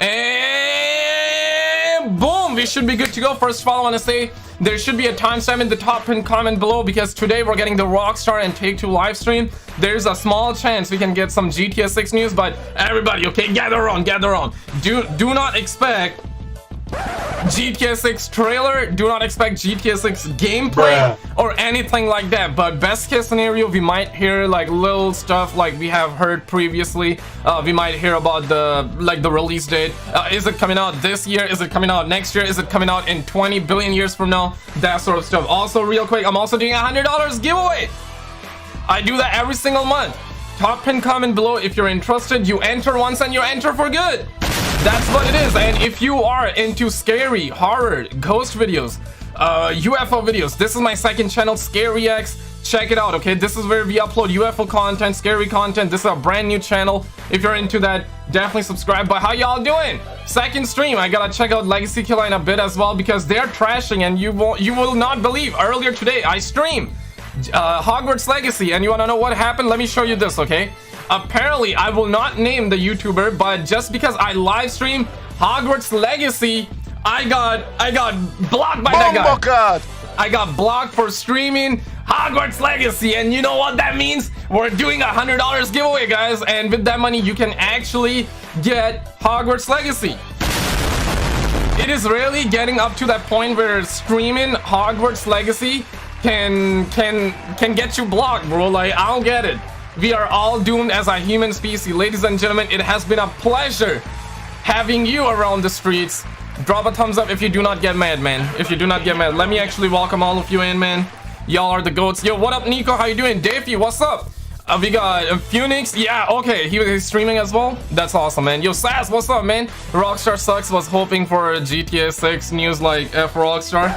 And boom, we should be good to go. First of all, I want to say there should be a timestamp in the top pinned comment below, because today we're getting the Rockstar and Take-Two live stream. There's a small chance we can get some GTA 6 news, but everybody, okay, gather around. Do not expect GTA 6 trailer, do not expect GTA 6 gameplay or anything like that, but best case scenario, we might hear like little stuff like we have heard previously. We might hear about the release date. Is it coming out this year? Is it coming out next year? Is it coming out in 20 billion years from now? That sort of stuff. Also, real quick, I'm also doing a $100 giveaway. I do that every single month. Top pin comment below if you're interested. You enter once and you enter for good. That's what it is. And if you are into scary, horror, ghost videos, UFO videos, this is my second channel, Scary X. Check it out, okay? This is where we upload UFO content, scary content. This is a brand new channel. If you're into that, definitely subscribe. But how y'all doing? Second stream, I gotta check out Legacy Killer in a bit as well, because they're trashing, and you will not believe. Earlier today, I streamed Hogwarts Legacy, and you wanna know what happened? Let me show you this, okay? Apparently, I will not name the YouTuber, but just because I live stream Hogwarts Legacy, I got blocked by that guy. God. I got blocked for streaming Hogwarts Legacy, and you know what that means? We're doing a $100 giveaway, guys, and with that money, you can actually get Hogwarts Legacy. It is really getting up to that point where streaming Hogwarts Legacy can get you blocked, bro. Like, I don't get it. We are all doomed as a human species. Ladies and gentlemen, it has been a pleasure having you around the streets. Drop a thumbs up if you do not get mad, man. If you do not get mad. Let me actually welcome all of you in, man. Y'all are the goats. Yo, what up, Nico? How you doing? Davey, what's up? We got Phoenix. Yeah, okay. He's streaming as well. That's awesome, man. Yo, Sass, what's up, man? Rockstar sucks. Was hoping for GTA 6 news like F Rockstar.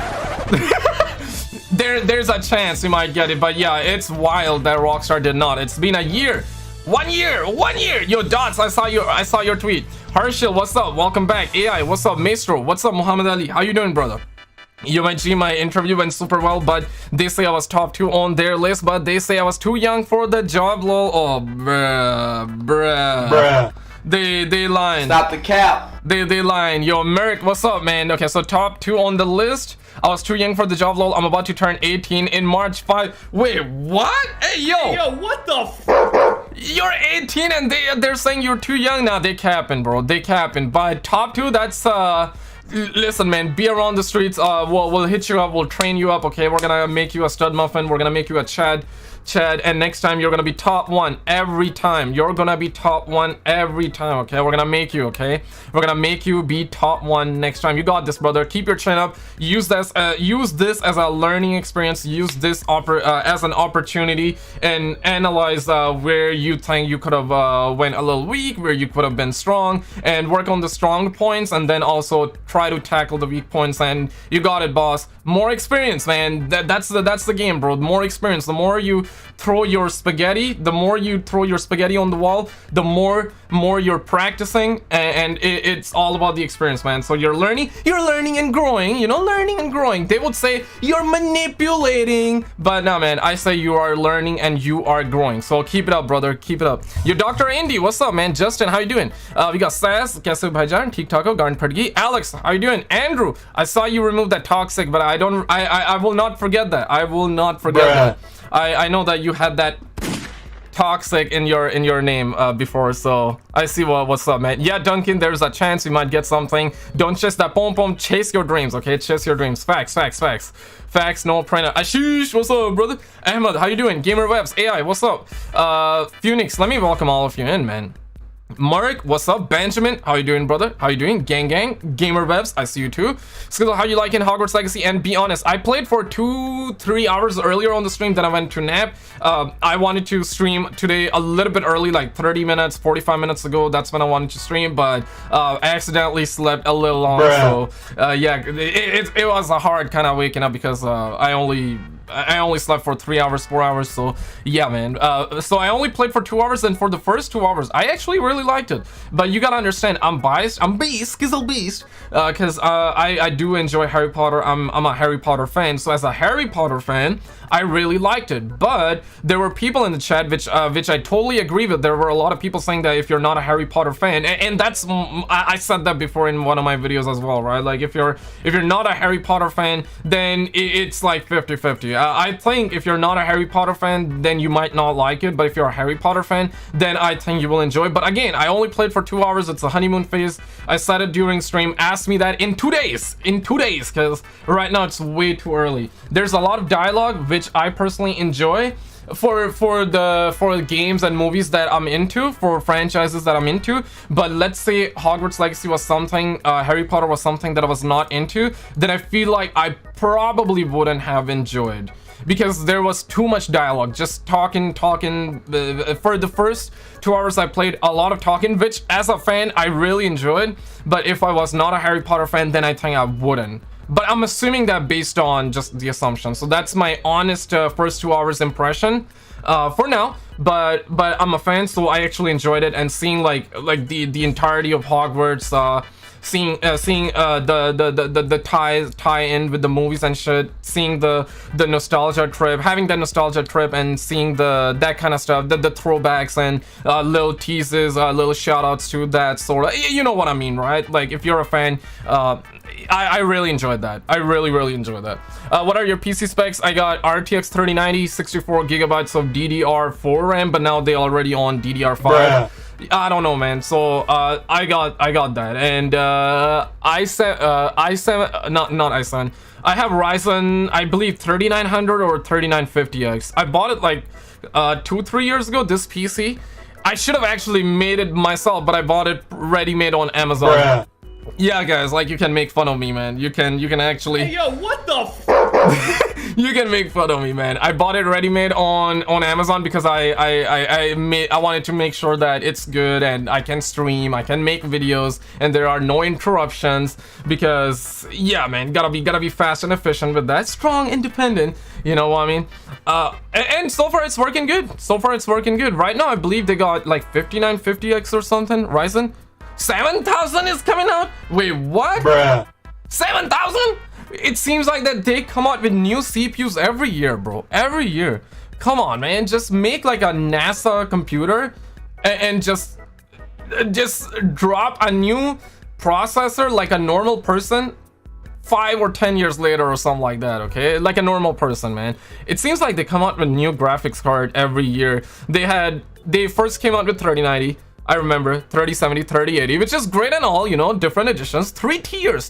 There's a chance we might get it, but yeah, it's wild that Rockstar did not. It's been a year. 1 year. Yo, Dots, I saw your tweet. Harshil, what's up? Welcome back. AI, what's up? Maestro, what's up? Muhammad Ali, how you doing, brother? You might see my interview went super well, but they say I was top 2 on their list, but they say I was too young for the job, lol. Oh, bruh. They lying. Stop the cap. They lying. Yo, Merrick, what's up, man? Okay, so top 2 on the list. I was too young for the job, lol. I'm about to turn 18 in March 5. Wait, what? Hey, yo. Hey, yo, what the You're 18 and they're saying you're too young now. They capping, bro. They capping. But top 2, that's listen, man, be around the streets. We'll hit you up, we'll train you up, okay? We're gonna make you a stud muffin, we're gonna make you a Chad, and next time you're gonna be top 1 every time. You're gonna be top 1 every time, okay? We're gonna make you, okay? We're gonna make you be top 1 next time. You got this, brother. Keep your chin up. Use this as a learning experience. Use this as an opportunity, and analyze where you think you could have went a little weak, where you could have been strong, and work on the strong points, and then also try to tackle the weak points. And you got it, boss. More experience, man. That's the game, bro. More experience. The more you throw your spaghetti, the more you throw your spaghetti on the wall, the more you're practicing, and it's all about the experience, man. So you're learning and growing, you know, learning and growing. They would say you're manipulating, but no, man, I say you are learning and you are growing. So keep it up, brother. Keep it up. Your Dr. Indy, what's up, man? Justin, how you doing? We got Sass, Kasu Bhajan, TikTok, Garden Pergi, Alex, how you doing? Andrew, I saw you remove that toxic, but I will not forget that. I will not forget that. I know that you had that toxic in your name before, so I see what's up, man. Yeah, Duncan, there's a chance you might get something. Don't chase that pom pom, chase your dreams, okay? Chase your dreams. Facts, no printer. Ashish, what's up, brother? Ahmed, how you doing? Gamer Webs, AI, what's up? Phoenix, let me welcome all of you in, man. Mark, what's up? Benjamin, how you doing, brother? How you doing? Gang Gamer Webs, I see you too. Skizzle, how you liking Hogwarts Legacy? And be honest, I played for 2-3 hours earlier on the stream, then I went to nap. I wanted to stream today a little bit early, like 30 minutes 45 minutes ago. That's when I wanted to stream, but I accidentally slept a little long. So yeah, it was a hard kind of waking up, because I only I only slept for 3 hours, 4 hours. So yeah, man. So I only played for 2 hours, and for the first 2 hours, I actually really liked it. But you gotta understand, I'm biased. I'm beast, Skizzle Beast, because I do enjoy Harry Potter. I'm a Harry Potter fan. So as a Harry Potter fan, I really liked it. But there were people in the chat which I totally agree with. There were a lot of people saying that if you're not a Harry Potter fan, and that's I said that before in one of my videos as well, right? Like if you're not a Harry Potter fan, then it's like 50-50. I think if you're not a Harry Potter fan, then you might not like it, but if you're a Harry Potter fan, then I think you will enjoy it. But again, I only played for 2 hours. It's a honeymoon phase. I said it during stream. Ask me that in 2 days, because right now it's way too early. There's a lot of dialogue which I personally enjoy for the games and movies that I'm into, for franchises that I'm into. But let's say Hogwarts Legacy was something, Harry Potter was something that I was not into, then I feel like I probably wouldn't have enjoyed, because there was too much dialogue, just talking. For the first 2 hours I played a lot of talking, which as a fan I really enjoyed. But if I was not a Harry Potter fan, then I think I wouldn't. But I'm assuming that based on just the assumption. So that's my honest first 2 hours impression for now. But I'm a fan, so I actually enjoyed it. And seeing like the entirety of Hogwarts, seeing the tie in with the movies and shit, seeing the nostalgia trip, having that nostalgia trip, and seeing that kind of stuff, the throwbacks and little teases, little shout outs to that sort of, you know what I mean, right? Like if you're a fan, I really enjoyed that. I really enjoyed that. What are your PC specs? I got RTX 3090, 64 gigabytes of DDR4 RAM, but now they already on DDR5. Bruh. I don't know, man. So I got that, and i7 not i7. I have Ryzen, I believe 3900 or 3950X. I bought it like 2-3 years ago. This PC, I should have actually made it myself, but I bought it ready-made on Amazon. Bruh. Yeah, guys, like you can make fun of me, man. You can actually. Hey, yo, what the f? You can make fun of me, man. I bought it ready-made on Amazon because I wanted to make sure that it's good and I can stream, I can make videos, and there are no interruptions. Because yeah, man, gotta be fast and efficient with that. Strong, independent. You know what I mean? And so far it's working good. So far it's working good. Right now I believe they got like 5950X or something. Ryzen. 7,000 is coming out? Wait, what? Bruh. 7,000? It seems like that they come out with new CPUs every year, bro. Every year. Come on, man. Just make like a NASA computer and just drop a new processor like a normal person 5 or 10 years later or something like that, okay? Like a normal person, man. It seems like they come out with new graphics card every year. They first came out with 3090. I remember 3070, 3080, which is great and all, you know, different editions, three tiers,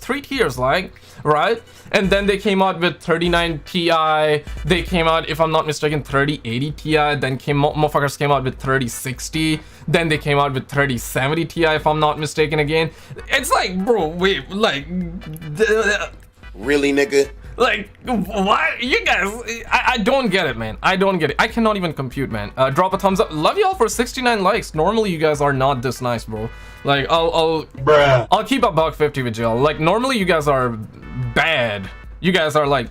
like, right? And then they came out with 39 Ti. They came out, if I'm not mistaken, 3080 Ti. Then motherfuckers came out with 3060. Then they came out with 3070 Ti, if I'm not mistaken again. It's like, bro, wait, like, really, nigga? Like, what? You guys, I don't get it, man. I don't get it. I cannot even compute, man. Drop a thumbs up. Love y'all for 69 likes. Normally, you guys are not this nice, bro. Like, I'll keep a $150 with y'all. Like, normally, you guys are bad. You guys are, like,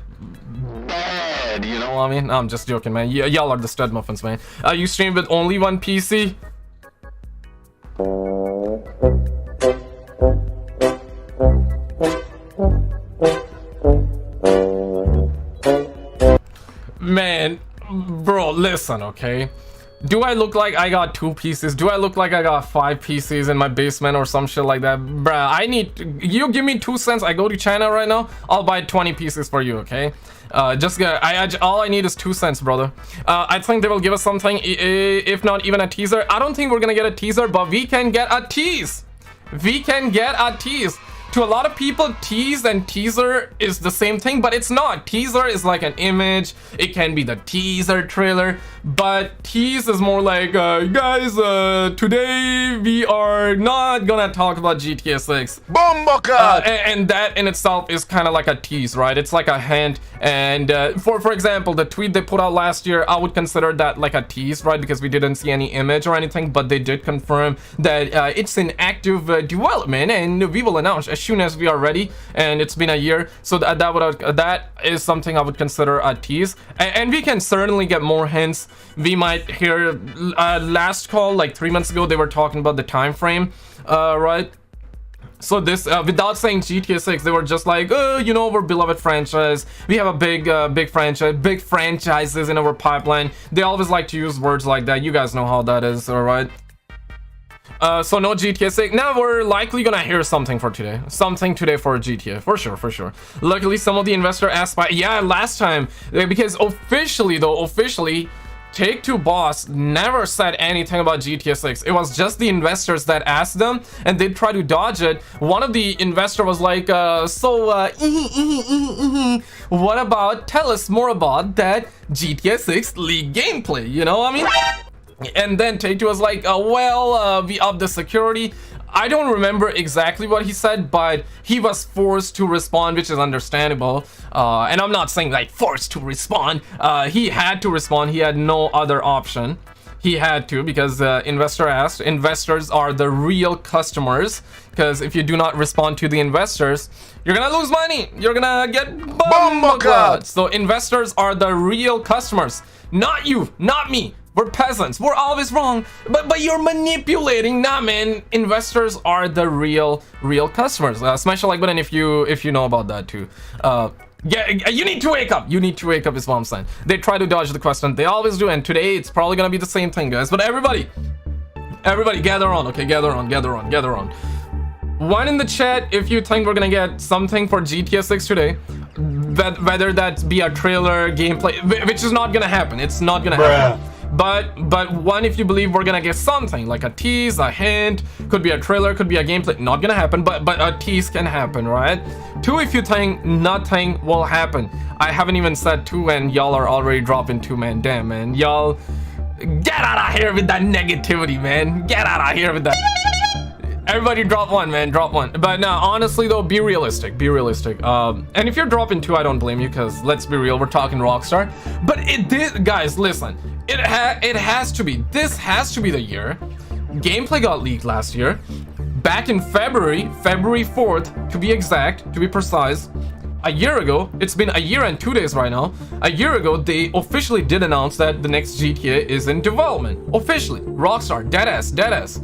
bad. You know what I mean? No, I'm just joking, man. Y'all are the stud muffins, man. You stream with only one PC? Man, bro, listen, okay? Do I look like I got 2 PCs? Do I look like I got 5 PCs in my basement or some shit like that? Bruh, you give me 2 cents, I go to China right now, I'll buy 20 pieces for you, okay? All I need is 2 cents, brother. I think they will give us something, if not even a teaser. I don't think we're gonna get a teaser, but we can get a tease. We can get a tease. To a lot of people, tease and teaser is the same thing, but it's not. Teaser is like an image. It can be the teaser trailer, but tease is more like, guys, today we are not gonna talk about GTA 6. And that in itself is kind of like a tease, right? It's like a hint. And for example, the tweet they put out last year, I would consider that like a tease, right? Because we didn't see any image or anything, but they did confirm that it's in active development, and we will announce soon as we are ready, and it's been a year, so that is something I would consider a tease. And we can certainly get more hints. We might hear last call like 3 months ago they were talking about the time frame, right? So this, without saying GTA 6, they were just like, oh, you know, we're beloved franchise. We have a big franchise, big franchises in our pipeline. They always like to use words like that. You guys know how that is, all right? So no GTA 6. Now we're likely gonna hear something for today. Something today for GTA, for sure. Luckily, some of the investor asked by, yeah, last time, because officially, Take-Two boss never said anything about GTA 6. It was just the investors that asked them, and they tried to dodge it. One of the investor was like, what about, tell us more about that GTA 6 leak gameplay, you know what I mean? And then Take-Two was like, we upped the security. I don't remember exactly what he said, but he was forced to respond, which is understandable. And I'm not saying like forced to respond. He had to respond. He had no other option. He had to, because investor asked. Investors are the real customers, because if you do not respond to the investors, you're gonna lose money. You're gonna get bumbleclad. So investors are the real customers, not you, not me. We're peasants. We're always wrong. But you're manipulating. Nah, man. Investors are the real customers. Smash the like button if you know about that too. Yeah, you need to wake up. You need to wake up is what I'm saying. They try to dodge the question. They always do. And today it's probably gonna be the same thing, guys. But everybody gather on. Okay, gather on. One in the chat if you think we're gonna get something for GTA 6 today. Whether that be a trailer, gameplay, which is not gonna happen. It's not gonna happen. But one if you believe we're gonna get something like a tease, a hint, could be a trailer, could be a gameplay. Not gonna happen, but a tease can happen, right? Two if you think nothing will happen. I haven't even said two and y'all are already dropping two, man. Damn, man, y'all get out of here with that negativity, man. Get out of here with that. Everybody drop one, man, drop one. But no, honestly though, be realistic. And if you're dropping two, I don't blame you, because let's be real, we're talking Rockstar. But it did, guys, listen, it has to be, this has to be the year. Gameplay got leaked last year, back in February 4th, to be exact, to be precise. A year ago, it's been a year and 2 days right now. A year ago, they officially did announce that the next GTA is in development. Officially, Rockstar, deadass.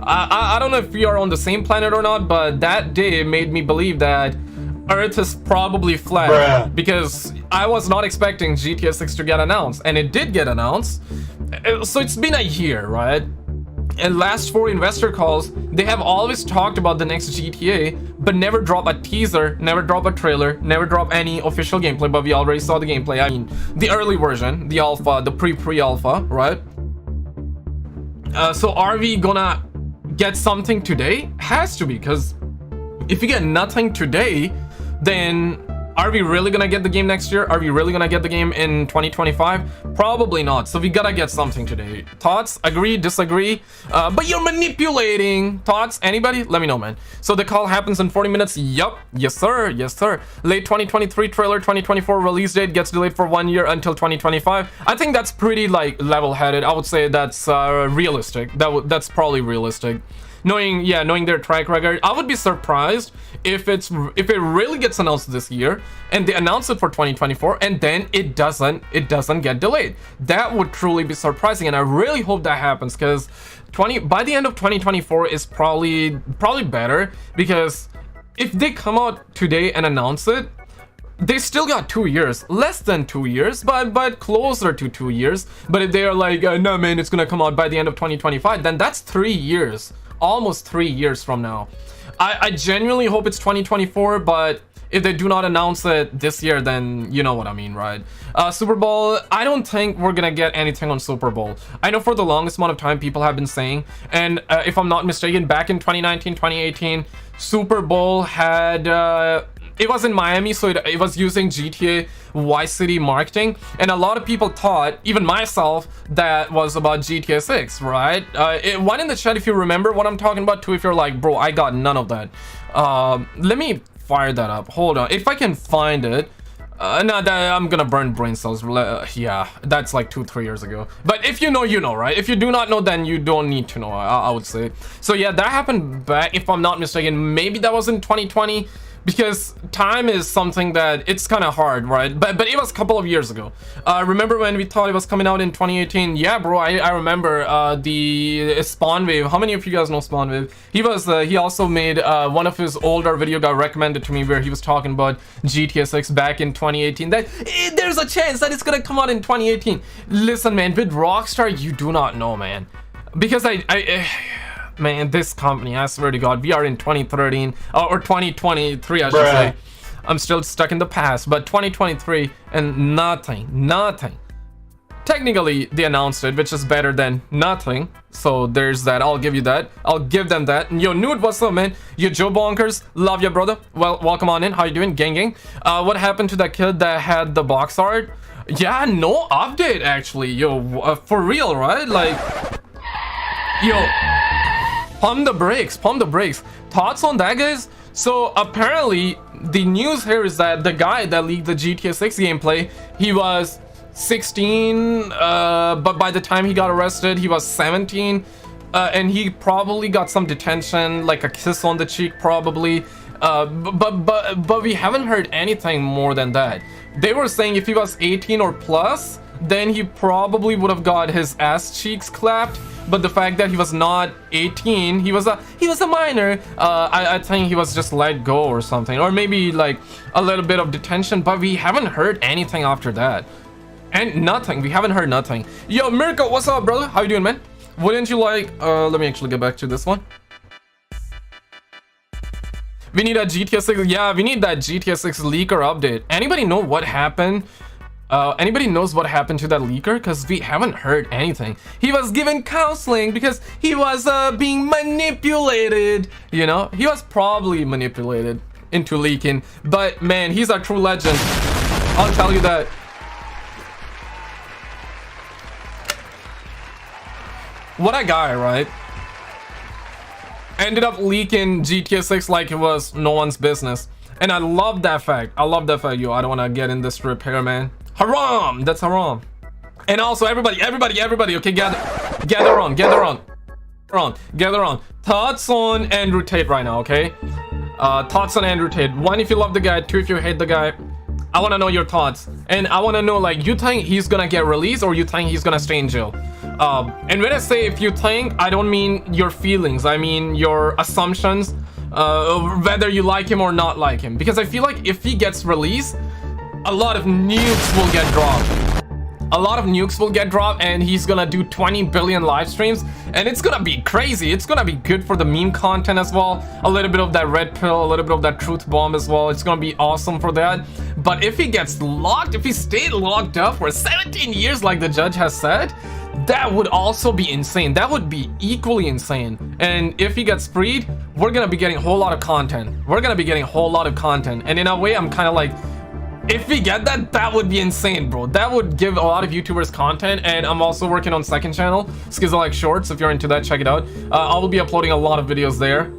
I don't know if we are on the same planet or not, but that day made me believe that Earth is probably flat. Bruh. Because I was not expecting GTA 6 to get announced, and it did get announced. So it's been a year, right? And last 4 investor calls, they have always talked about the next GTA, but never drop a teaser, never drop a trailer, never drop any official gameplay. But we already saw the gameplay. I mean, the early version, the alpha, the pre-alpha, right? So are we gonna get something today? Has to be, because if you get nothing today, then are we really gonna get the game next year? Are we really gonna get the game in 2025? Probably not. So we gotta get something today. Thoughts? Agree? Disagree? But you're manipulating. Thoughts? Anybody? Let me know, man. So the call happens in 40 minutes. Yup. Yes, sir. Late 2023 trailer, 2024 release date gets delayed for 1 year until 2025. I think that's pretty like level-headed. I would say that's realistic. That's probably realistic. Knowing their track record, I would be surprised if it really gets announced this year and they announce it for 2024 and then it doesn't get delayed. That would truly be surprising, and I really hope that happens, because by the end of 2024 is probably better, because if they come out today and announce it, they still got 2 years, less than 2 years, but closer to 2 years. But if they are like, no man, it's gonna come out by the end of 2025, then that's 3 years. Almost 3 years from now. I genuinely hope it's 2024, but if they do not announce it this year, then you know what I mean, right? Super Bowl, I don't think we're gonna get anything on Super Bowl. I know for the longest amount of time people have been saying, and if I'm not mistaken, back in 2019, 2018, Super Bowl had it was in Miami, so it was using GTA Vice City marketing, and a lot of people thought, even myself, that was about GTA 6, right? One in the chat if you remember what I'm talking about, two if you're like, bro, I got none of that. Let me fire that up. Hold on, if I can find it. No, I'm gonna burn brain cells. Yeah, that's like 2-3 years ago. But if you know, you know, right? If you do not know, then you don't need to know, I would say. So yeah, that happened back, if I'm not mistaken, maybe that was in 2020. Because time is something that it's kind of hard, right? But it was a couple of years ago. Remember when we thought it was coming out in 2018? Yeah, bro, I remember the Spawnwave. How many of you guys know Spawnwave? He also made one of his older video got recommended to me where he was talking about GTA 6 back in 2018. That there's a chance that it's gonna come out in 2018. Listen, man, with Rockstar, you do not know, man. Because man, this company, I swear to God, we are in 2013 or 2023, I should say. I'm still stuck in the past, but 2023 and nothing. Technically, they announced it, which is better than nothing. So there's that. I'll give you that. I'll give them that. Yo, Nude, what's up, man? Yo, Joe Bonkers, love ya, brother. Well, welcome on in. How you doing, gang? What happened to that kid that had the box art? Yeah, no update actually. Yo, for real, right? Like, yo. Pump the brakes. Thoughts on that, guys? So apparently the news here is that the guy that leaked the GTA 6 gameplay, he was 16, but by the time he got arrested he was 17, and he probably got some detention, like a kiss on the cheek probably, but we haven't heard anything more than that. They were saying if he was 18 or plus, then he probably would have got his ass cheeks clapped. But the fact that he was not 18, he was a minor. I think he was just let go or something, or maybe like a little bit of detention. But we haven't heard anything after that, and nothing. We haven't heard nothing. Yo, Mirko, what's up, brother? How you doing, man? Wouldn't you like? Let me actually get back to this one. We need a GTA 6. Yeah, we need that GTA 6 leaker update. Anybody know what happened? Anybody knows what happened to that leaker? Because we haven't heard anything. He was given counseling because he was being manipulated. You know, he was probably manipulated into leaking. But man, he's a true legend. I'll tell you that. What a guy, right? Ended up leaking GTA 6 like it was no one's business. And I love that fact. Yo, I don't want to get in this repair, man. Haram! That's haram. And also everybody, okay, gather on. Thoughts on Andrew Tate right now, okay? Thoughts on Andrew Tate. 1, if you love the guy. 2, if you hate the guy. I want to know your thoughts. And I want to know, like, you think he's gonna get released or you think he's gonna stay in jail? And when I say if you think, I don't mean your feelings. I mean your assumptions, whether you like him or not like him. Because I feel like if he gets released, a lot of nukes will get dropped. And he's gonna do 20 billion live streams, and it's gonna be crazy. It's gonna be good for the meme content as well. A little bit of that red pill, a little bit of that truth bomb as well. It's gonna be awesome for that. But if he gets locked, if he stayed locked up for 17 years like the judge has said, that would also be insane. That would be equally insane. And if he gets freed, we're gonna be getting a whole lot of content. And in a way, I'm kind of like, if we get that, that would be insane, bro. That would give a lot of YouTubers content. And I'm also working on second channel, Skizalike Shorts. If you're into that, check it out. I will be uploading a lot of videos there.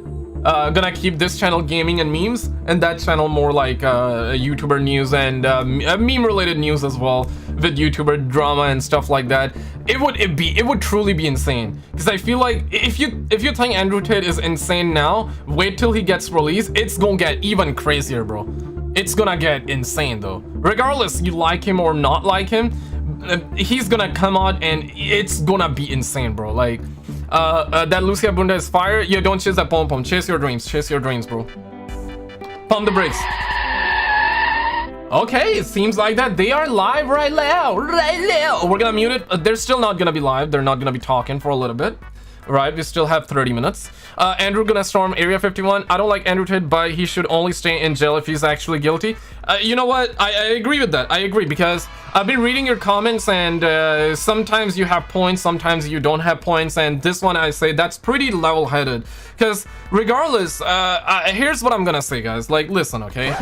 Gonna keep this channel gaming and memes, and that channel more like YouTuber news and meme related news as well, with YouTuber drama and stuff like that. It would truly be insane, because I feel like if you think Andrew Tate is insane now, wait till he gets released. It's gonna get even crazier, bro. It's gonna get insane though. Regardless you like him or not like him, he's gonna come out and it's gonna be insane, bro. Like that Lucia Bunda is fire. Yeah, don't chase that pom pom. Chase your dreams, bro. Pump the brakes. Okay, it seems like that they are live right now. We're gonna mute it. They're still not gonna be live. They're not gonna be talking for a little bit. Right, we still have 30 minutes. Andrew gonna storm Area 51. I don't like Andrew Tate, but he should only stay in jail if he's actually guilty. You know what? I agree with that. I agree, because I've been reading your comments, and sometimes you have points, sometimes you don't have points, and this one I say that's pretty level-headed. Because regardless, here's what I'm gonna say, guys. Like, listen, okay?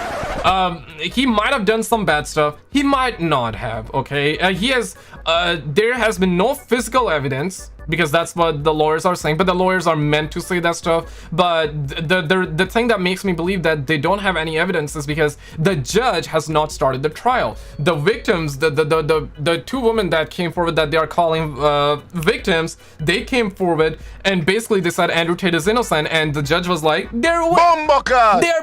He might have done some bad stuff. He might not have, okay? There has been no physical evidence because that's what the lawyers are saying, but the lawyers are meant to say that stuff. But the thing that makes me believe that they don't have any evidence is because the judge has not started the trial. The victims, the two women that came forward that they are calling victims, they came forward and basically they said Andrew Tate is innocent, and the judge was like, they're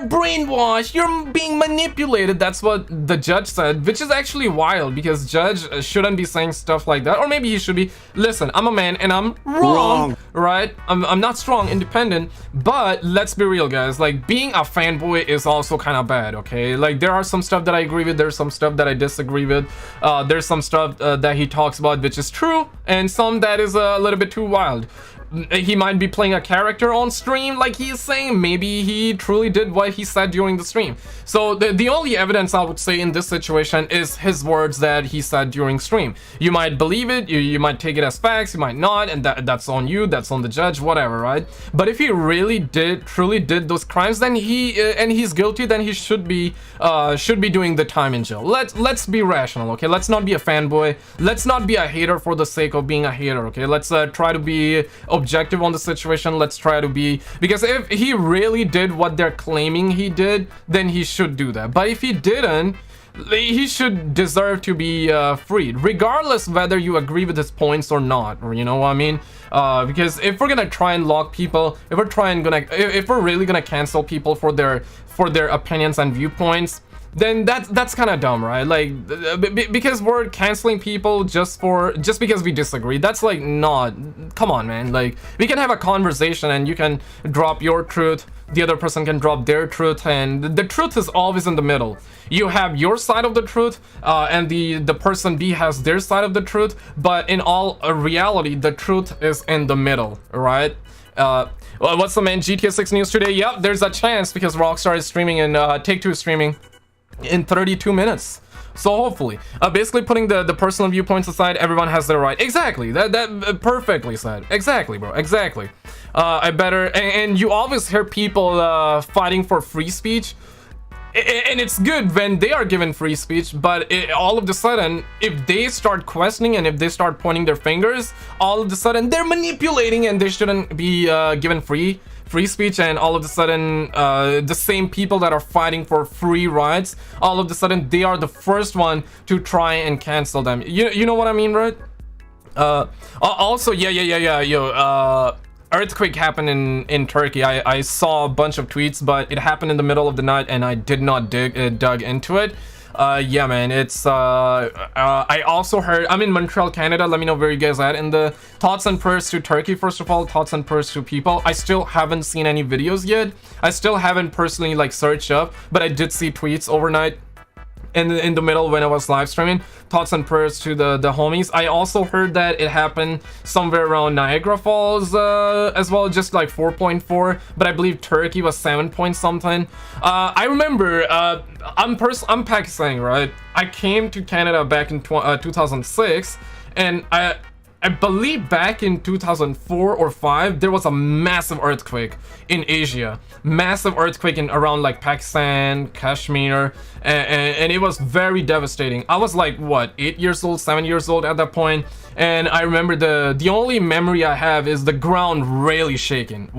brainwashed, you're being manipulated. That's what the judge said, which is actually wild, because judge shouldn't be saying stuff like that. Or maybe he should be, listen, I'm a man and I'm wrong. Right? I'm not strong, independent, but let's be real, guys. Like, being a fanboy is also kind of bad, okay? Like, there are some stuff that I agree with, there's some stuff that I disagree with, there's some stuff that he talks about which is true, and some that is a little bit too wild. He might be playing a character on stream, like he is saying. Maybe he truly did what he said during the stream. So the only evidence I would say in this situation is his words that he said during stream. You might believe it, you might take it as facts, you might not, and that's on you, that's on the judge, whatever, right? But if he really truly did those crimes, then he's guilty, then he should be doing the time in jail. Let's be rational, okay? Let's not be a fanboy. Let's not be a hater for the sake of being a hater, okay? Let's try to be objective on the situation. Let's try to be, because if he really did what they're claiming he did, then he should do that. But if he didn't, he should deserve to be freed, regardless whether you agree with his points or not, you know what I mean? Because if we're gonna try and lock people, if we're really gonna cancel people for their opinions and viewpoints, then that's kind of dumb, right? Like, because we're canceling people just because we disagree. That's like, not, come on, man. Like, we can have a conversation and you can drop your truth, the other person can drop their truth, and the truth is always in the middle. You have your side of the truth, and the person B has their side of the truth, but in all reality, the truth is in the middle, right? Well, what's the man GTA 6 news today? Yep, there's a chance, because Rockstar is streaming and Take-Two is streaming in 32 minutes. So hopefully, basically putting the personal viewpoints aside, everyone has their right. Exactly, that perfectly said. Exactly, bro, exactly. I better, and you always hear people fighting for free speech, and it's good when they are given free speech, but all of a sudden, if they start questioning and if they start pointing their fingers, all of a sudden they're manipulating and they shouldn't be given free speech, and all of a sudden the same people that are fighting for free rights, all of a sudden they are the first one to try and cancel them. You know what I mean, right? Also, earthquake happened in Turkey. I saw a bunch of tweets, but it happened in the middle of the night and I did not dug into it. Yeah, man, it's I also heard, I'm in Montreal, Canada. Let me know where you guys at. In the thoughts and prayers to Turkey, first of all, thoughts and prayers to people. I still haven't seen any videos yet. I still haven't personally like searched up, but I did see tweets overnight in the middle when I was live streaming. Thoughts and prayers to the homies. I also heard that it happened somewhere around Niagara Falls as well, just like 4.4, but I believe Turkey was 7 point something. I remember I'm Pakistani, right? I came to Canada back in 2006, and I believe back in 2004 or 5 there was a massive earthquake in Asia, massive earthquake in around like Pakistan, Kashmir, and it was very devastating. I was like, what, 8 years old, 7 years old at that point, and I remember the only memory I have is the ground really shaking,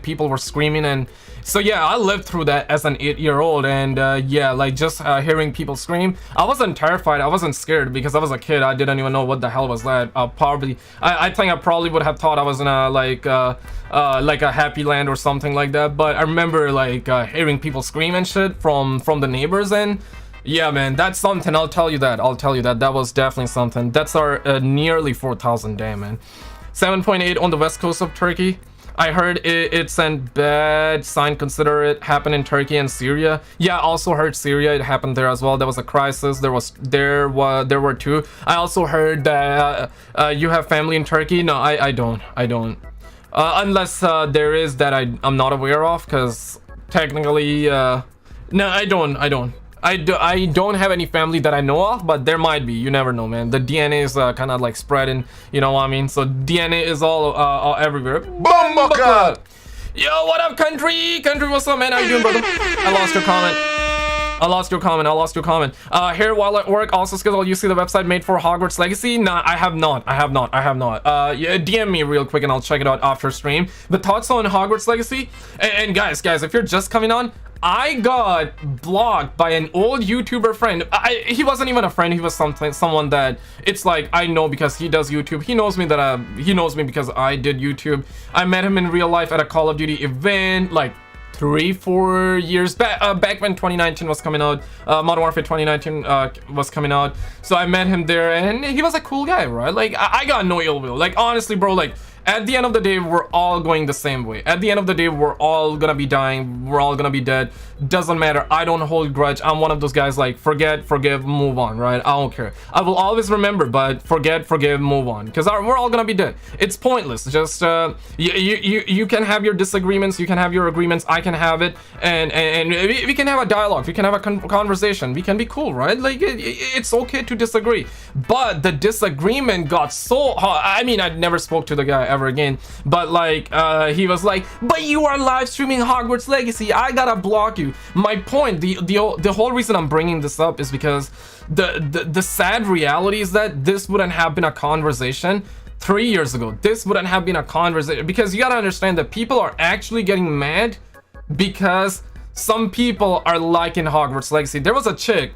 people were screaming, and so yeah, I lived through that as an 8-year-old, and yeah, like just hearing people scream, I wasn't terrified, I wasn't scared, because I was a kid, I didn't even know what the hell was that. I think I probably would have thought I was in a like a happy land or something like that, but I remember like hearing people scream and shit from the neighbors, and yeah, man, that's something. I'll tell you that that was definitely something. That's our nearly 4,000, damn, man. 7.8 on the west coast of Turkey. I heard it's a bad sign, consider it happened in Turkey and Syria. Yeah, I also heard Syria, it happened there as well. There was a crisis. There were two. I also heard that you have family in Turkey. No, I don't. Unless there is that I'm not aware of, because technically, no, I don't. I don't have any family that I know of, but there might be. You never know, man. The DNA is kind of like spreading, you know what I mean? So DNA is all everywhere. Bomba! Yo, what up, country? Country, what's up, man? How you doing, brother? I lost your comment. I lost your comment. Here while at work, also schedule. You see the website made for Hogwarts Legacy? Nah, I have not. Yeah, DM me real quick and I'll check it out after stream. But thoughts on Hogwarts Legacy? And guys, if you're just coming on, I got blocked by an old YouTuber friend. He wasn't even a friend. He was someone that it's like I know because he does YouTube. He knows me because I did YouTube. I met him in real life at a Call of Duty event, like 3-4 years back when 2019 was coming out. Modern Warfare 2019 was coming out, so I met him there and he was a cool guy, right? Like I got no ill will. Like honestly bro, like at the end of the day, we're all going the same way. At the end of the day, we're all gonna be dying. We're all gonna be dead. Doesn't matter. I don't hold grudge. I'm one of those guys like forget, forgive, move on, right? I don't care. I will always remember, but forget, forgive, move on. Because we're all gonna be dead. It's pointless. Just you can have your disagreements. You can have your agreements. I can have it, and we can have a dialogue. We can have a conversation. We can be cool, right? Like it's okay to disagree. But the disagreement got so hot. I mean, I never spoke to the guy ever again, but like he was like, but you are live streaming Hogwarts Legacy, I gotta block you. My point, the whole reason I'm bringing this up is because the sad reality is that this wouldn't have been a conversation 3 years ago. This wouldn't have been a conversation because you gotta understand that people are actually getting mad because some people are liking Hogwarts Legacy. There was a chick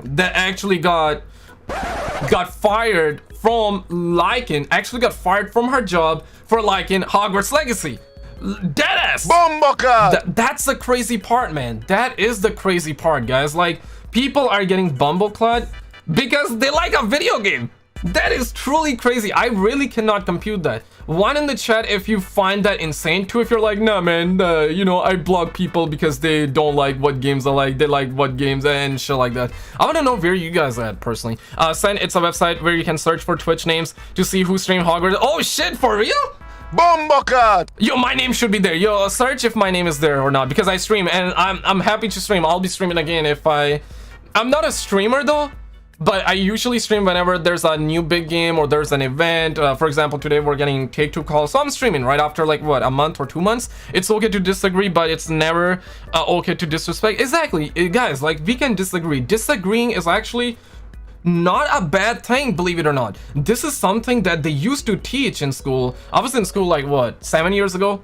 that actually got fired from liking, actually got fired from her job for liking Hogwarts Legacy. Deadass. That's the crazy part, man. That is the crazy part, guys. Like, people are getting bumbleclad because they like a video game. That is truly crazy. I really cannot compute that. One in the chat if you find that insane. Two, if you're like, nah man, you know, I block people because they don't like what games I like, they like what games and shit like that. I want to know where you guys at personally. Send, it's a website where you can search for Twitch names to see who stream Hogwarts. Oh shit, for real? Bombocat! Yo, my name should be there. Yo, search if my name is there or not, because I stream and I'm happy to stream. I'll be streaming again if I'm not a streamer though, but I usually stream whenever there's a new big game or there's an event. For example, today we're getting Take-Two calls, so I'm streaming right after like what, a month or 2 months. It's okay to disagree, but it's never okay to disrespect. Exactly, guys, like we can disagree. Disagreeing is actually not a bad thing, believe it or not. This is something that they used to teach in school. I was in school like what, 7 years ago,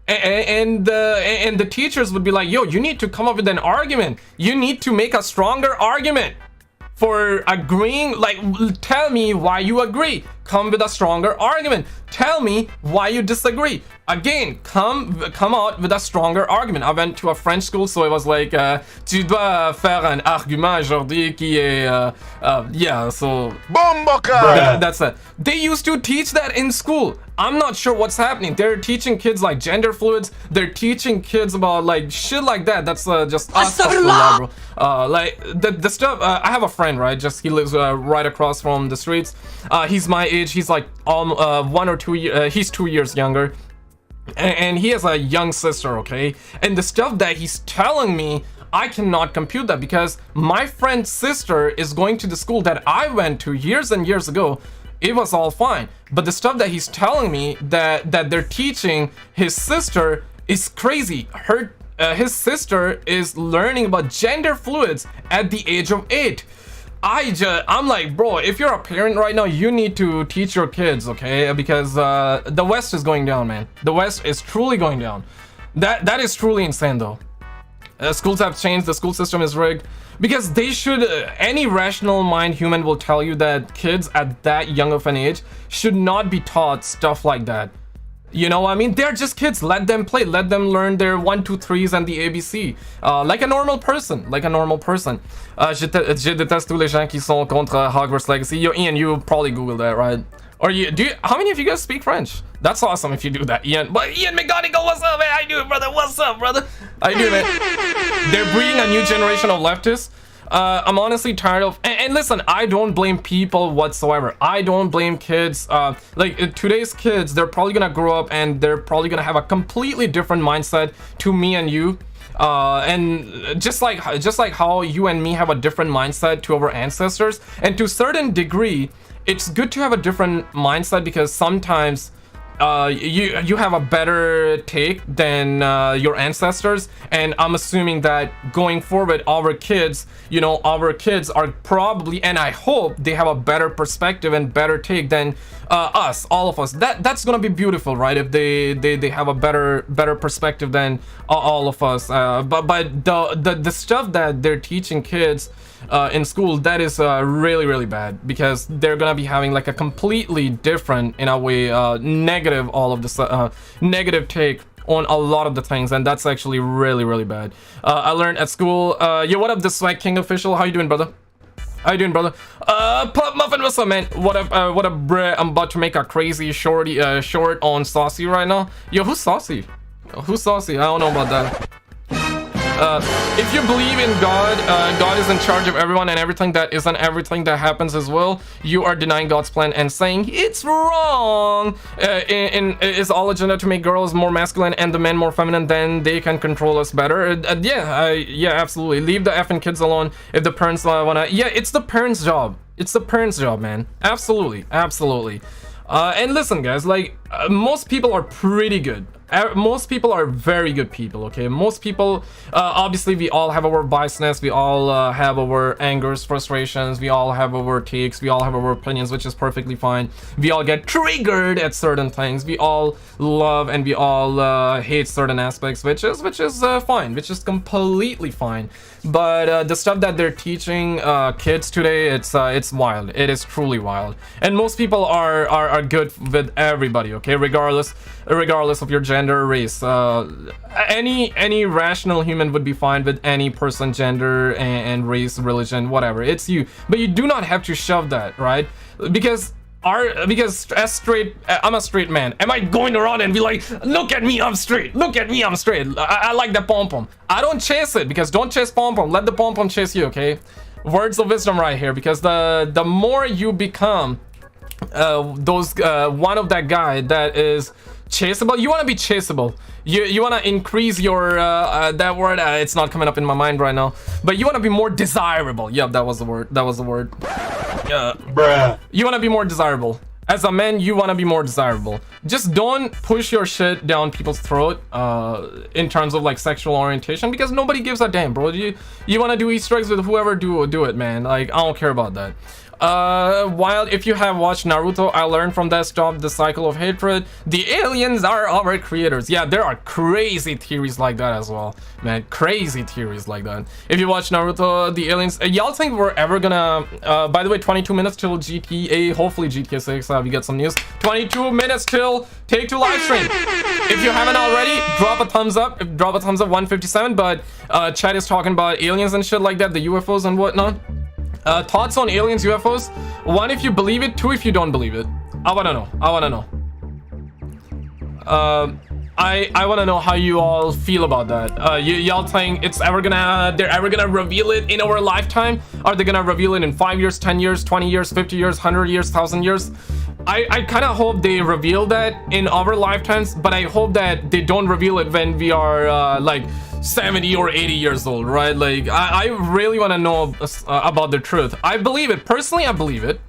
and the teachers would be like, yo, you need to come up with an argument. You need to make a stronger argument for agreeing. Like, tell me why you agree. Come with a stronger argument. Tell me why you disagree. Again, come out with a stronger argument. I went to a French school, so it was like, tu dois faire un argument aujourd'hui qui est, yeah, so that's it. They used to teach that in school. I'm not sure what's happening. They're teaching kids like gender fluids. They're teaching kids about like shit like that. That's just bro. Like the stuff. I have a friend, right? Just he lives right across from the streets. He's my age. He's like 1 or 2 years. He's 2 years younger, and he has a young sister. Okay, and the stuff that he's telling me, I cannot compute that because my friend's sister is going to the school that I went to years and years ago. It was all fine, but the stuff that he's telling me that they're teaching his sister is crazy. His sister is learning about gender fluids at the age of 8. I'm like, bro, if you're a parent right now, you need to teach your kids, okay? Because the West is going down, man. The West is truly going down. That is truly insane, though. Schools have changed. The school system is rigged because they should. Any rational mind human will tell you that kids at that young of an age should not be taught stuff like that. You know what I mean? They're just kids. Let them play. Let them learn their 1, 2, 3s and the ABC. Like a normal person. Like a normal person. Je déteste tous les gens qui sont contre Hogwarts Legacy. Yo, Ian, you probably Googled that, right? Or how many of you guys speak French? That's awesome if you do that, Ian. But Ian McGonigal, what's up, man? I do it, brother. What's up, brother? I do, man. They're breeding a new generation of leftists. I'm honestly tired of, and listen, I don't blame people whatsoever. I don't blame kids. Like today's kids, they're probably gonna grow up and they're probably gonna have a completely different mindset to me and you. And just like how you and me have a different mindset to our ancestors, and to a certain degree, it's good to have a different mindset because sometimes you have a better take than your ancestors, and I'm assuming that going forward our kids, you know, our kids are probably, and I hope they have a better perspective and better take than us, all of us. That's gonna be beautiful, right? If they have a better perspective than all of us. But the stuff that they're teaching kids in school, that is really bad, because they're gonna be having like a completely different, in a way, negative, all of the negative take on a lot of the things, and that's actually really bad. I learned at school. Yo, what up, the Swag King official? How you doing, brother? How you doing, brother? Pop Muffin, what's up, man? What up, bruh? I'm about to make a crazy short on Saucy right now. Yo, who's Saucy? Who's Saucy? I don't know about that. If you believe in God, God is in charge of everyone and everything that isn't everything that happens as well. You are denying God's plan and saying it's wrong. Is all agenda to make girls more masculine and the men more feminine, then they can control us better. Yeah, absolutely. Leave the effing kids alone if the parents wanna. Yeah, it's the parents' job. It's the parents' job, man. Absolutely. And listen, guys, like most people are pretty good. Most people are very good people, okay? Most people, obviously we all have our biasness, we all have our angers, frustrations, we all have our takes, we all have our opinions, which is perfectly fine. We all get triggered at certain things, we all love and we all hate certain aspects, which is fine, which is completely fine. But the stuff that they're teaching kids today, it's wild. It is truly wild. And most people are good with everybody, okay? Regardless of your gender, race. Any rational human would be fine with any person, gender, and race, religion, whatever. It's you. But you do not have to shove that, right? Because as straight, I'm a straight man. Am I going around and be like, look at me, I'm straight. Look at me, I'm straight. I like the pom-pom. I don't chase it, because don't chase pom-pom. Let the pom-pom chase you, okay? Words of wisdom right here, because the more you become one of that guy that is chaseable, you want to be chaseable. You want to increase your that word, it's not coming up in my mind right now, but you want to be more desirable. Yep, that was the word. Bruh. You want to be more desirable. As a man, you want to be more desirable. Just don't push your shit down people's throat in terms of like sexual orientation, because nobody gives a damn, bro. You want to do Easter eggs with whoever, do it, man. Like, I don't care about that. While if you have watched Naruto, I learned from that, stop the cycle of hatred. The aliens are our creators. Yeah, there are crazy theories like that as well, man. Crazy theories like that. If you watch Naruto, the aliens, y'all think we're ever gonna by the way, 22 minutes till GTA, hopefully GTA 6, we get some news. 22 minutes till Take-Two live stream. If you haven't already, drop a thumbs up. 157. But chat is talking about aliens and shit like that, the UFOs and whatnot. Thoughts on aliens, UFOs? 1, if you believe it. 2, if you don't believe it. I wanna know. I wanna know how you all feel about that. Y'all think they're ever gonna reveal it in our lifetime? Are they gonna reveal it in 5 years, 10 years, 20 years, 50 years, 100 years, 1,000 years? I kind of hope they reveal that in our lifetimes, but I hope that they don't reveal it when we are like 70 or 80 years old, right? Like, I really want to know about the truth. I believe it. Personally, I believe it.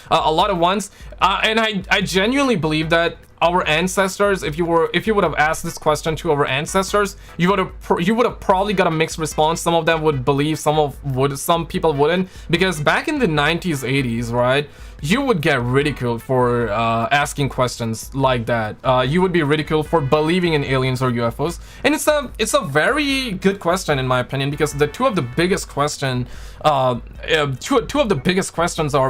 A lot of ones. And I genuinely believe that our ancestors, if you would have asked this question to our ancestors, you would have probably got a mixed response. Some of them would believe, some people wouldn't, because back in the 90s, 80s, right, you would get ridiculed for asking questions like that. You would be ridiculed for believing in aliens or UFOs, and it's a very good question in my opinion, because the two of the biggest questions are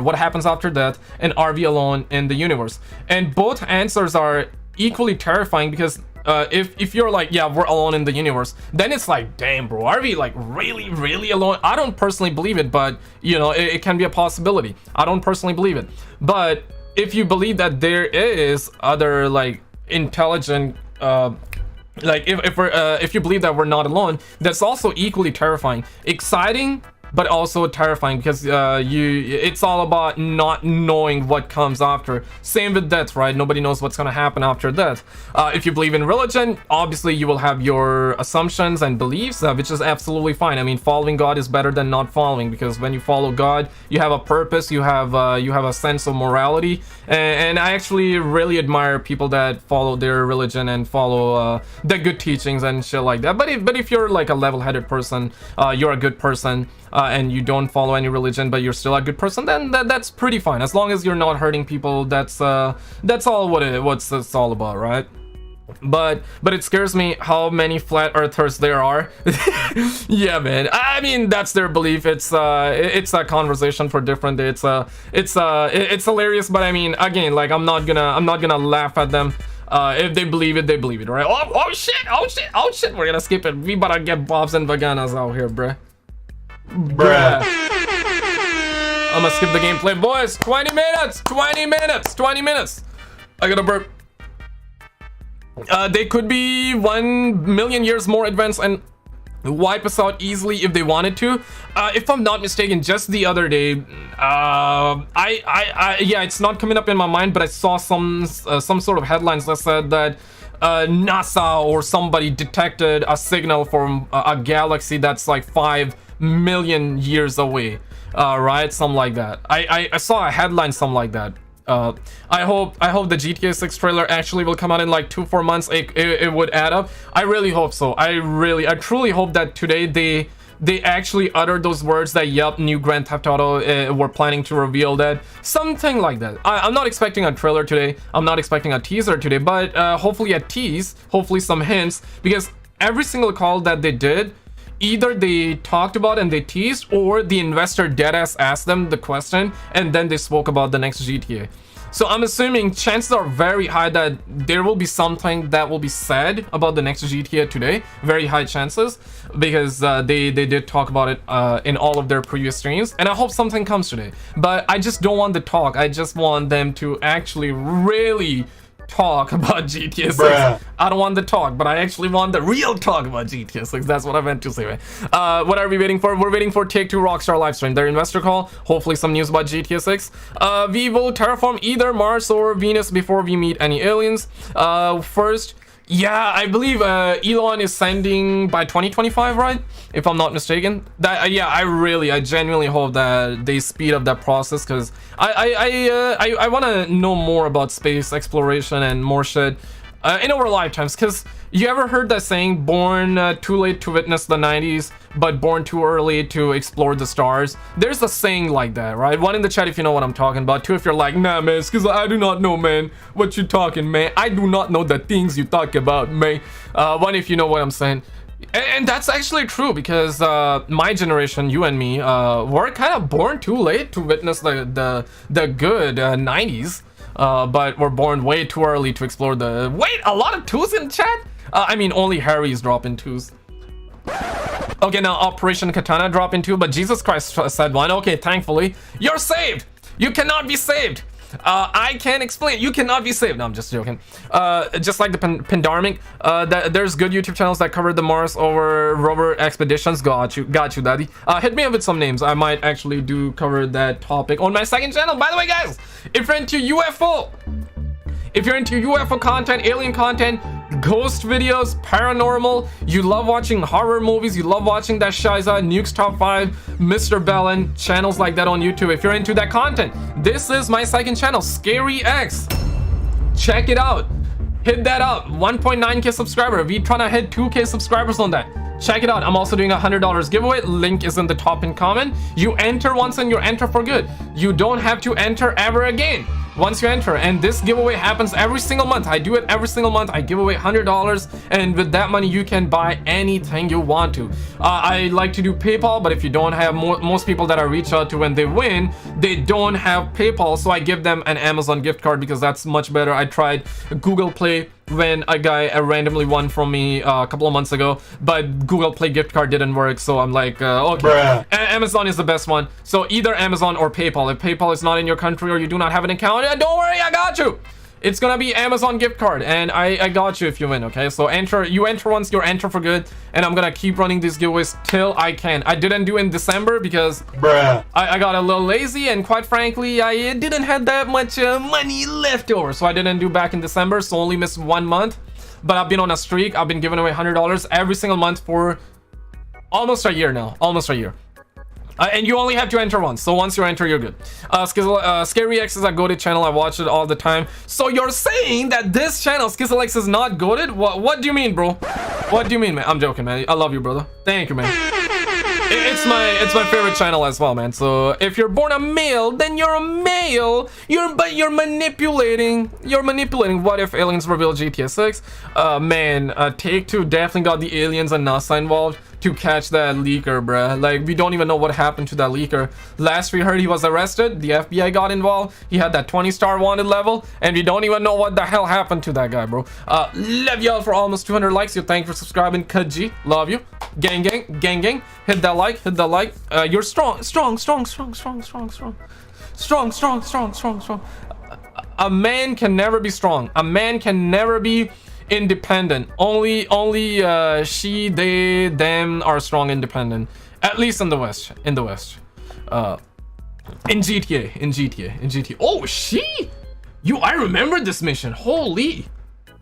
what happens after death and are we alone in the universe, and both answers are equally terrifying, because if you're like, yeah, we're alone in the universe, then it's like, damn, bro, are we like really alone? I don't personally believe it, but you know, it can be a possibility. I don't personally believe it, but if you believe that there is other like intelligent like if you believe that we're not alone, that's also equally terrifying. Exciting, but also terrifying because it's all about not knowing what comes after. Same with death, right? Nobody knows what's gonna happen after death. If you believe in religion, obviously you will have your assumptions and beliefs, which is absolutely fine. I mean, following God is better than not following, because when you follow God, you have a purpose, you have a sense of morality, and I actually really admire people that follow their religion and follow the good teachings and shit like that. But if you're like a level-headed person, you're a good person, and you don't follow any religion but you're still a good person, then that's pretty fine. As long as you're not hurting people, that's all what's it's all about, right? But it scares me how many flat earthers there are. Yeah, man, I mean, that's their belief. It's a conversation for different day. It's hilarious, but I mean, again, like, I'm not gonna laugh at them. If they believe it, they believe it, right? Oh shit, we're gonna skip it. We better get bobs and veganas out here, bruh. I'm gonna skip the gameplay, boys. 20 minutes. I gotta burp. They could be 1 million years more advanced and wipe us out easily if they wanted to. If I'm not mistaken, just the other day, yeah, it's not coming up in my mind, but I saw some sort of headlines that said that NASA or somebody detected a signal from a galaxy that's like 5 million years away, right? Something like that. I saw a headline, something like that. I hope the GTA 6 trailer actually will come out in like 2-4 months. It would add up. I really hope so. I truly hope that today they actually uttered those words that, yup, new Grand Theft Auto, we're planning to reveal that, something like that. I'm not expecting a trailer today, I'm not expecting a teaser today, but hopefully a tease, hopefully some hints, because every single call that they did, either they talked about and they teased, or the investor deadass asked them the question and then they spoke about the next GTA. So I'm assuming chances are very high that there will be something that will be said about the next GTA today. Very high chances, because they did talk about it in all of their previous streams, and I hope something comes today. But I just don't want the talk. I just want them to actually really talk about GTA 6. Bruh. I don't want the talk, but I actually want the real talk about GTA 6. That's what I meant to say, right? What are we waiting for? We're waiting for Take-Two Rockstar livestream, their investor call. Hopefully some news about GTA 6. We will terraform either Mars or Venus before we meet any aliens. First, yeah, I believe Elon is sending by 2025, right? If I'm not mistaken. That yeah, I genuinely hope that they speed up that process, because I want to know more about space exploration and more shit in our lifetimes. Because you ever heard that saying, born too late to witness the 90s, but born too early to explore the stars? There's a saying like that, right? One in the chat if you know what I'm talking about. Two if you're like, nah, man, it's because I do not know, man, what you talking, man. I do not know the things you talk about, man. One if you know what I'm saying. And that's actually true, because my generation, you and me, we're kind of born too late to witness the good 90s. But we're born way too early to explore the... Wait, a lot of twos in chat? I mean, only Harry's dropping twos. Okay, now Operation Katana dropping two, but Jesus Christ said one. Okay, thankfully. You're saved! You cannot be saved! I can't explain. You cannot be saved. No, I'm just joking. Just like the Pandemic, there's good YouTube channels that cover the Mars over rover expeditions. Got you, daddy. Hit me up with some names. I might actually do cover that topic on my second channel. By the way, guys, if you're into UFO, content, alien content, ghost videos, paranormal, you love watching horror movies, you love watching that Shiza, Nuke's Top 5, Mr. Bellin, channels like that on YouTube. If you're into that content, this is my second channel, Scary X. Check it out. Hit that up. 1.9k subscriber. We trying to hit 2k subscribers on that. Check it out. I'm also doing a $100 giveaway. Link is in the top pin comment. You enter once and you enter for good. You don't have to enter ever again once you enter, and this giveaway happens every single month. I do it every single month. I give away $100, and with that money you can buy anything you want to. I like to do PayPal, but if you don't have, most people that I reach out to when they win, they don't have PayPal, so I give them an Amazon gift card because that's much better. I tried Google Play when a guy randomly won from me a couple of months ago, but Google Play gift card didn't work, so I'm like, okay, Amazon is the best one. So either Amazon or PayPal. If PayPal is not in your country or you do not have an account, don't worry, I got you. It's gonna be Amazon gift card, and I got you if you win. Okay, so you enter once, you're enter for good, and I'm gonna keep running these giveaways till I can. I didn't do in December because I got a little lazy, and quite frankly I didn't have that much money left over, so I didn't do back in December, so only missed 1 month. But I've been on a streak. I've been giving away $100 every single month for almost a year now, almost a year. And you only have to enter once, so once you enter, you're good. Scary X is a goated channel. I watch it all the time. So you're saying that this channel, SkizzleX, is not goated? What do you mean, bro? What do you mean, man? I'm joking, man. I love you, brother. Thank you, man. It's my favorite channel as well, man. So if you're born a male, then you're a male. But you're manipulating. You're manipulating. What if aliens reveal GTA 6? Man, Take-Two definitely got the aliens and NASA involved to catch that leaker, bruh. Like, we don't even know what happened to that leaker. Last we heard, he was arrested. The FBI got involved. He had that 20-star wanted level, and we don't even know what the hell happened to that guy, bro. Love y'all for almost 200 likes. You thank you for subscribing. Kaji, love you. Gang, gang, gang, gang. Hit that like, hit that like. You're strong. A man can never be strong. A man can never be independent. Only she, they, them are strong independent, at least in the west. In GTA. Oh, I remember this mission. Holy,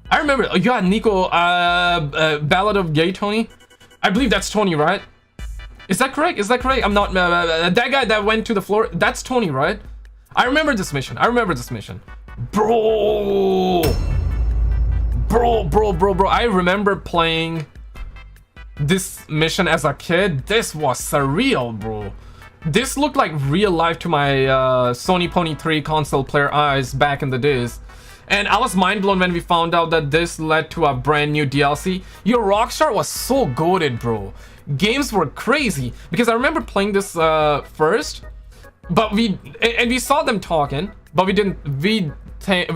I remember. You got Nico, Ballad of Gay Tony. I believe that's Tony, right? Is that correct? I'm not that guy that went to the floor. That's Tony, right? I remember this mission. Bro, I remember playing this mission as a kid. This was surreal, bro. This looked like real life to my Sony Pony 3 console player eyes back in the days. And I was mind blown when we found out that this led to a brand new DLC. Your Rockstar was so goated, bro. Games were crazy because I remember playing this first, but we saw them talking, but we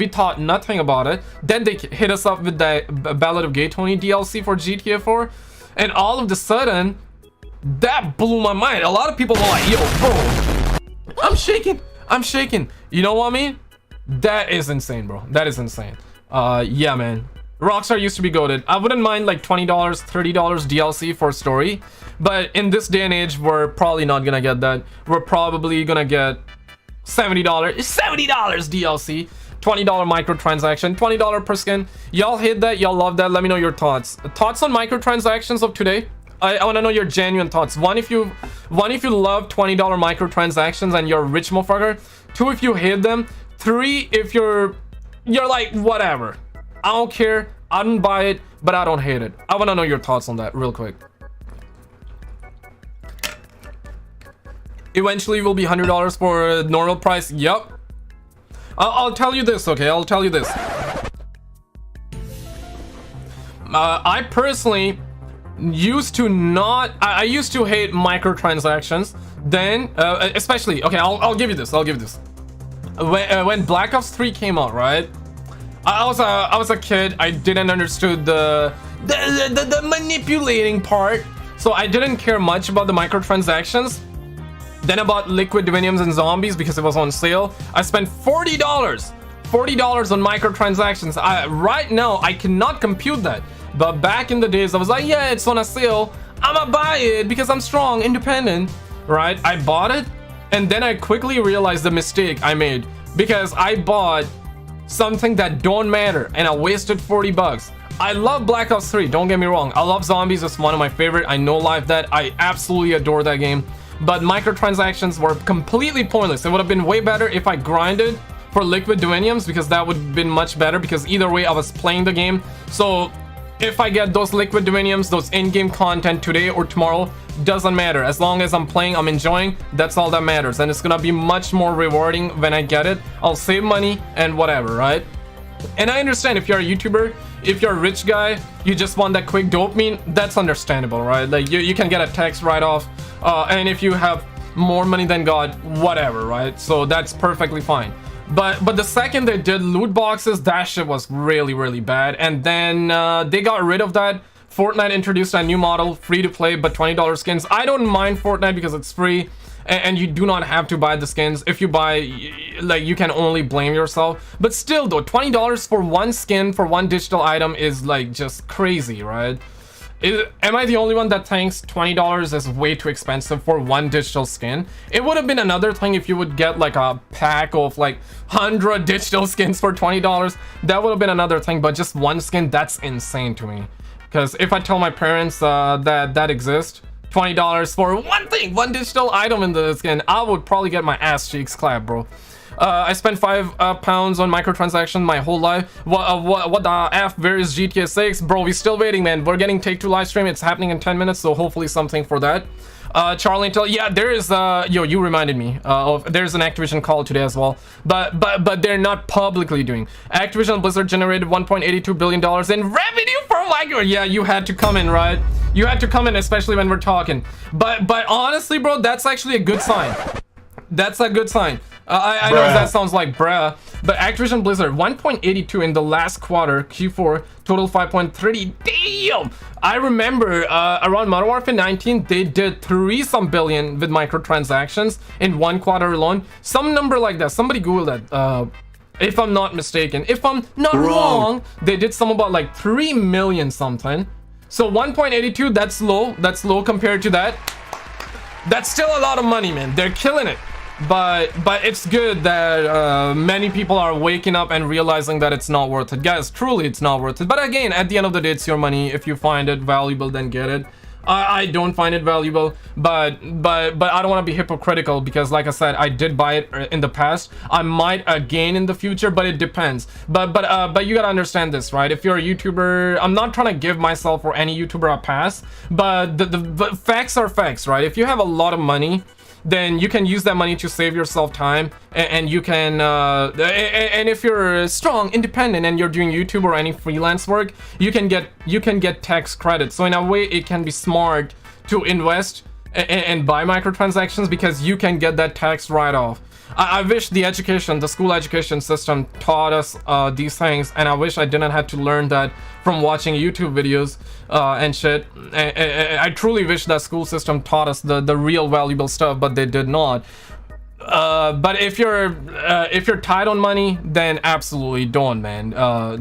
thought nothing about it. Then they hit us up with the Ballad of Gay Tony DLC for GTA 4, and all of a sudden that blew my mind. A lot of people were like, yo, bro, I'm shaking. You know what I mean? That is insane, bro. That is insane. Yeah, man. Rockstar used to be goated. I wouldn't mind like $20, $30 DLC for story, but in this day and age, we're probably not gonna get that. We're probably gonna get $70 DLC, $20 microtransaction, $20 per skin. Y'all hate that? Y'all love that? Let me know your thoughts. Thoughts on microtransactions of today? I want to know your genuine thoughts. One, if you love $20 microtransactions and you're a rich motherfucker. Two, if you hate them. Three, if you're like, whatever. I don't care. I don't buy it, but I don't hate it. I want to know your thoughts on that real quick. Eventually it will be $100 for normal price. Yup. I'll tell you this, okay? I'll tell you this. I personally used to I used to hate microtransactions. Then, especially, okay, I'll give you this. When Black Ops 3 came out, right? I was a kid. I didn't understood the manipulating part, so I didn't care much about the microtransactions. Then I bought Liquid Diviniums and Zombies because it was on sale. I spent $40 on microtransactions. Right now I cannot compute that, but back in the days I was like, yeah, it's on a sale, I'ma buy it because I'm strong, independent, right? I bought it, and then I quickly realized the mistake I made because I bought something that don't matter and I wasted $40. I love Black Ops 3, don't get me wrong. I love Zombies, it's one of my favorite. I know live that. I absolutely adore that game. But microtransactions were completely pointless. It would have been way better if I grinded for Liquid Diviniums, because that would have been much better, because either way I was playing the game. So if I get those Liquid Diviniums, those in-game content today or tomorrow, doesn't matter. As long as I'm playing, I'm enjoying, that's all that matters. And it's gonna be much more rewarding when I get it. I'll save money and whatever, right? And I understand if you're a YouTuber, if you're a rich guy, you just want that quick dopamine, that's understandable, right? Like you can get a tax write-off, and if you have more money than God, whatever, right? So that's perfectly fine. But the second they did loot boxes, that shit was really, really bad. And then they got rid of that Fortnite introduced a new model, free to play, but $20 skins. I don't mind Fortnite because it's free, and you do not have to buy the skins. If you buy, like, you can only blame yourself. But still though, $20 for one skin, for one digital item is like just crazy, right? Am I the only one that thinks $20 is way too expensive for one digital skin? It would have been another thing if you would get like a pack of like 100 digital skins for $20. That would have been another thing, but just one skin, that's insane to me. Because if I tell my parents that exists, $20 for one thing, one digital item in the skin, I would probably get my ass cheeks clapped, bro. I spent £5 on microtransactions my whole life. What the F? Where is GTA 6? Bro, we still waiting, man. We're getting Take-Two live stream. It's happening in 10 minutes, so hopefully something for that. Charlie Intel, yeah, there is yo, you reminded me of, there's an Activision call today as well, but they're not publicly doing. Activision Blizzard generated $1.82 billion in revenue for Micro. Yeah, you had to come in, right? You had to come in, especially when we're talking. But honestly, bro, that's actually a good sign. That's a good sign. I know that sounds like bruh, but Activision Blizzard 1.82 in the last quarter, Q4, total 5.30. Damn! I remember around Modern Warfare 19, they did 3-some billion with microtransactions in one quarter alone. Some number like that. Somebody Google that. If I'm not mistaken. If I'm not wrong, they did some about like 3 million something. So 1.82, that's low. That's low compared to that. That's still a lot of money, man. They're killing it. But it's good that many people are waking up and realizing that it's not worth it. Guys, truly it's not worth it. But again, at the end of the day, it's your money. If you find it valuable, then get it. I don't find it valuable, but I don't want to be hypocritical, because like I said, I did buy it in the past. I might again in the future, but it depends. But you gotta understand this, right? If you're a YouTuber, I'm not trying to give myself or any YouTuber a pass, but the facts are facts, right? If you have a lot of money, then you can use that money to save yourself time, and you can and if you're strong, independent, and you're doing YouTube or any freelance work, you can get tax credit. So in a way, it can be smart to invest and buy microtransactions, because you can get that tax write-off. I wish the school education system taught us these things, and I wish I didn't have to learn that from watching YouTube videos and shit. I truly wish that school system taught us the real valuable stuff, but they did not. But if you're tight on money, then absolutely don't, man.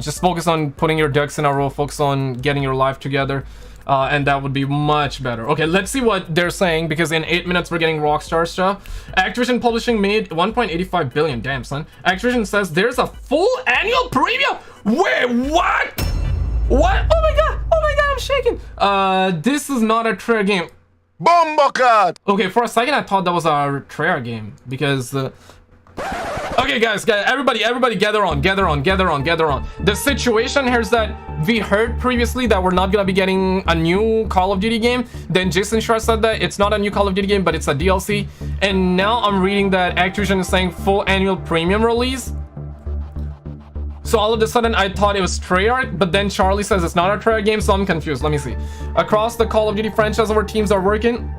Just focus on putting your ducks in a row, focus on getting your life together. And that would be much better. Okay, let's see what they're saying, because in 8 minutes we're getting Rockstar stuff. Activision Publishing made 1.85 billion. Damn, son. Activision says there's a full annual premium. Wait, what? What? Oh my god, I'm shaking. This is not a Treyarch game. Bombocard. Okay, for a second I thought that was a Treyarch game, because okay, guys, everybody gather on. The situation here is that we heard previously that we're not gonna be getting a new Call of Duty game. Then Jason Schreier said that it's not a new Call of Duty game, but it's a DLC. And now I'm reading that Activision is saying full annual premium release. So all of a sudden I thought it was Treyarch, but then Charlie says it's not a Treyarch game, so I'm confused. Let me see. Across the Call of Duty franchise, our teams are working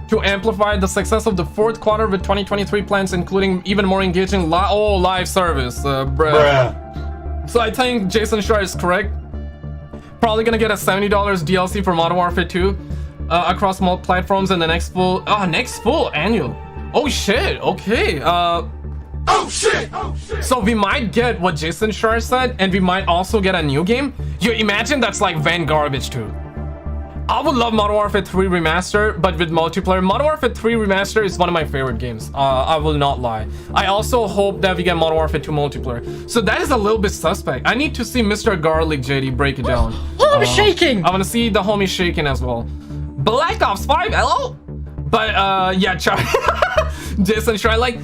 to amplify the success of the fourth quarter with 2023 plans, including even more engaging live service, bruh. So I think Jason Schreier is correct. Probably gonna get a $70 DLC for Modern Warfare 2 across multiple platforms in the next full annual. Oh shit, okay. Oh shit! So we might get what Jason Schreier said, and we might also get a new game. You imagine that's like Van Garbage 2. I would love Modern Warfare 3 Remaster, but with multiplayer. Modern Warfare 3 Remaster is one of my favorite games. I will not lie. I also hope that we get Modern Warfare 2 multiplayer. So that is a little bit suspect. I need to see Mr. Garlic JD break it down. Oh, I'm shaking! I want to see the homie shaking as well. Black Ops 5, hello? But yeah, Jason Schreier like,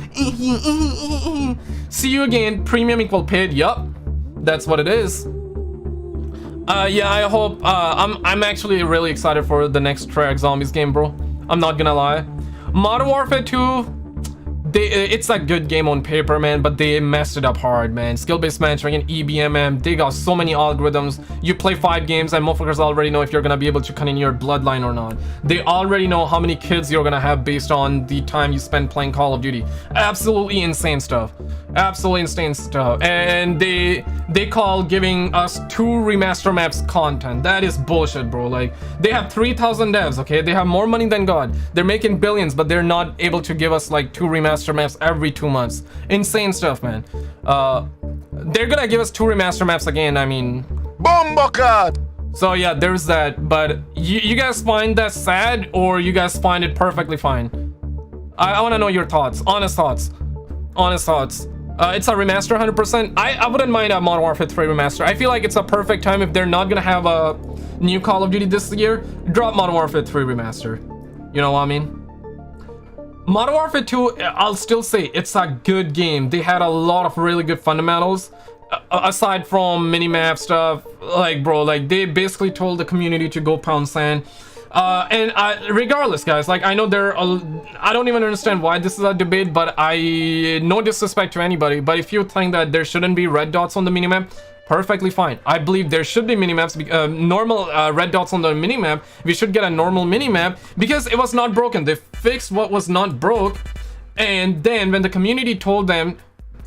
see you again. Premium equal paid. Yup, that's what it is. Yeah, I hope. I'm actually really excited for the next Treyarch Zombies game, bro. I'm not gonna lie. Modern Warfare 2, it's a good game on paper, man, but they messed it up hard, man. Skill-based matchmaking, EBMM, they got so many algorithms. You play 5 games and motherfuckers already know if you're gonna be able to continue your bloodline or not. They already know how many kids you're gonna have based on the time you spend playing Call of Duty. Absolutely insane stuff. Absolutely insane stuff. And they call giving us 2 remaster maps content. That is bullshit, bro. Like, they have 3,000 devs, okay? They have more money than God. They're making billions, but they're not able to give us like 2 remaster maps every 2 months. Insane stuff, man. They're gonna give us 2 remaster maps again, I mean. Bumblecard! So yeah, there's that. But you guys find that sad, or you guys find it perfectly fine? I want to know your thoughts. Honest thoughts. Honest thoughts. It's a remaster 100%. I wouldn't mind a Modern Warfare 3 remaster. I feel like it's a perfect time if they're not gonna have a new Call of Duty this year. Drop Modern Warfare 3 remaster. You know what I mean? Modern Warfare 2, I'll still say it's a good game. They had a lot of really good fundamentals. Aside from minimap stuff, like, bro, like, they basically told the community to go pound sand. Regardless, guys, like, I know I don't even understand why this is a debate, but no disrespect to anybody, but if you think that there shouldn't be red dots on the minimap, perfectly fine. I believe there should be minimaps, normal red dots on the minimap. We should get a normal minimap because it was not broken. They fixed what was not broke, and then when the community told them,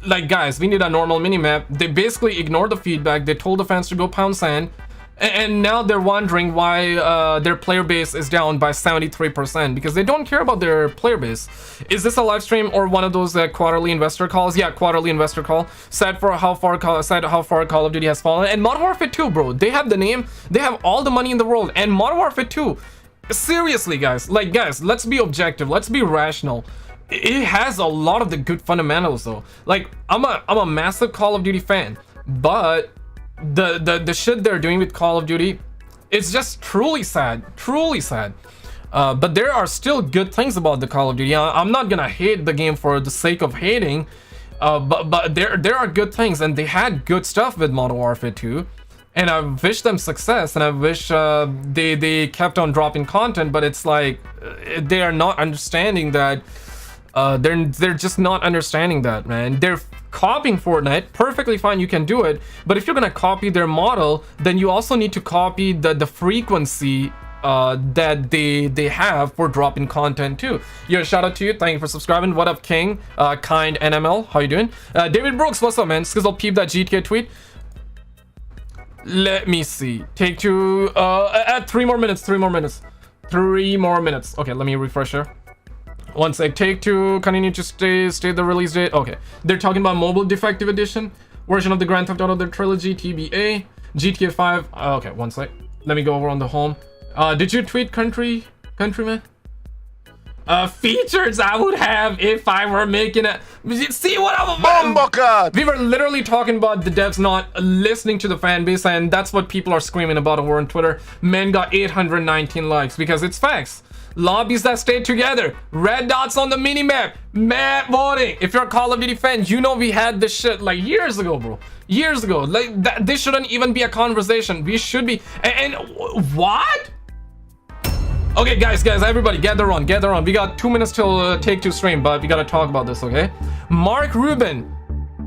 like, guys, we need a normal minimap, they basically ignored the feedback. They told the fans to go pound sand. And now they're wondering why their player base is down by 73% because they don't care about their player base. Is this a live stream or one of those quarterly investor calls? Yeah, quarterly investor call. Sad how far Call of Duty has fallen. And Modern Warfare 2, bro, they have the name, they have all the money in the world. And Modern Warfare 2, seriously, guys, like, guys, let's be objective, let's be rational. It has a lot of the good fundamentals, though. Like, I'm a massive Call of Duty fan, but the shit they're doing with Call of Duty, it's just truly sad, but there are still good things about the Call of Duty. I'm not gonna hate the game for the sake of hating, but there are good things, and they had good stuff with Modern Warfare 2, and I wish them success, and I wish they kept on dropping content, but it's like they are not understanding that. They're just not understanding that, man. They're copying Fortnite, perfectly fine, you can do it, but if you're gonna copy their model, then you also need to copy the frequency that they have for dropping content too. Yo, shout out to you, thank you for subscribing. What up, King? Kind NML, how you doing? David Brooks, what's up, man? Skizzle peep that GTA tweet. Let me see. Take 2 at 3 more minutes. 3 more minutes. Okay, let me refresh here. One sec. Take 2. Continue to stay the release date. Okay. They're talking about mobile defective edition version of the Grand Theft Auto trilogy, TBA, GTA 5. Okay, one sec. Let me go over on the home. Did you tweet countryman? Features I would have if I were making a. See what I'm Bumblecard! We were literally talking about the devs not listening to the fan base, and that's what people are screaming about over on Twitter. Men got 819 likes because it's facts. Lobbies that stay together, red dots on the minimap, map voting. If you're a Call of Duty fan, you know we had this shit like years ago, bro. Years ago. Like, this shouldn't even be a conversation. We should be. And what? Okay, guys, everybody, gather on. We got 2 minutes till Take 2 stream, but we gotta talk about this, okay? Mark Rubin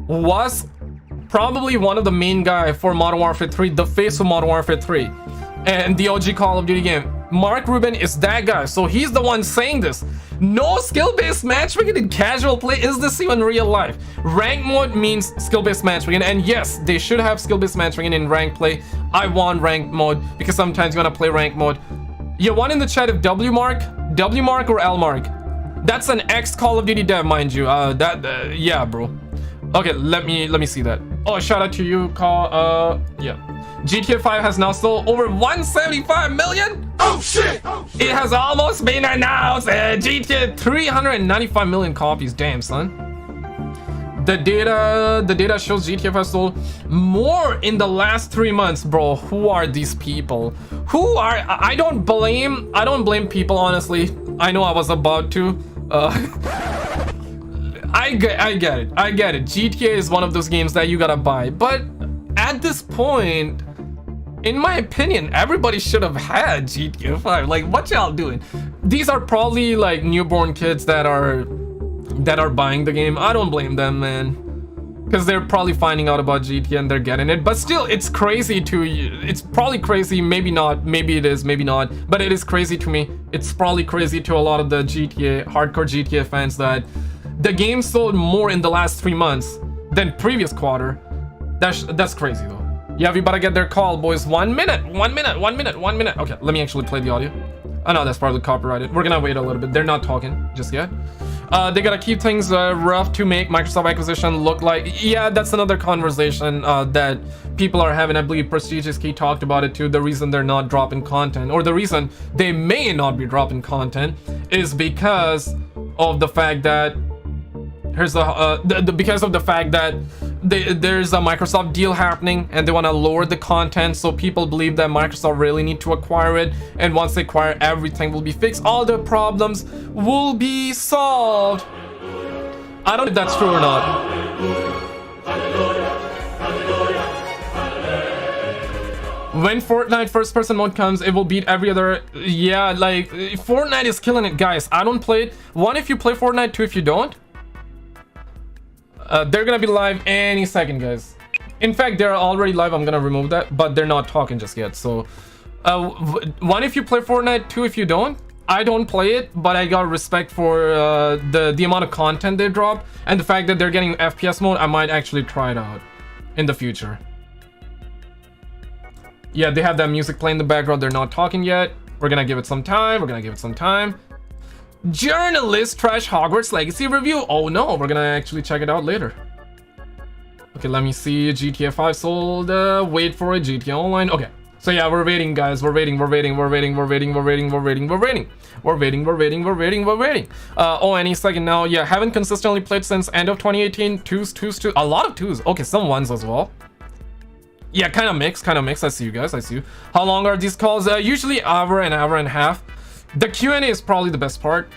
was probably one of the main guy for Modern Warfare 3, the face of Modern Warfare 3, and the OG Call of Duty game. Mark Rubin is that guy, so he's the one saying this. No skill-based matchmaking in casual play. Is this even real life? Rank mode means skill-based matchmaking, and yes, they should have skill-based matchmaking in rank play. I want rank mode because sometimes you wanna play rank mode. You want in the chat if W Mark or L Mark? That's an ex Call of Duty dev, mind you. Yeah, bro. Okay, let me see that. Oh, shout out to you, Call. Yeah. GTA 5 has now sold over 175 million. Oh shit! It has almost been announced. GTA 395 million copies. Damn, son. The data shows GTA 5 sold more in the last 3 months, bro. Who are these people? I don't blame people, honestly. I know I was about to. I get it. GTA is one of those games that you gotta buy, but at this point, in my opinion, everybody should have had GTA 5. Like, what y'all doing? These are probably like newborn kids that are that are buying the game. I don't blame them, man, because they're probably finding out about GTA and they're getting it. But still, it's crazy to you. It's probably crazy, maybe not, maybe it is, maybe not, but it is crazy to me. It's probably crazy to a lot of the GTA, hardcore GTA fans, that the game sold more in the last 3 months than previous quarter. That's crazy though. Yeah, we better get their call, boys. 1 minute, 1 minute, 1 minute, 1 minute. Okay, let me actually play the audio. Oh no, that's probably copyrighted. We're gonna wait a little bit. They're not talking just yet. They gotta keep things rough to make Microsoft acquisition look like. Yeah, that's another conversation that people are having. I believe Prestigious Key talked about it too. The reason they're not dropping content, or the reason they may not be dropping content, is because of the fact that because of the fact that there's a Microsoft deal happening and they want to lower the content, so people believe that Microsoft really need to acquire it, and once they acquire, everything will be fixed, all the problems will be solved. I don't know if that's true or not. When Fortnite first person mode comes, it will beat every other. Yeah, like Fortnite is killing it, guys. I don't play it. One, if you play Fortnite, two, if you don't. They're gonna be live any second, guys. In fact, they're already live. I'm gonna remove that, but they're not talking just yet. So one, if you play Fortnite, two, if you don't. I don't play it, but I got respect for the amount of content they drop, and the fact that they're getting FPS mode. I might actually try it out in the future. Yeah, they have that music playing in the background. They're not talking yet. We're gonna give it some time. We're gonna give it some time. Journalist trash Hogwarts Legacy review. Oh no, we're gonna actually check it out later. Okay, let me see. GTA 5 sold. Wait for it. GTA Online. Okay, so yeah, we're waiting, guys. We're waiting. Oh, any second now. Yeah, haven't consistently played since end of 2018. Twos. A lot of twos. Okay, some ones as well. Yeah, kind of mixed. I see you guys. I see you. How long are these calls? Usually hour and a half. The Q&A is probably the best part,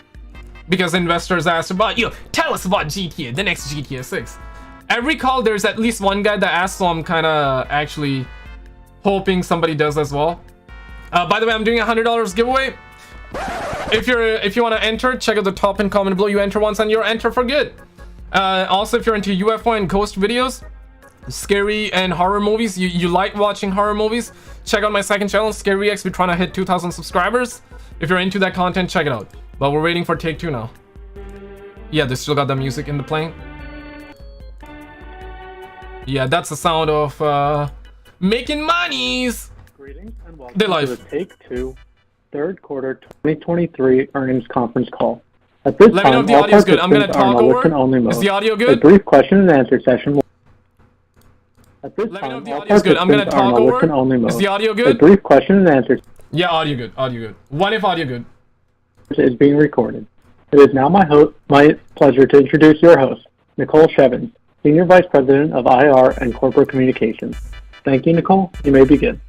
because investors ask about, tell us about GTA, the next GTA 6. Every call, there's at least one guy that asks, so I'm kind of actually hoping somebody does as well. By the way, I'm doing a $100 giveaway. If you want to enter, check out the top and comment below. You enter once and you're enter for good. Also, if you're into UFO and ghost videos, scary and horror movies, you like watching horror movies, check out my second channel, Scary X. We're trying to hit 2,000 subscribers. If you're into that content, check it out. But we're waiting for take two now. Yeah, they still got the music in the playing. Yeah, that's the sound of making monies. Greetings and welcome to the Take Two third quarter 2023 earnings conference call. At this Let me know if the audio is good. I'm gonna talk over. Is the audio good? A brief question and answer session will... At this Let me know time, if the all audio is good. I'm gonna talk over. Is the audio A good? brief question and answer Yeah, audio good. Audio good. What if audio good? is being recorded. It is now my pleasure to introduce your host, Nicole Shevins, Senior Vice President of IR and Corporate Communications. Thank you, Nicole. You may begin.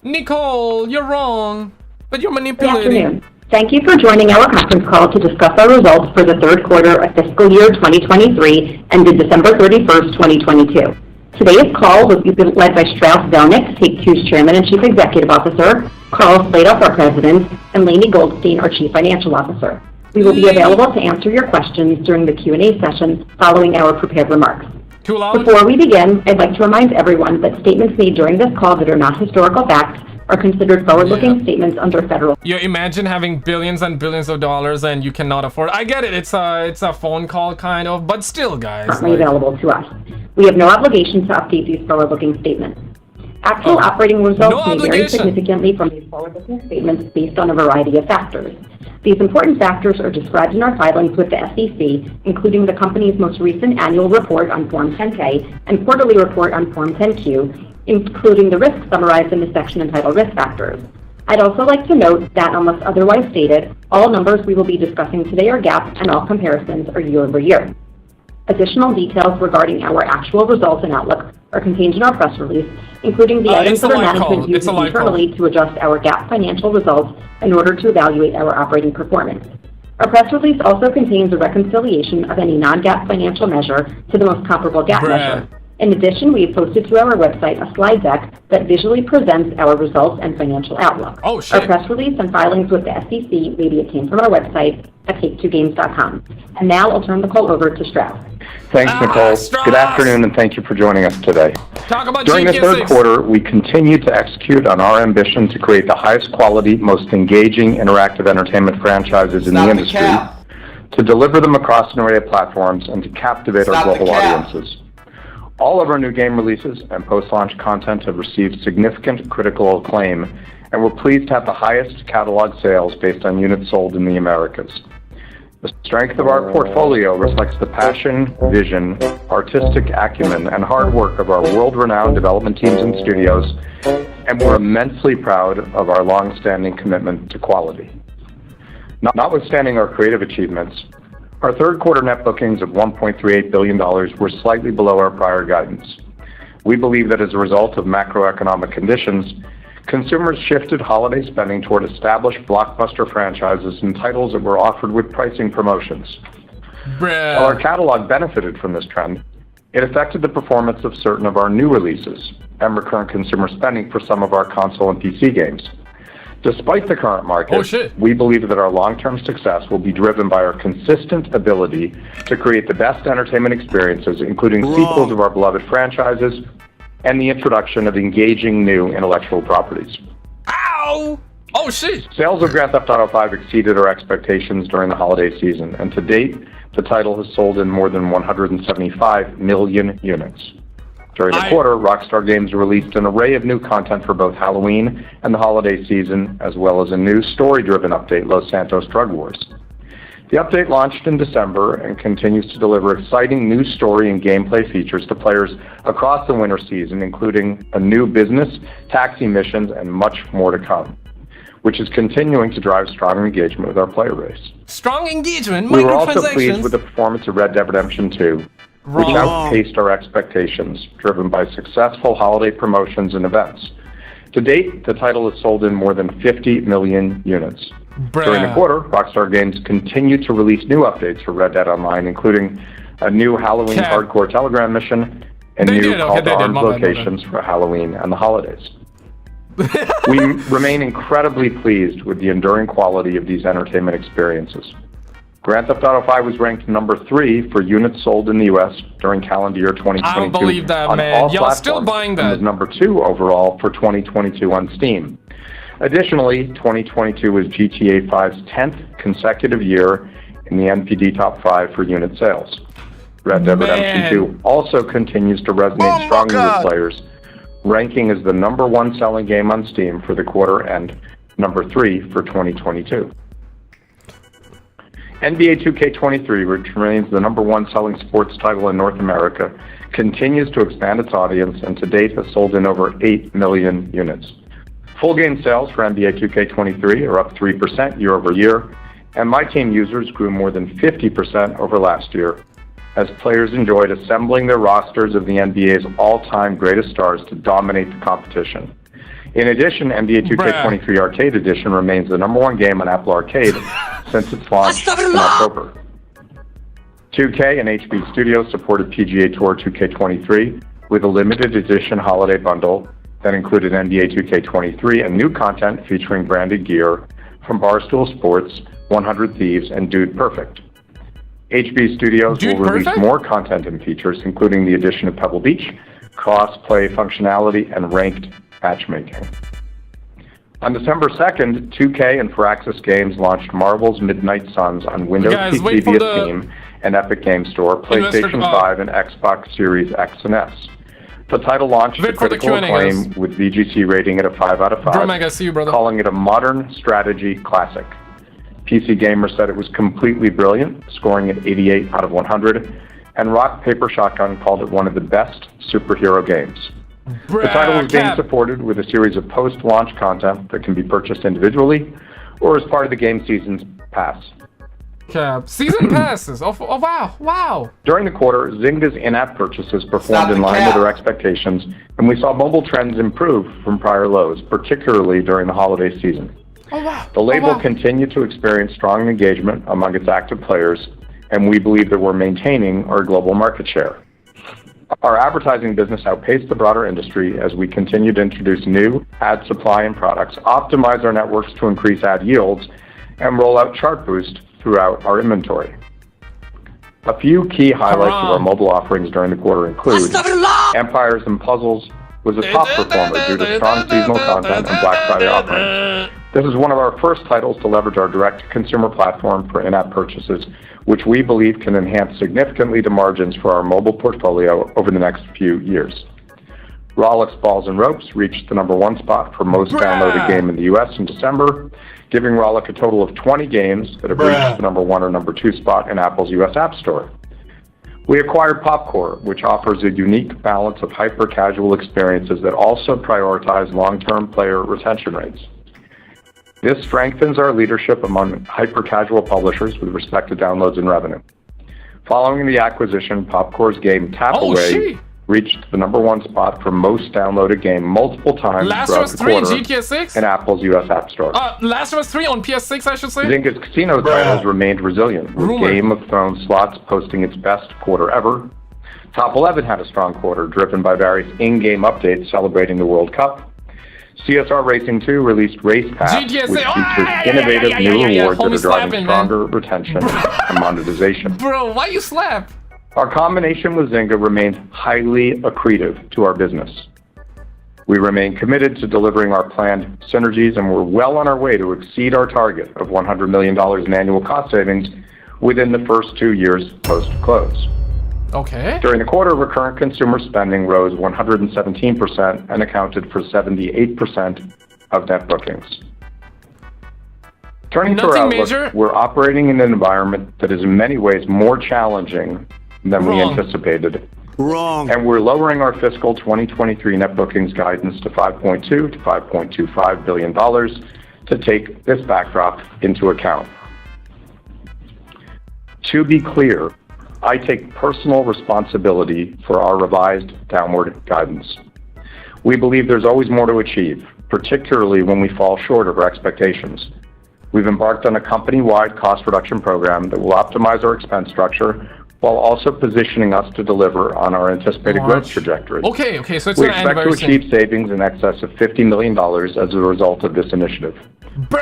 Nicole, you're wrong, but you're Good manipulating. afternoon. Thank you for joining our conference call to discuss our results for the third quarter of fiscal year 2023 ended December 31st, 2022. Today's call will be led by Strauss Zelnick, Take-Two's Chairman and Chief Executive Officer, Carl Sladoff, our President, and Lainey Goldstein, our Chief Financial Officer. We will be available to answer your questions during the Q&A session following our prepared remarks. Too loud? Before we begin, I'd like to remind everyone that statements made during this call that are not historical facts are considered forward-looking statements under federal. You imagine having billions and billions of dollars and you cannot afford. I get it. It's a phone call kind of, but still, guys. Currently available to us. We have no obligation to update these forward-looking statements. Actual operating results may vary significantly from these forward-looking statements based on a variety of factors. These important factors are described in our filings with the SEC, including the company's most recent annual report on Form 10-K and quarterly report on Form 10-Q, including the risks summarized in the section entitled Risk Factors. I'd also like to note that, unless otherwise stated, all numbers we will be discussing today are GAAP and all comparisons are year-over-year. Additional details regarding our actual results and outlook are contained in our press release, including the items that our management uses internally to adjust our GAAP financial results in order to evaluate our operating performance. Our press release also contains a reconciliation of any non-GAAP financial measure to the most comparable GAAP measure. In addition, we have posted to our website a slide deck that visually presents our results and financial outlook. Oh, shit. Our press release and filings with the SEC may be obtained from our website at take2games.com. And now I'll turn the call over to Strauss. Thanks, Nicole. Good afternoon, and thank you for joining us today. Talk about During the third quarter, we continued to execute on our ambition to create the highest quality, most engaging interactive entertainment franchises in the industry, to deliver them across an array of platforms, and to captivate our global audiences. All of our new game releases and post-launch content have received significant critical acclaim, and we're pleased to have the highest catalog sales based on units sold in the Americas. The strength of our portfolio reflects the passion, vision, artistic acumen, and hard work of our world-renowned development teams and studios, and we're immensely proud of our long-standing commitment to quality. Notwithstanding our creative achievements, our third quarter net bookings of $1.38 billion were slightly below our prior guidance. We believe that as a result of macroeconomic conditions, consumers shifted holiday spending toward established blockbuster franchises and titles that were offered with pricing promotions. While our catalog benefited from this trend, it affected the performance of certain of our new releases and recurrent consumer spending for some of our console and PC games. Despite the current market, we believe that our long-term success will be driven by our consistent ability to create the best entertainment experiences, including sequels of our beloved franchises and the introduction of engaging new intellectual properties. Ow! Oh, shit! Sales of Grand Theft Auto 5 exceeded our expectations during the holiday season, and to date, the title has sold in more than 175 million units. During the quarter, Rockstar Games released an array of new content for both Halloween and the holiday season, as well as a new story-driven update, Los Santos Drug Wars. The update launched in December and continues to deliver exciting new story and gameplay features to players across the winter season, including a new business, taxi missions, and much more to come, which is continuing to drive strong engagement with our player base. Strong engagement, We were also pleased with the performance of Red Dead Redemption 2, which outpaced our expectations, driven by successful holiday promotions and events. To date, the title has sold in more than 50 million units. During the quarter, Rockstar Games continued to release new updates for Red Dead Online, including a new Halloween hardcore telegram mission and new call to arms locations for Halloween and the holidays. We remain incredibly pleased with the enduring quality of these entertainment experiences. Grand Theft Auto 5 was ranked number 3 for units sold in the U.S. during calendar year 2022. I don't believe that, man. Y'all still buying that. And was number 2 overall for 2022 on Steam. Additionally, 2022 was GTA 5's 10th consecutive year in the NPD Top 5 for unit sales. Red Dead Redemption 2 also continues to resonate strongly with players, ranking as the number 1 selling game on Steam for the quarter and number 3 for 2022. NBA 2K23, which remains the number 1 selling sports title in North America, continues to expand its audience and to date has sold in over 8 million units. Full game sales for NBA 2K23 are up 3% year over year, and My Team users grew more than 50% over last year, as players enjoyed assembling their rosters of the NBA's all-time greatest stars to dominate the competition. In addition, NBA 2K23 Arcade Edition remains the number 1 game on Apple Arcade since its launch in October. 2K and HB Studios supported PGA Tour 2K23 with a limited edition holiday bundle that included NBA 2K23 and new content featuring branded gear from Barstool Sports, 100 Thieves, and Dude Perfect. HB Studios will release more content and features, including the addition of Pebble Beach, cross-play functionality, and ranked matchmaking. On December 2nd, 2K and Firaxis Games launched Marvel's Midnight Suns on Windows PC via Steam and Epic Game Store, PlayStation 5, and Xbox Series X and S. The title launched to critical acclaim with VGC rating it a 5 out of 5, calling it a modern strategy classic. PC Gamer said it was completely brilliant, scoring it 88 out of 100, and Rock Paper Shotgun called it one of the best superhero games. The title is being supported with a series of post-launch content that can be purchased individually or as part of the game season's pass. Season passes. Oh wow. During the quarter, Zynga's in-app purchases performed in line with our expectations, and we saw mobile trends improve from prior lows, particularly during the holiday season. The label continued to experience strong engagement among its active players, and we believe that we're maintaining our global market share. Our advertising business outpaced the broader industry as we continue to introduce new ad supply and products, optimize our networks to increase ad yields, and roll out Chart Boost throughout our inventory. A few key highlights of our mobile offerings during the quarter include Empires & Puzzles was a top performer due to strong seasonal content and Black Friday offerings. This is one of our first titles to leverage our direct-to-consumer platform for in-app purchases, which we believe can enhance significantly the margins for our mobile portfolio over the next few years. Rollic's Balls and Ropes reached the #1 spot for most downloaded game in the US in December, giving Rollic a total of 20 games that have reached the #1 or #2 spot in Apple's US App Store. We acquired Popcore, which offers a unique balance of hyper-casual experiences that also prioritize long-term player retention rates. This strengthens our leadership among hyper-casual publishers with respect to downloads and revenue. Following the acquisition, Popcore's game Tap Away reached the #1 spot for most downloaded game multiple times throughout the quarter in Apple's US App Store. Last of Us 3 on PS6, I should say? Zynga's casino titles remained resilient, with Game of Thrones Slots posting its best quarter ever. Top 11 had a strong quarter, driven by various in-game updates celebrating the World Cup. CSR Racing 2 released Race Pass, which features innovative new rewards that are driving stronger retention and monetization. Bro, why you slap? Our combination with Zynga remains highly accretive to our business. We remain committed to delivering our planned synergies, and we're well on our way to exceed our target of $100 million in annual cost savings within the first 2 years post-close. Okay. During the quarter, recurrent consumer spending rose 117% and accounted for 78% of net bookings. Turning to our outlook, we're operating in an environment that is in many ways more challenging than we anticipated. And we're lowering our fiscal 2023 net bookings guidance to $5.2 to $5.25 billion to take this backdrop into account. To be clear, I take personal responsibility for our revised downward guidance. We believe there's always more to achieve, particularly when we fall short of our expectations. We've embarked on a company-wide cost reduction program that will optimize our expense structure while also positioning us to deliver on our anticipated growth trajectory. Okay, so it's we expect to achieve savings in excess of $50 million as a result of this initiative.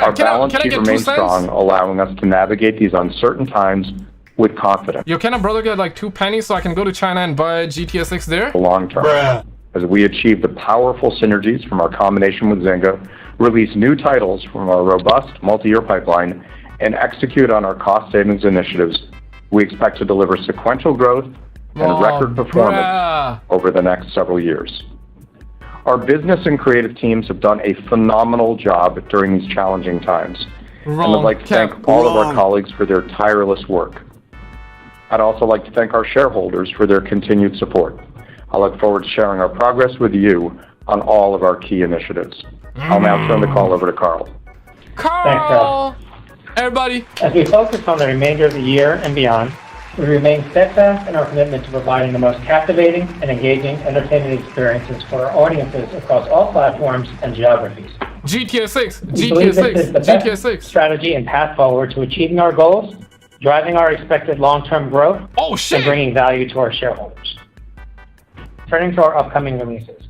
Our balance sheet remains strong, allowing us to navigate these uncertain times with confidence. Yo, can a brother get like 2 pennies so I can go to China and buy GTA 6 there? Long term. As we achieve the powerful synergies from our combination with Zynga, release new titles from our robust multi-year pipeline, and execute on our cost savings initiatives, we expect to deliver sequential growth and record performance over the next several years. Our business and creative teams have done a phenomenal job during these challenging times. And I'd like to thank all of our colleagues for their tireless work. I'd also like to thank our shareholders for their continued support. I look forward to sharing our progress with you on all of our key initiatives. I'll now turn the call over to Carl. Carl! Thanks, everybody! As we focus on the remainder of the year and beyond, we remain steadfast in our commitment to providing the most captivating and engaging entertainment experiences for our audiences across all platforms and geographies. GTA 6! We believe this is the best strategy and path forward to achieving our goals, driving our expected long-term growth, and bringing value to our shareholders. Turning to our upcoming releases.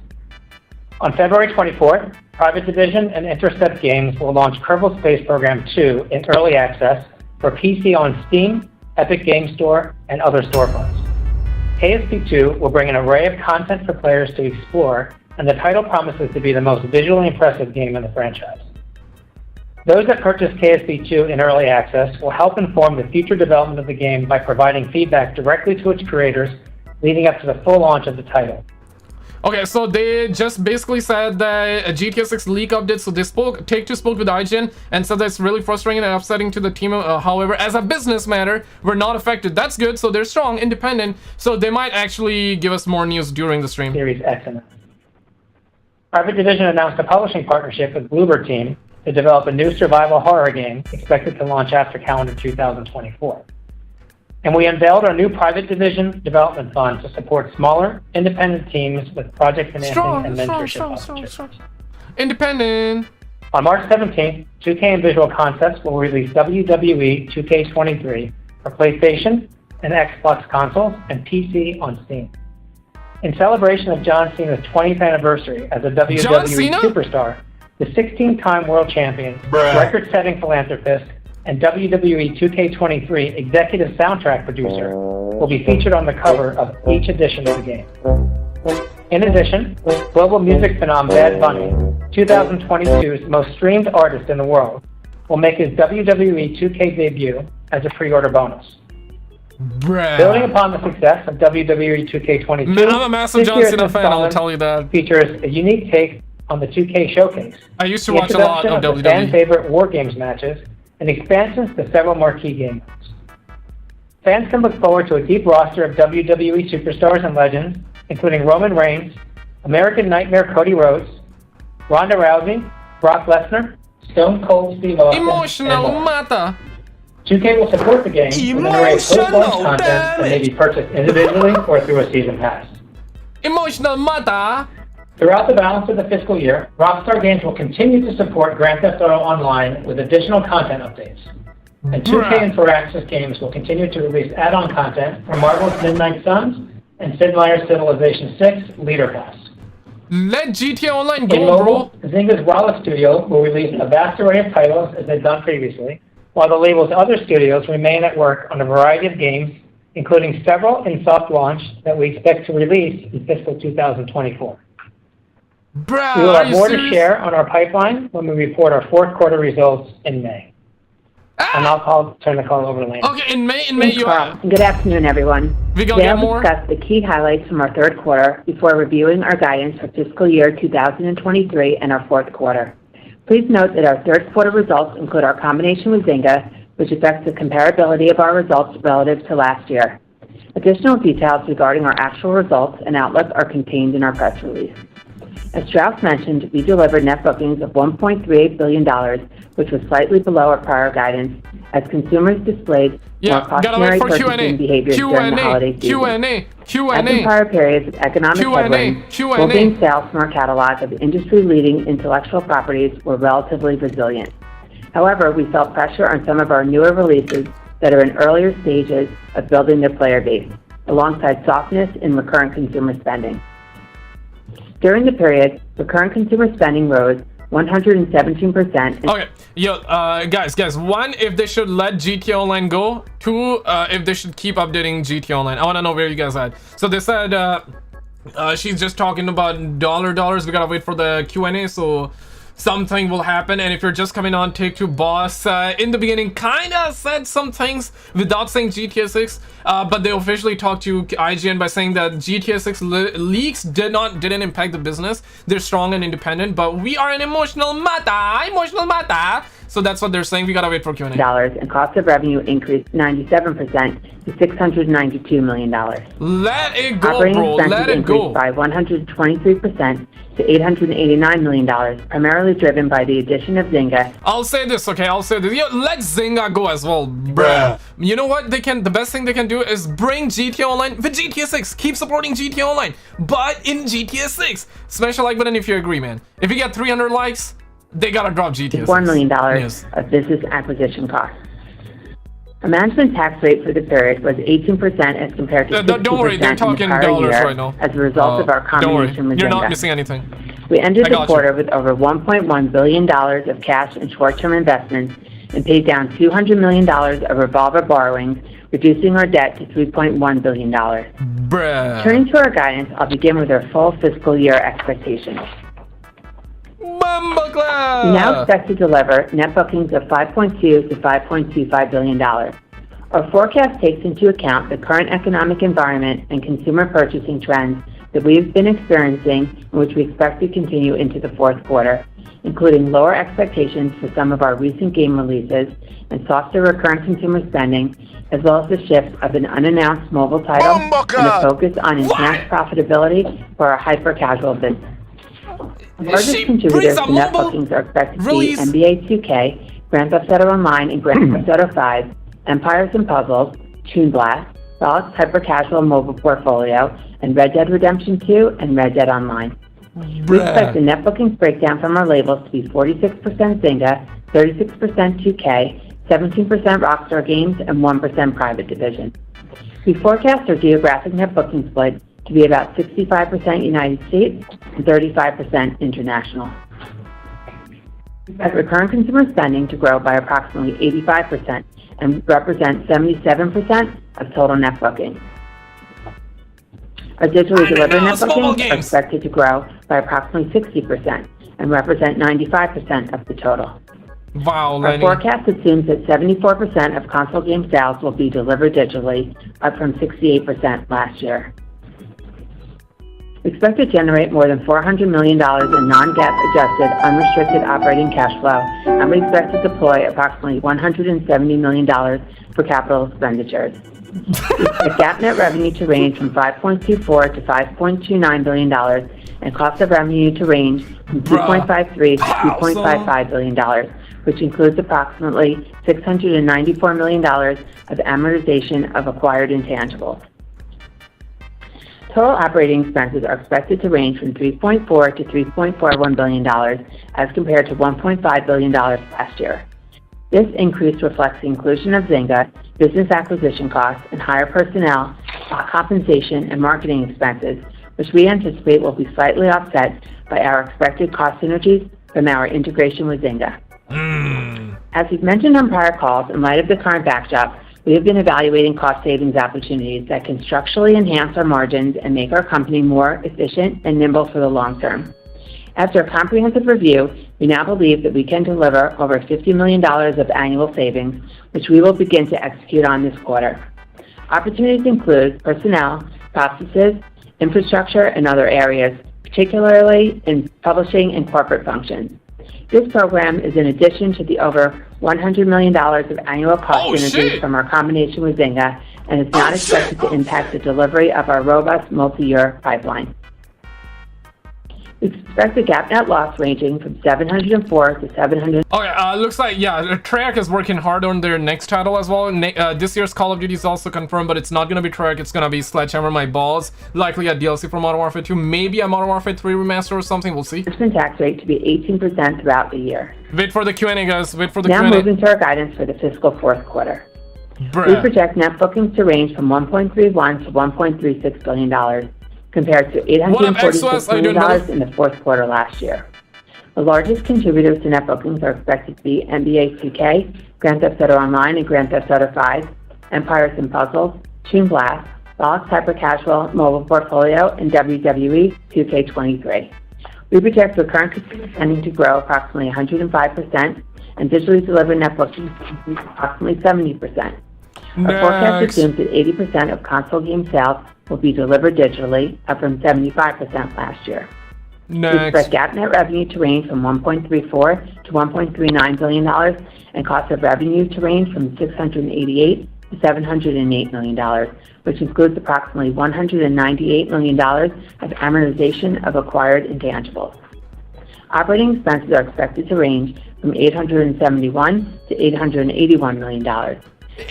On February 24th, Private Division and Intercept Games will launch Kerbal Space Program 2 in early access for PC on Steam, Epic Game Store, and other storefronts. KSP2 will bring an array of content for players to explore, and the title promises to be the most visually impressive game in the franchise. Those that purchase KSP2 in early access will help inform the future development of the game by providing feedback directly to its creators leading up to the full launch of the title. Okay, so they just basically said that a GTA 6 leak update, so they Take-Two spoke with IGN and said that's really frustrating and upsetting to the team. However, as a business matter, we're not affected. That's good, so they're strong, independent, so they might actually give us more news during the stream. Series X and S. Private Division announced a publishing partnership with Bloober Team to develop a new survival horror game expected to launch after calendar 2024. And we unveiled our new Private Division development fund to support smaller, independent teams with project financing and mentorship. Independent. On March 17th, 2K and Visual Concepts will release WWE 2K23 for PlayStation and Xbox consoles and PC on Steam. In celebration of John Cena's 20th anniversary as a WWE superstar, the 16-time world champion, record-setting philanthropist, and WWE 2K23 executive soundtrack producer will be featured on the cover of each edition of the game. In addition, global music phenom Bad Bunny, 2022's most streamed artist in the world, will make his WWE 2K debut as a pre-order bonus. Building upon the success of WWE 2K22, Man, I'm a massive John Cena fan, I'll tell you that. Features a unique take on the 2K showcase. I used to watch a lot of WWE. Fan-favorite War Games matches and expansions to several marquee game modes. Fans can look forward to a deep roster of WWE superstars and legends, including Roman Reigns, American Nightmare Cody Rhodes, Ronda Rousey, Brock Lesnar, Stone Cold Steve Austin, Emotional Mata. 2K will support the game with an array of post-launch content that may be purchased individually or through a season pass. Emotional Mata. Throughout the balance of the fiscal year, Rockstar Games will continue to support Grand Theft Auto Online with additional content updates. And 2K and Firaxis Games will continue to release add-on content for Marvel's Midnight Suns and Sid Meier's Civilization 6 Leader Pass. Let GTA Online go, bro. Zynga's Walla Studio will release a vast array of titles as they've done previously, while the label's other studios remain at work on a variety of games, including several in soft launch that we expect to release in fiscal 2024. Bruh, we will have more to share on our pipeline when we report our fourth quarter results in May. And I'll turn the call over to Lane. Okay, in May you are. Good afternoon, everyone. Today I'll discuss the key highlights from our third quarter before reviewing our guidance for fiscal year 2023 and our fourth quarter. Please note that our third quarter results include our combination with Zynga, which affects the comparability of our results relative to last year. Additional details regarding our actual results and outlook are contained in our press release. As Strauss mentioned, we delivered net bookings of $1.38 billion, which was slightly below our prior guidance, as consumers displayed more cautionary purchasing behaviors during the holiday season. As in prior periods of economic headwinds, full-game sales from our catalog of industry-leading intellectual properties were relatively resilient. However, we felt pressure on some of our newer releases that are in earlier stages of building their player base, alongside softness in recurrent consumer spending. During the period, recurrent consumer spending rose 117%. Okay, guys, one, if they should let GTA Online go. Two, if they should keep updating GTA Online. I want to know where you guys at. So they said she's just talking about dollars. We gotta wait for the Q&A, so something will happen. And if you're just coming on, Take-Two boss in the beginning kind of said some things without saying GTA 6, but they officially talked to IGN by saying that GTA 6 leaks didn't impact the business. They're strong and independent, but we are an emotional mata. So that's what they're saying. We gotta wait for Q&A. And cost of revenue increased 97% to $692 million. Let it go, Operating bro. Let it go. Increased by 123% to $889 million, primarily driven by the addition of Zynga. I'll say this, okay? Let Zynga go as well, bruh. You know what? The best thing they can do is bring GTA Online with GTA 6. Keep supporting GTA Online, but in GTA 6. Smash a like button if you agree, man. If you get 300 likes, they gotta drop GTA 6. $4 million of business acquisition costs. A management tax rate for the period was 18% as compared to 60% don't worry, they're talking in the prior dollars year right now. as a result of our combination with Zynga. You're not missing anything. We ended the quarter with over $1.1 billion of cash and short-term investments and paid down $200 million of revolver borrowings, reducing our debt to $3.1 billion. Bruh. Turning to our guidance, I'll begin with our full fiscal year expectations. We now expect to deliver net bookings of $5.2 to $5.25 billion. Our forecast takes into account the current economic environment and consumer purchasing trends that we've been experiencing and which we expect to continue into the fourth quarter, including lower expectations for some of our recent game releases and softer recurrent consumer spending, as well as the shift of an unannounced mobile title and a focus on enhanced profitability for our hyper-casual business. The largest contributors to net bookings are expected to be NBA 2K, Grand Theft Auto Online, and Grand Theft Auto 5, Empires & Puzzles, Toon Blast, Solid's hyper-casual mobile portfolio, and Red Dead Redemption 2 and Red Dead Online. We expect the net bookings breakdown from our labels to be 46% Zynga, 36% 2K, 17% Rockstar Games, and 1% Private Division. We forecast our geographic net booking split to be about 65% United States and 35% international. We expect recurrent consumer spending to grow by approximately 85% and represent 77% of total net bookings. Our digitally delivered net bookings are expected to grow by approximately 60% and represent 95% of the total. Wow, Our forecast assumes that 74% of console game sales will be delivered digitally, up from 68% last year. We expect to generate more than $400 million in non-GAAP adjusted unrestricted operating cash flow, and we expect to deploy approximately $170 million for capital expenditures. We expect GAAP net revenue to range from $5.24 to $5.29 billion, and cost of revenue to range from $2.53 to $2.55 billion, which includes approximately $694 million of amortization of acquired intangibles. Total operating expenses are expected to range from $3.4 to $3.41 billion as compared to $1.5 billion last year. This increase reflects the inclusion of Zynga, business acquisition costs, and higher personnel, stock compensation, and marketing expenses, which we anticipate will be slightly offset by our expected cost synergies from our integration with Zynga. As we've mentioned on prior calls, in light of the current backdrop, we have been evaluating cost savings opportunities that can structurally enhance our margins and make our company more efficient and nimble for the long term. After a comprehensive review, we now believe that we can deliver over $50 million of annual savings, which we will begin to execute on this quarter. Opportunities include personnel, processes, infrastructure, and other areas, particularly in publishing and corporate functions. This program is in addition to the over $100 million of annual cost synergies from our combination with Zynga, and is not expected to impact the delivery of our robust multi-year pipeline. We expect a GAAP net loss ranging from 704 to 700. Okay, looks like, yeah, Treyarch is working hard on their next title as well. This year's Call of Duty is also confirmed, but it's not going to be Treyarch, it's going to be Sledgehammer My Balls. Likely a DLC for Modern Warfare 2, maybe a Modern Warfare 3 remaster or something, we'll see. Tax rate to be 18% throughout the year. Wait for the Q&A, guys, wait for the Q&A. Now moving to our guidance for the fiscal fourth quarter. We project net bookings to range from $1.31 to $1.36 billion. Compared to $846 million in the fourth quarter last year. The largest contributors to net bookings are expected to be NBA 2K, Grand Theft Auto Online and Grand Theft Auto 5, Empires & Puzzles, Toon Blast, Rollic's Hyper-Casual Mobile Portfolio, and WWE 2K23. We project recurrent consumer spending to grow approximately 105%, and digitally delivered net bookings to increase approximately 70%. Our forecast assumes that 80% of console game sales will be delivered digitally, up from 75% last year. We expect GAAP net revenue to range from $1.34 to $1.39 billion, and cost of revenue to range from $688 to $708 million, which includes approximately $198 million of amortization of acquired intangibles. Operating expenses are expected to range from $871 to $881 million.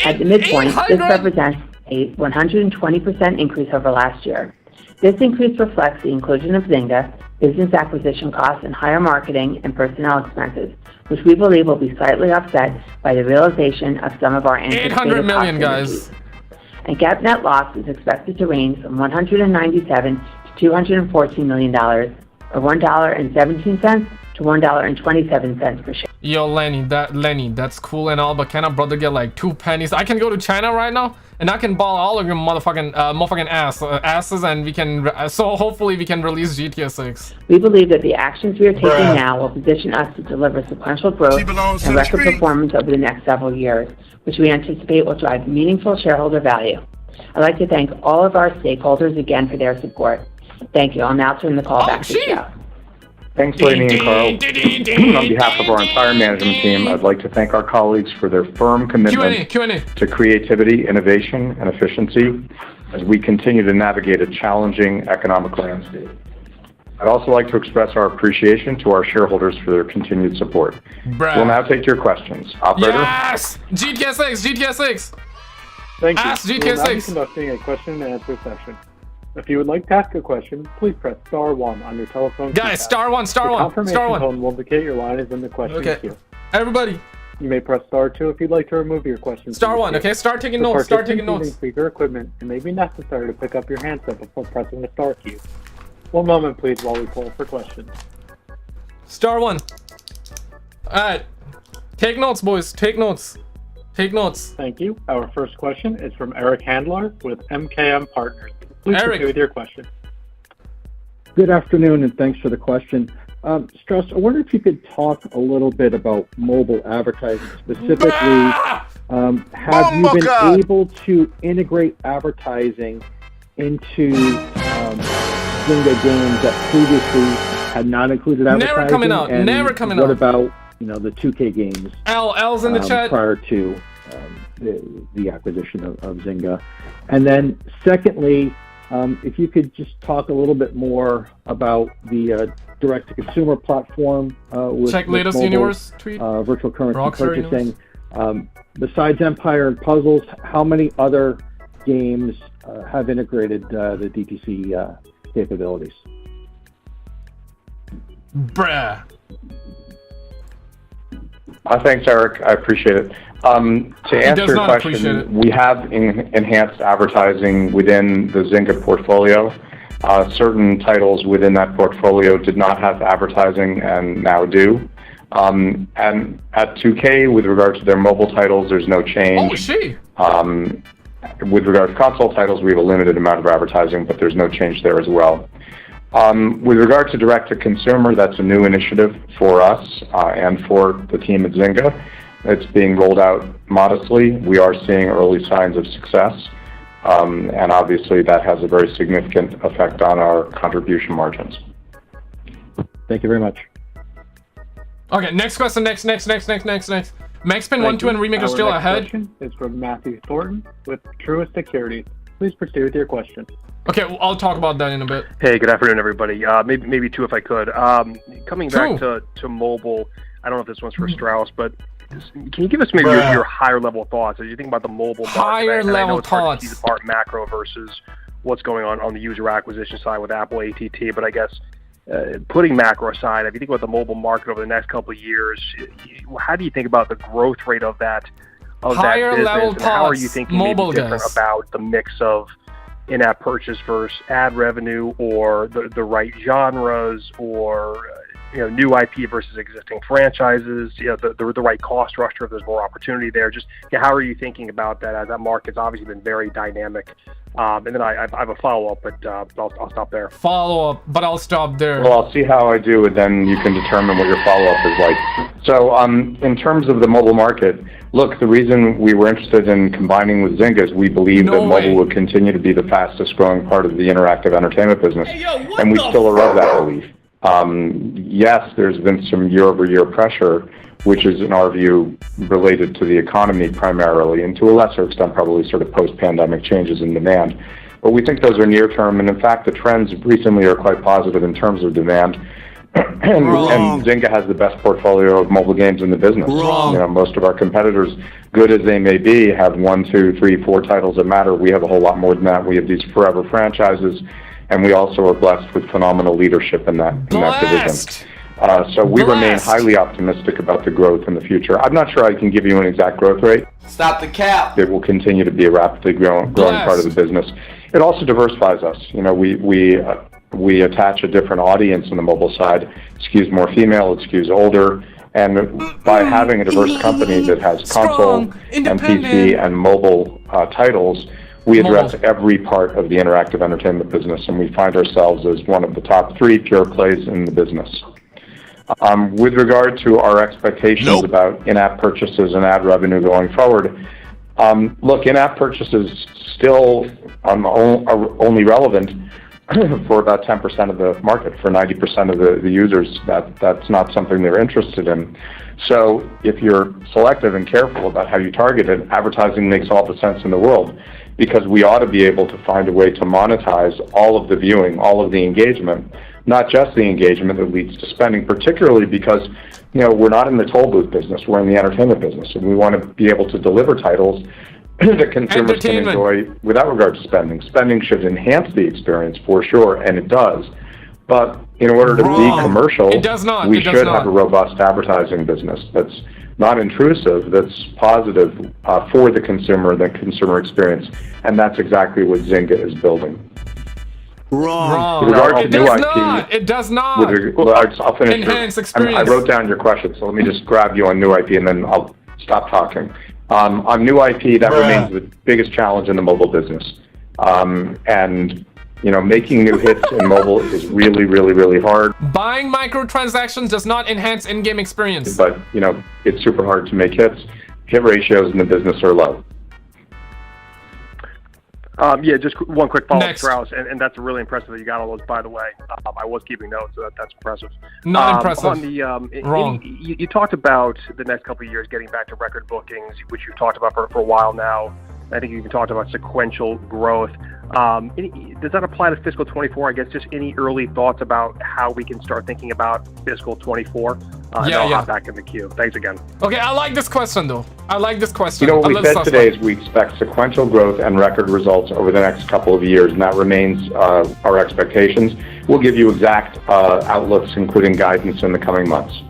At the midpoint, this represents a 120% increase over last year. This increase reflects the inclusion of Zynga, business acquisition costs, and higher marketing and personnel expenses, which we believe will be slightly offset by the realization of some of our anticipated $800 million, guys. And GAAP net loss is expected to range from $197 to $214 million, or $1.17 to $1.27 per share. Yo, Lenny, that's cool and all, but can a brother get like 2 pennies? I can go to China right now, and I can ball all of your motherfucking asses, and we can. So hopefully we can release GTA 6. We believe that the actions we are taking now will position us to deliver sequential growth and record performance over the next several years, which we anticipate will drive meaningful shareholder value. I'd like to thank all of our stakeholders again for their support. Thank you. I'll now turn the call back to Joe. Thanks, Lainey and Carl. On behalf of our entire management team, I'd like to thank our colleagues for their firm commitment to creativity, innovation, and efficiency as we continue to navigate a challenging economic landscape. I'd also like to express our appreciation to our shareholders for their continued support. We'll now take your questions. Operator? Yes! GTA 6! GTA 6! Thank you. Ask GTA 6! We will now be conducting a question and answer session. If you would like to ask a question, please press star 1 on your telephone. Guys, star one. The confirmation tone will indicate your line is in the question queue. Everybody, You may press star 2 if you'd like to remove your question. Star 1, okay? Start taking notes, start taking notes. Using speaker equipment, it may be necessary to pick up your handset before pressing the star key. One moment, please, while we poll for questions. Star 1. Alright. Take notes, boys. Take notes. Take notes. Thank you. Our first question is from Eric Handler with MKM Partners. Please proceed with your question. Good afternoon, and thanks for the question. Strauss, I wonder if you could talk a little bit about mobile advertising specifically. Have you been able to integrate advertising into Zynga games that previously had not included advertising? Never coming out. And never coming out. What about the 2K games? L's in the chat. Prior to the acquisition of Zynga, and then secondly, if you could just talk a little bit more about the direct-to-consumer platform with latest mobile, universe tweet. Virtual currency Rockstar purchasing. Besides Empire and Puzzles, how many other games have integrated the DTC capabilities? Bruh. Thanks, Eric. I appreciate it. To answer your question, we have enhanced advertising within the Zynga portfolio. Certain titles within that portfolio did not have advertising and now do. And at 2K, with regard to their mobile titles, there's no change. With regard to console titles, we have a limited amount of advertising, but there's no change there as well. With regard to direct-to-consumer, that's a new initiative for us and for the team at Zynga. It's being rolled out modestly. We are seeing early signs of success, and obviously that has a very significant effect on our contribution margins. Thank you very much. Okay, next question, next. Maxpin 1, 2, and Remake are still ahead. Question is from Matthew Thornton with Truist Securities. Please proceed with your question. Okay, well, I'll talk about that in a bit. Hey, good afternoon, everybody. Maybe two if I could. Coming back to mobile, I don't know if this one's for Strauss, but can you give us maybe your higher level thoughts as you think about the mobile market? Higher level thoughts. To tease apart macro versus what's going on the user acquisition side with Apple ATT, but I guess putting macro aside, if you think about the mobile market over the next couple of years, how do you think about the growth rate of that higher business, level and thoughts? how are you thinking mobile maybe different about the mix of in-app purchase versus ad revenue, or the right genres, or new IP versus existing franchises, the right cost structure if there's more opportunity there. Just how are you thinking about that, as that market's obviously been very dynamic? And then I have a follow-up, but I'll stop there. Follow-up, but I'll stop there. Well, I'll see how I do, and then you can determine what your follow-up is like. So in terms of the mobile market, look, the reason we were interested in combining with Zynga is we believe that mobile will continue to be the fastest growing part of the interactive entertainment business, and we still are of that belief. Yes, there's been some year-over-year pressure, which is, in our view, related to the economy primarily, and to a lesser extent probably sort of post-pandemic changes in demand. But we think those are near-term, and in fact the trends recently are quite positive in terms of demand. and Zynga has the best portfolio of mobile games in the business. Most of our competitors, good as they may be, have 1, 2, 3, 4 titles that matter. We have a whole lot more than that. We have these forever franchises, and we also are blessed with phenomenal leadership in that division. So we remain highly optimistic about the growth in the future. I'm not sure I can give you an exact growth rate. Stop the cap. It will continue to be a rapidly growing part of the business. It also diversifies us. We attach a different audience on the mobile side. It skews more female, it skews older. And by having a diverse company that has console and PC and mobile titles, we address every part of the interactive entertainment business, and we find ourselves as one of the top 3 pure plays in the business. With regard to our expectations about in-app purchases and ad revenue going forward, look, in-app purchases still are only relevant for about 10% of the market. For 90% of the users, that's not something they're interested in. So if you're selective and careful about how you target it, advertising makes all the sense in the world, because we ought to be able to find a way to monetize all of the viewing, all of the engagement, not just the engagement that leads to spending, particularly because we're not in the toll booth business, we're in the entertainment business, and we want to be able to deliver titles that consumers can enjoy without regard to spending. Spending should enhance the experience for sure, and it does. But in order to be commercial, we should have a robust advertising business that's not intrusive, that's positive for the consumer experience, and that's exactly what Zynga is building. Wrong. With regards to It new does IP, not. It does not. I'll finish. Enhance experience. I wrote down your question, so let me just grab you on new IP, and then I'll stop talking. On new IP, that remains the biggest challenge in the mobile business, and making new hits in mobile is really, really, really hard. Buying microtransactions does not enhance in-game experience. But it's super hard to make hits. Hit ratios in the business are low. Just one quick follow-up, Strauss, and that's really impressive that you got all those, by the way. I was keeping notes, so that's impressive. Not impressive. On the, Wrong. You talked about the next couple of years getting back to record bookings, which you've talked about for a while now. I think you even talked about sequential growth. Does that apply to fiscal 24? I guess just any early thoughts about how we can start thinking about fiscal 24? I'll hop back in the queue. Thanks again. Okay, I like this question, though. I like this question. What we said today is we expect sequential growth and record results over the next couple of years, and that remains our expectations. We'll give you exact outlooks, including guidance, in the coming months.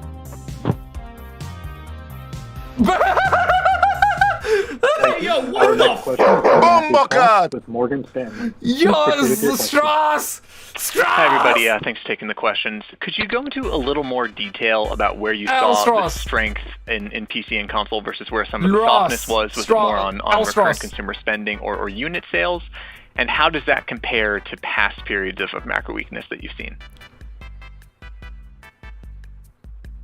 Yo, what Bombocad! With Morgan Stanley. Yo, Strauss! Hi, everybody. Thanks for taking the questions. Could you go into a little more detail about where you saw the strength in PC and console versus where some of the softness was? Was it more on recurrent consumer spending or unit sales? And how does that compare to past periods of macro weakness that you've seen?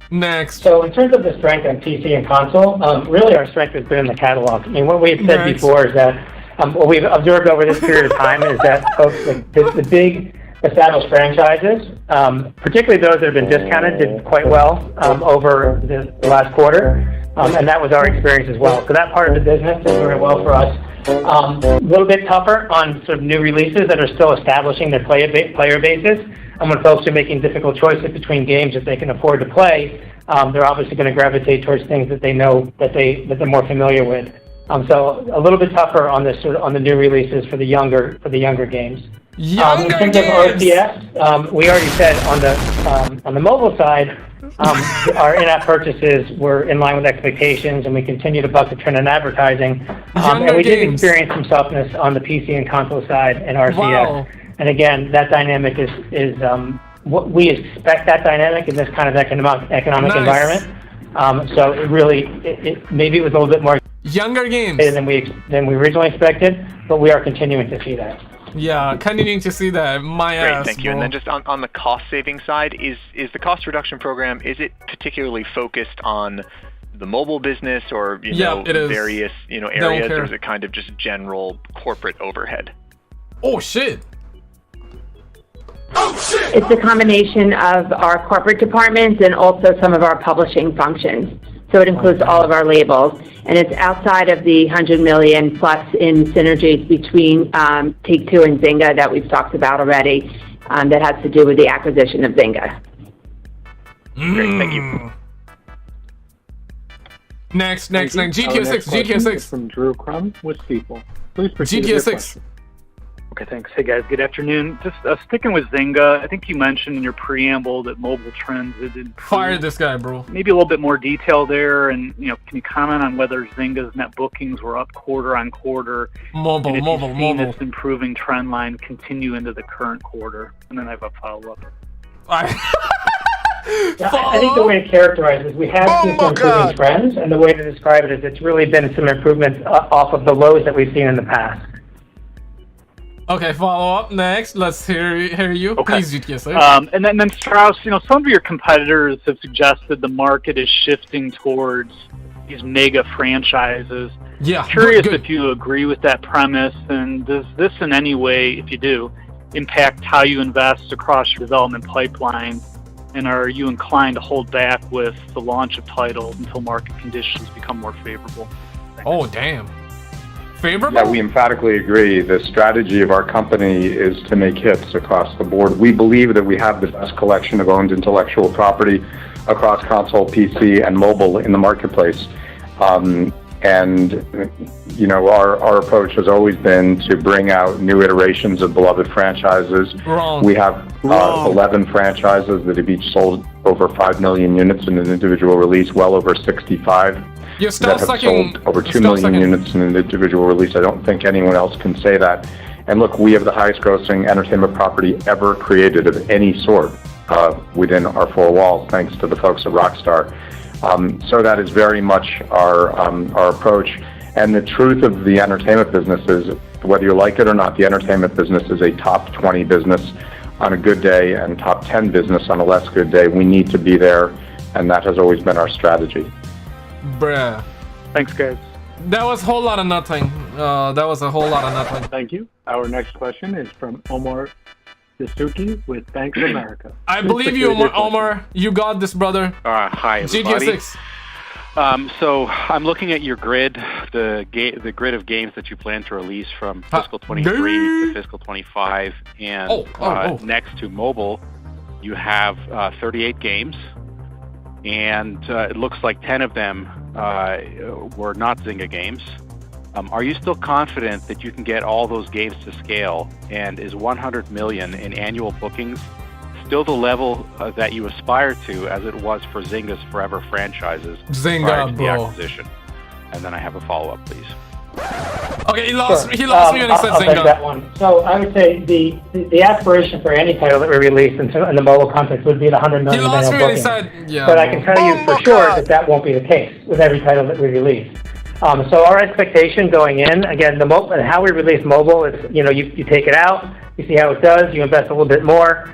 Next. So in terms of the strength on PC and console, really our strength has been in the catalog. I mean, what we've said before is that what we've observed over this period of time is that the big established franchises, particularly those that have been discounted, did quite well over the last quarter, and that was our experience as well. So that part of the business did very well for us. A little bit tougher on sort of new releases that are still establishing their player bases. And when folks are making difficult choices between games that they can afford to play, they're obviously going to gravitate towards things that they know that they're more familiar with. So a little bit tougher on the new releases for the younger games. In terms of OCS, we already said on the mobile side, our in-app purchases were in line with expectations, and we continue to buck the trend in advertising. And we did experience some softness on the PC and console side in RCS. Wow. And again, that dynamic is what we expect that dynamic in this kind of economic environment. So it really, maybe it was a little bit more younger games than we originally expected, but we are continuing to see that. Yeah, continuing to see that. Great, thank you. And then just on the cost-saving side, is the cost reduction program, is it particularly focused on the mobile business or various areas, or is it kind of just general corporate overhead? Oh shit! It's a combination of our corporate departments and also some of our publishing functions. So it includes all of our labels, and it's outside of the 100 million plus in synergies between Take-Two and Zynga that we've talked about already, that has to do with the acquisition of Zynga. Great, thank you. Next. GTA 6. From Drew Crum with People. Please proceed. GTA 6. Okay, thanks. Hey guys, good afternoon. Just sticking with Zynga, I think you mentioned in your preamble that mobile trends had improved. Fire this guy, bro. Maybe a little bit more detail there, and can you comment on whether Zynga's net bookings were up quarter on quarter? Mobile. This improving trend line continue into the current quarter, and then I have a follow-up. I think the way to characterize it is we have seen some improving trends, and the way to describe it is it's really been some improvements off of the lows that we've seen in the past. Okay, follow up next. Let's hear you. Okay. Please, GTA 6. And then Strauss, some of your competitors have suggested the market is shifting towards these mega franchises. Yeah. Curious if you agree with that premise, and does this in any way, if you do, impact how you invest across your development pipeline? And are you inclined to hold back with the launch of titles until market conditions become more favorable? Thanks. Oh, damn. Favorable? Yeah, we emphatically agree. The strategy of our company is to make hits across the board. We believe that we have the best collection of owned intellectual property across console, PC, and mobile in the marketplace. And And, our approach has always been to bring out new iterations of beloved franchises. Wrong. We have 11 franchises that have each sold over 5 million units in an individual release, well over 65 You're still that have sucking, sold over 2 million units in an individual release. I don't think anyone else can say that. And look, we have the highest grossing entertainment property ever created of any sort within our four walls, thanks to the folks at Rockstar. So that is very much our approach. And the truth of the entertainment business is, whether you like it or not, the entertainment business is a top 20 business on a good day and top 10 business on a less good day. We need to be there, and that has always been our strategy. Bruh. Thanks, guys. That was a whole lot of nothing. Thank you. Our next question is from Omar Dasuki with Bank of America. I believe you, Omar. You got this, brother. Hi, everybody. GTA 6. So I'm looking at your grid, the grid of games that you plan to release from fiscal 23 to fiscal 25, and next to mobile, you have 38 games, and it looks like 10 of them were not Zynga games. Are you still confident that you can get all those games to scale, and is 100 million in annual bookings still the level that you aspire to, as it was for Zynga's forever franchises prior to the acquisition? And then I have a follow-up, please. Okay, he lost me when he said I'll Zynga. take that one. So I would say the aspiration for any title that we release in the mobile context would be the 100 million annual bookings. But I can tell you for sure that won't be the case with every title that we release. So our expectation going in, again, how we release mobile is, you take it out, you see how it does, you invest a little bit more,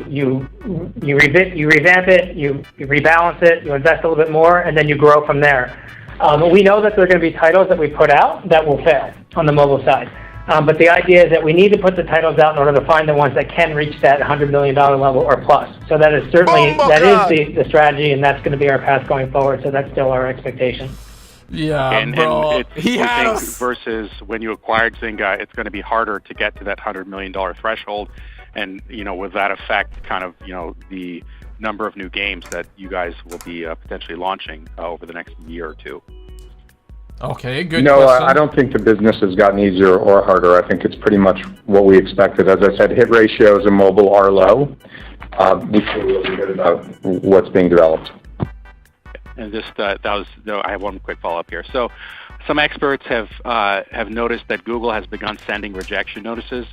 you revamp it, you rebalance it, you invest a little bit more, and then you grow from there. We know that there are going to be titles that we put out that will fail on the mobile side. But the idea is that we need to put the titles out in order to find the ones that can reach that $100 million level or plus. So that is certainly, the strategy, and that's going to be our path going forward. So that's still our expectation. Yeah, bro. He had us. Versus when you acquired Zynga, it's going to be harder to get to that $100 million threshold. And, with that effect, kind of, the number of new games that you guys will be potentially launching over the next year or two. Okay, good No, question. I don't think the business has gotten easier or harder. I think it's pretty much what we expected. As I said, hit ratios in mobile are low. We feel really good about what's being developed. And just I have one quick follow-up here. So, some experts have noticed that Google has begun sending rejection notices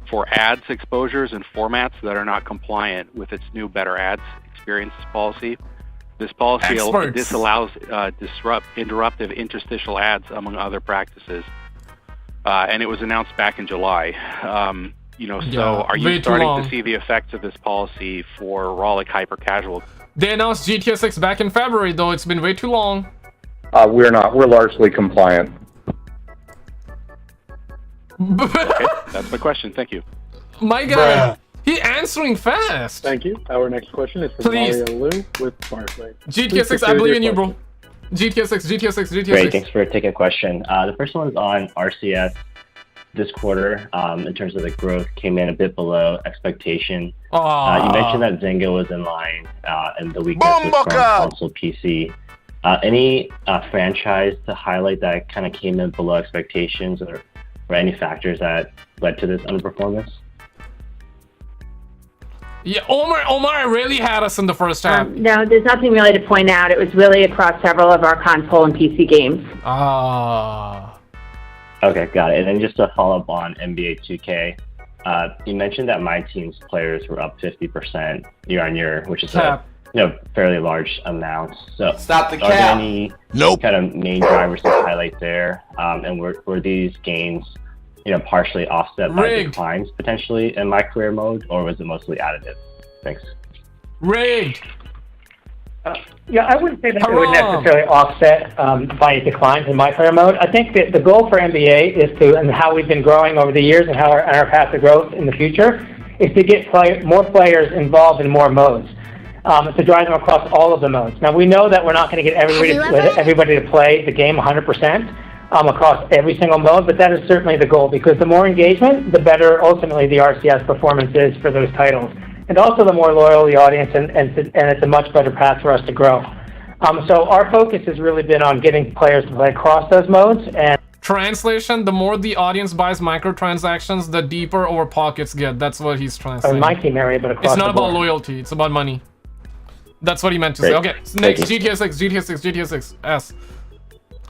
for ads exposures and formats that are not compliant with its new Better Ads Experience policy. This policy disallows interruptive interstitial ads, among other practices. And it was announced back in July. So are you starting to see the effects of this policy for raw, hyper-casual? They announced GTA 6 back in February, though. It's been way too long. We're not. We're largely compliant. Okay, that's my question. Thank you. My guy, he answering fast. Thank you. Our next question is from Mario Liu with Barclays. GTA 6, I believe in you, bro. GTA 6. Great, thanks for taking a question. The first one is on RCS. This quarter, in terms of the growth, came in a bit below expectation. You mentioned that Zynga was in line, and the weakness was from console PC. Any franchise to highlight that kind of came in below expectations, or any factors that led to this underperformance? Yeah, Omar really had us in the first half. No, there's nothing really to point out. It was really across several of our console and PC games. Okay, got it. And then just to follow up on NBA 2K, you mentioned that my team's players were up 50% year-on-year, which is a fairly large amount. So Stop the cap. Are there any kind of main drivers to highlight there? And were these gains, partially offset by declines potentially in my career mode, or was it mostly additive? Thanks. Rigged. I wouldn't say that it would necessarily offset by declines in my player mode. I think that the goal for NBA is to, and how we've been growing over the years and how our path to growth in the future, is to get more players involved in more modes, to drive them across all of the modes. Now, we know that we're not going to get everybody to play the game 100% across every single mode, but that is certainly the goal, because the more engagement, the better ultimately the RCS performance is for those titles. And also the more loyal the audience, and it's a much better path for us to grow. So our focus has really been on getting players to play across those modes. And translation: the more the audience buys microtransactions, the deeper our pockets get. That's what he's trying to say. In my team area, but across it's not the board. about loyalty. It's about money. That's what he meant to say. Okay, next GTA 6, GTA 6, GTA 6. S.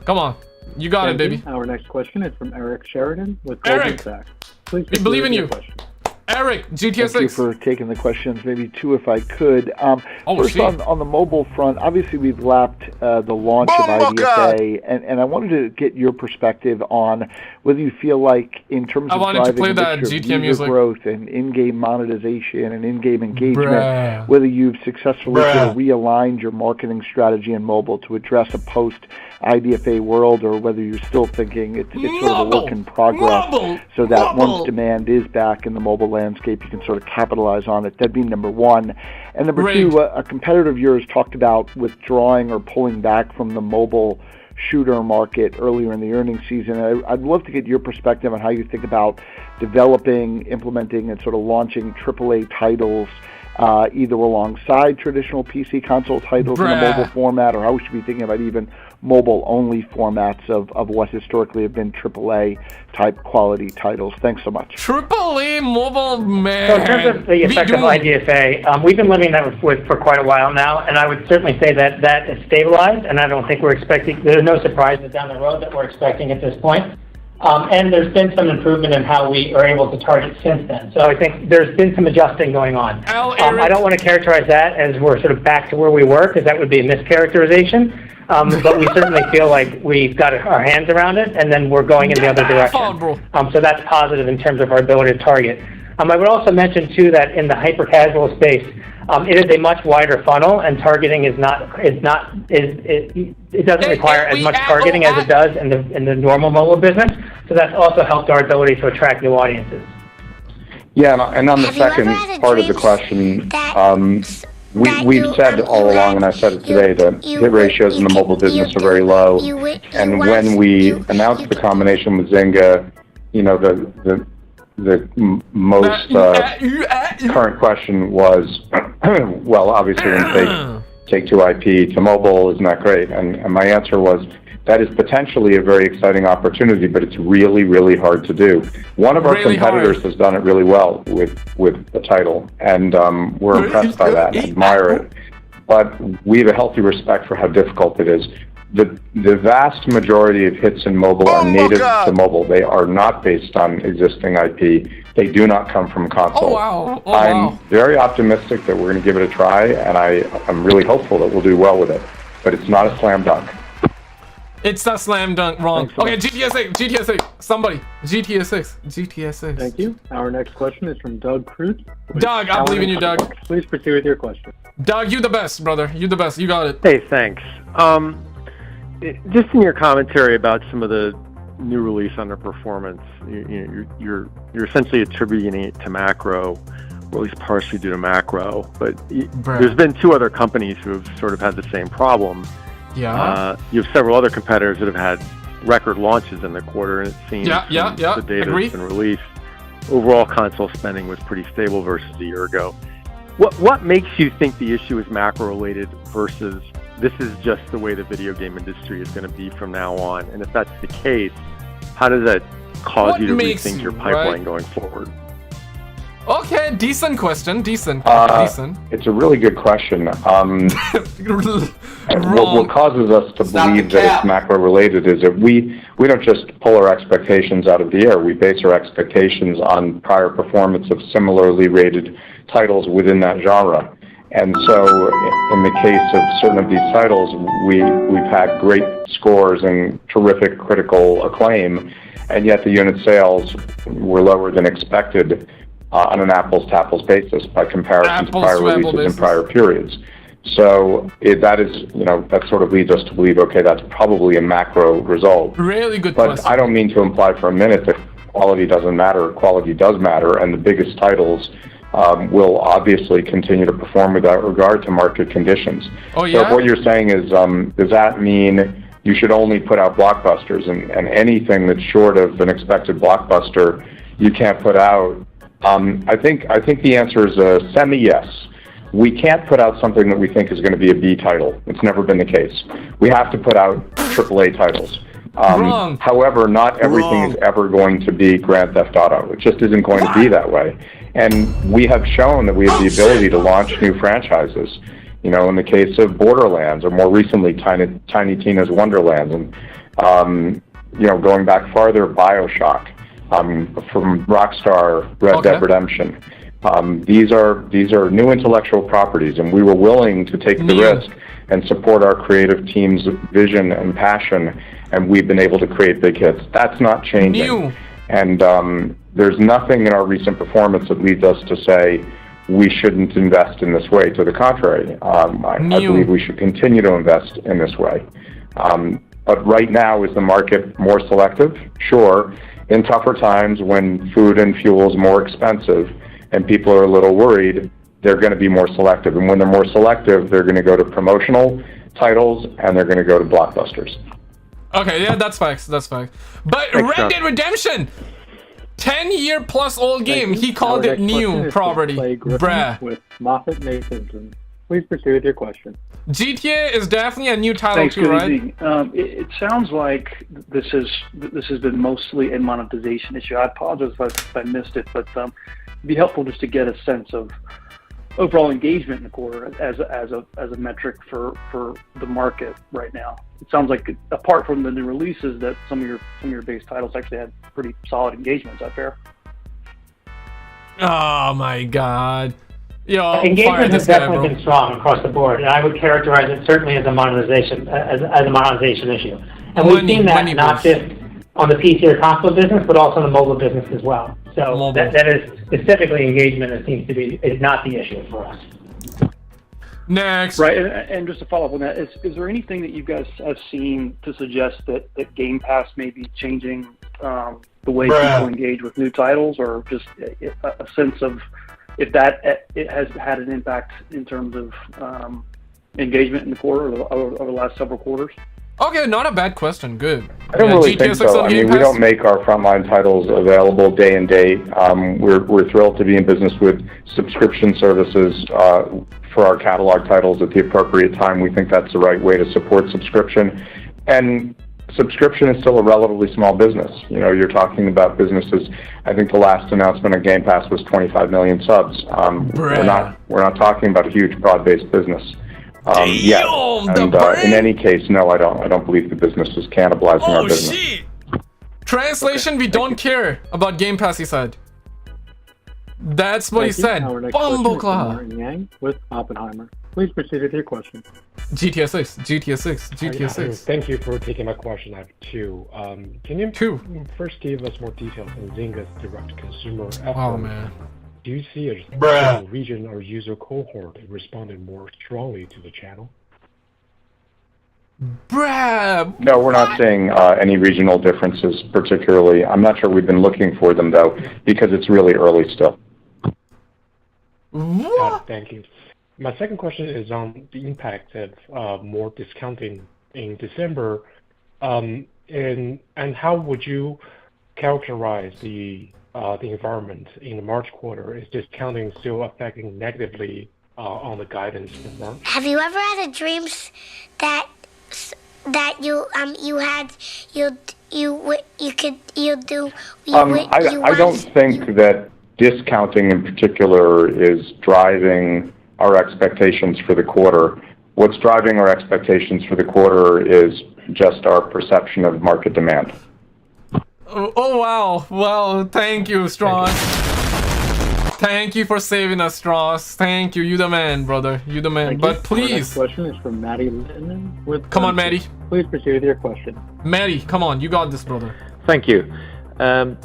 Come on, you got it, baby. Our next question is from Eric Sheridan with Goldman Sachs. Please we believe in you. Eric, GTA 6. Thank you for taking the questions. Maybe two if I could. First, on the mobile front, obviously we've lapped the launch of IDFA, and I wanted to get your perspective on whether you feel like, in terms of driving user growth and in-game monetization and in-game engagement, whether you've successfully sort of realigned your marketing strategy in mobile to address a post-IDFA world, or whether you're still thinking it's sort of a work in progress, so that once demand is back in the mobile landscape, you can sort of capitalize on it. That'd be number one. And number two, a competitor of yours talked about withdrawing or pulling back from the mobile shooter market earlier in the earnings season. I'd love to get your perspective on how you think about developing, implementing, and sort of launching AAA titles, either alongside traditional PC console titles in a mobile format, or how we should be thinking about even mobile-only formats of what historically have been AAA-type quality titles. Thanks so much. AAA mobile, man. So in terms of the effect of IDFA, we've been living that with for quite a while now, and I would certainly say that that is stabilized, and I don't think we're expecting, there's no surprises down the road that we're expecting at this point. And there's been some improvement in how we are able to target since then. So I think there's been some adjusting going on. I don't want to characterize that as we're sort of back to where we were, because that would be a mischaracterization. But we certainly feel like we've got our hands around it, and then we're going in the other direction. So that's positive in terms of our ability to target. I would also mention, too, that in the hyper-casual space, it is a much wider funnel, and targeting it doesn't require as much targeting as it does in the normal mobile business. So that's also helped our ability to attract new audiences. Yeah, and on the second part of the question, we've said all along, and I said it today, that hit ratios in the mobile business are very low. And when we announced the combination with Zynga, you know, the most current question was, well, obviously when Take-Two IP to mobile, isn't that great? And my answer was, that is potentially a very exciting opportunity, but it's really, really hard to do. One of our competitors has done it really well with the title, and we're impressed by that and admire it. But we have a healthy respect for how difficult it is. The vast majority of hits in mobile are native to mobile. They are not based on existing IP. They do not come from console. I'm very optimistic that we're going to give it a try, and I'm really hopeful that we'll do well with it. But it's not a slam dunk. It's a slam dunk, wrong. Okay, GTA 6, GTA 6, somebody. GTA 6, GTA 6. Thank you. Our next question is from Doug Cruz. Doug, I believe in you, Doug. Please proceed with your question. Doug, you the best, brother. You the best. You got it. Hey, thanks. Just in your commentary about some of the new release underperformance, you're essentially attributing it to macro, or at least partially due to macro. But there's been two other companies who have sort of had the same problem. Yeah. You have several other competitors that have had record launches in the quarter, and it seems the data that's been released, overall console spending was pretty stable versus a year ago. What makes you think the issue is macro related versus this is just the way the video game industry is going to be from now on? And if that's the case, how does that cause you to rethink your pipeline going forward? Okay, decent question. Decent. It's a really good question. What causes us to believe that it's macro related is that we don't just pull our expectations out of the air. We base our expectations on prior performance of similarly rated titles within that genre. And so in the case of certain of these titles, we've had great scores and terrific critical acclaim, and yet the unit sales were lower than expected on an apples-to-apples basis by comparison to prior releases in prior periods. So that sort of leads us to believe, okay, that's probably a macro result. Really good But question. I don't mean to imply for a minute that quality doesn't matter. Quality does matter, and the biggest titles will obviously continue to perform without regard to market conditions. Oh, yeah? So if what you're saying is, does that mean you should only put out blockbusters, and anything that's short of an expected blockbuster you can't put out? I think the answer is a semi-yes. we can't put out something that we think is going to be a B title. It's never been the case. We have to put out AAA titles. However, not everything is ever going to be Grand Theft Auto. It just isn't going to be that way. And we have shown that we have the ability to launch new franchises. You know, in the case of Borderlands, or more recently, Tiny Tina's Wonderlands, and you know, going back farther, BioShock, from Rockstar, Red Dead Redemption. These are new intellectual properties, and we were willing to take the risk and support our creative team's vision and passion, and we've been able to create big hits. That's not changing. And there's nothing in our recent performance that leads us to say we shouldn't invest in this way. To the contrary, I believe we should continue to invest in this way. But right now, is the market more selective? Sure. In tougher times, when food and fuel is more expensive and people are a little worried, they're going to be more selective. And when they're more selective, they're going to go to promotional titles and they're going to go to blockbusters. Okay, yeah, that's facts. That's facts. But Red Dead Redemption, 10-year-plus old game. He called it new property. Bruh. With Moffat Nathanson. Please proceed with your question. GTA is definitely a new title too, right? It sounds like this has been mostly a monetization issue. I apologize if I missed it, but it'd be helpful just to get a sense of overall engagement in the quarter as a metric for the market right now. It sounds like, apart from the new releases, that some of your base titles actually had pretty solid engagement. Is that fair? Oh my god. Yo, engagement has definitely been strong across the board, and I would characterize it certainly as a monetization issue. And we've seen that not just on the PC or console business, but also in the mobile business as well. So that is specifically engagement that seems to be is not the issue for us. Next. Right, and just to follow up on that, is there anything that you guys have seen to suggest that Game Pass may be changing the way people engage with new titles, or just a sense of if that it has had an impact in terms of engagement in the quarter or over the last several quarters? Okay, not a bad question. Good. I don't really think so. I mean, we don't make our frontline titles available day and date. We're thrilled to be in business with subscription services for our catalog titles at the appropriate time. We think that's the right way to support subscription. And subscription is still a relatively small business. You know, you're talking about businesses. I think the last announcement on Game Pass was 25 million subs. We're not talking about a huge broad-based business yet. And in any case, no, I don't believe the business is cannibalizing our business. Shit. Translation: We don't care about Game Pass. He said. That's what he said. Bumbleclaw. With Oppenheimer. Please proceed with your question. GTA 6. Thank you for taking my question. I have two. Can you first give us more details on Zynga's direct-to-consumer effort? Oh, man. Do you see a region or user cohort responded more strongly to the channel? No, we're not seeing any regional differences particularly. I'm not sure we've been looking for them, though, because it's really early still. Thank you. My second question is on the impact of more discounting in December, and how would you characterize the environment in the March quarter? Is discounting still affecting negatively on the guidance for March? Have you ever had a dream that you I don't think that discounting in particular is driving our expectations for the quarter. What's driving our expectations for the quarter is just our perception of market demand. Oh wow. Well, thank you, Strauss. Thank you for saving us, Strauss. Thank you. You the man, brother. You the man. But please. The next question is from Maddie Littman with Come on, Maddie. Please proceed with your question. Maddie, come on. You got this, brother. Thank you.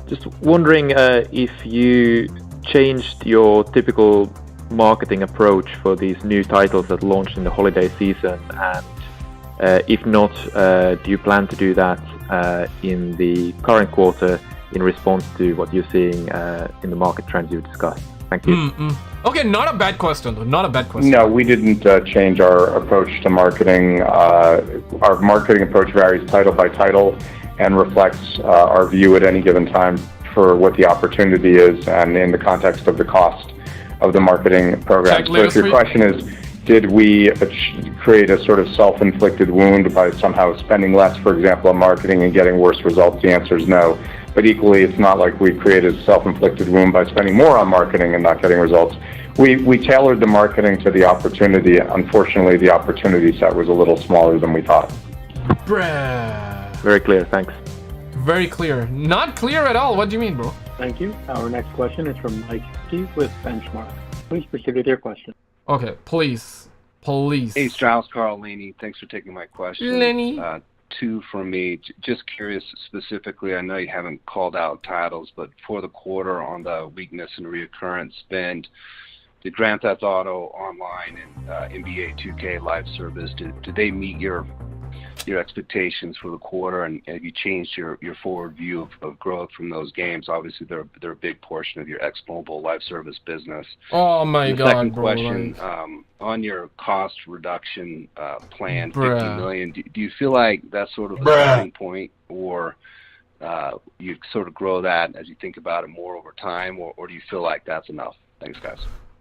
Just wondering if you changed your typical marketing approach for these new titles that launched in the holiday season, and if not, do you plan to do that in the current quarter in response to what you're seeing in the market trends you discussed? Thank you. Okay, not a bad question though. Not a bad question. No, we didn't change our approach to marketing. Our marketing approach varies title by title and reflects our view at any given time for what the opportunity is and in the context of the cost of the marketing program. So if your question is, did we create a sort of self-inflicted wound by somehow spending less, for example, on marketing and getting worse results? The answer is no. But equally, it's not like we created a self-inflicted wound by spending more on marketing and not getting results. We tailored the marketing to the opportunity. Unfortunately, the opportunity set was a little smaller than we thought. Bruh. Very clear, thanks. Very clear. Not clear at all. What do you mean, bro? Thank you. Our next question is from Mike Key with Benchmark. Please proceed with your question. Okay, please. Hey, Strauss, Carl, Laney. Thanks for taking my question. Lenny. Two from me. Just curious specifically, I know you haven't called out titles, but for the quarter on the weakness and reoccurrence spend, did Grand Theft Auto Online and NBA 2K live service, did they meet your expectations for the quarter, and have you changed your forward view of growth from those games? Obviously, they're a big portion of your ex-mobile live service business. Oh my God, second bro, question, on your cost reduction plan, $50 million, do you feel like that's sort of a starting point, or you sort of grow that as you think about it more over time, or do you feel like that's enough? Thanks, guys.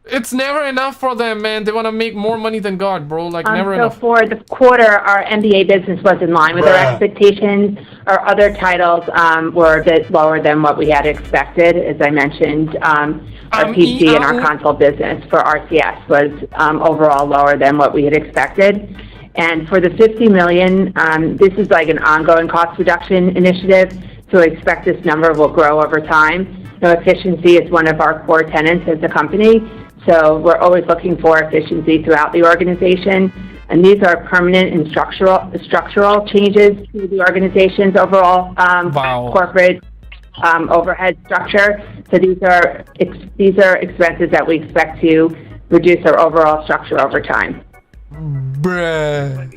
It's never enough for them, man. They want to make more money than God, bro. Like, never so enough. For the quarter, our NBA business was in line with our expectations. Our other titles were a bit lower than what we had expected. As I mentioned, our PC and our console business for RCS was overall lower than what we had expected. And for the $50 million, this is like an ongoing cost reduction initiative, so I expect this number will grow over time. Efficiency is one of our core tenets as a company. So we're always looking for efficiency throughout the organization, and these are permanent and structural changes to the organization's overall corporate overhead structure. So these are expenses that we expect to reduce our overall structure over time. Bruh.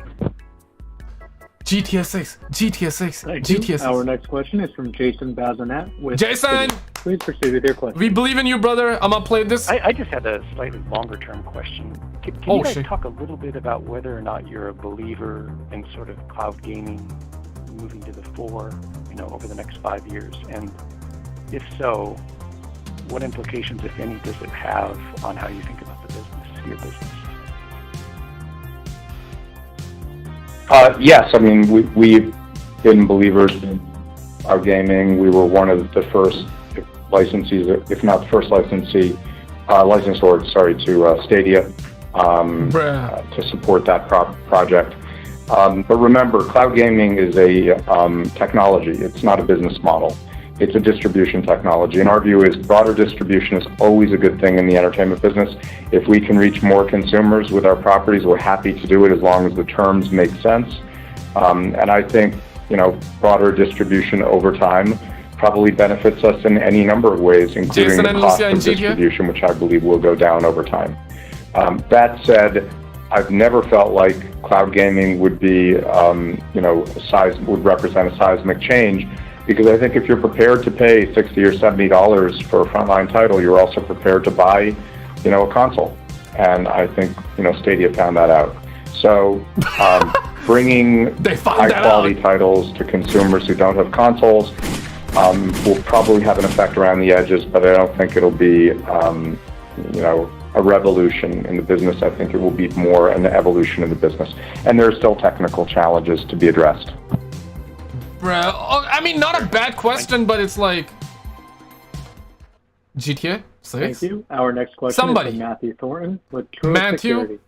GTA 6, GTA 6, GTA 6. Our next question is from Jason Bazinet with Jason! Citi. Please proceed with your question. We believe in you, brother. I'm gonna play this. I just had a slightly longer term question. Can you guys talk a little bit about whether or not you're a believer in sort of cloud gaming moving to the fore, over the next 5 years? And if so, what implications, if any, does it have on how you think about the business, your business? Yes, I mean, we've been believers in our gaming. We were one of the first licensees, if not the first licensor, to Stadia to support that project. But remember, cloud gaming is a technology. It's not a business model. It's a distribution technology. And our view is broader distribution is always a good thing in the entertainment business. If we can reach more consumers with our properties, we're happy to do it as long as the terms make sense. And I think, broader distribution over time probably benefits us in any number of ways, including the cost of distribution, which I believe will go down over time. That said, I've never felt like cloud gaming would be, would represent a seismic change. Because I think if you're prepared to pay $60 or $70 for a frontline title, you're also prepared to buy, a console. And I think, Stadia found that out. So bringing high-quality titles to consumers who don't have consoles will probably have an effect around the edges, but I don't think it'll be, a revolution in the business. I think it will be more an evolution in the business. And there are still technical challenges to be addressed. Bruh, I mean, not a bad question, but it's like GTA 6. Thank you. Our next question is from Matthew Thornton with Truist Security.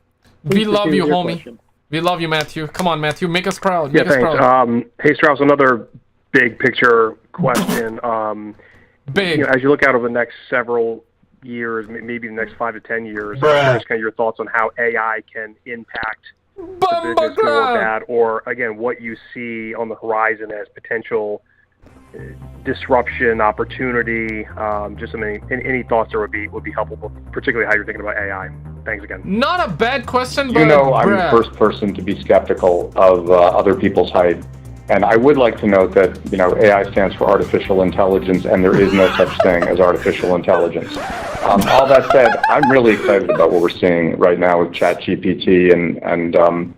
We love you, homie. Question. We love you, Matthew. Come on, Matthew, make us proud. Make us proud. Hey, Strauss, another big picture question. Big. As you look out over the next several years, maybe the next 5 to 10 years, I'm curious kind of your thoughts on how AI can impact the business, good or bad, or again, what you see on the horizon as potential disruption, opportunity. Just any thoughts there would be helpful, particularly how you're thinking about AI. Thanks again. Not a bad question, but I'm the first person to be skeptical of other people's hype. And I would like to note that, AI stands for artificial intelligence, and there is no such thing as artificial intelligence. All that said, I'm really excited about what we're seeing right now with ChatGPT and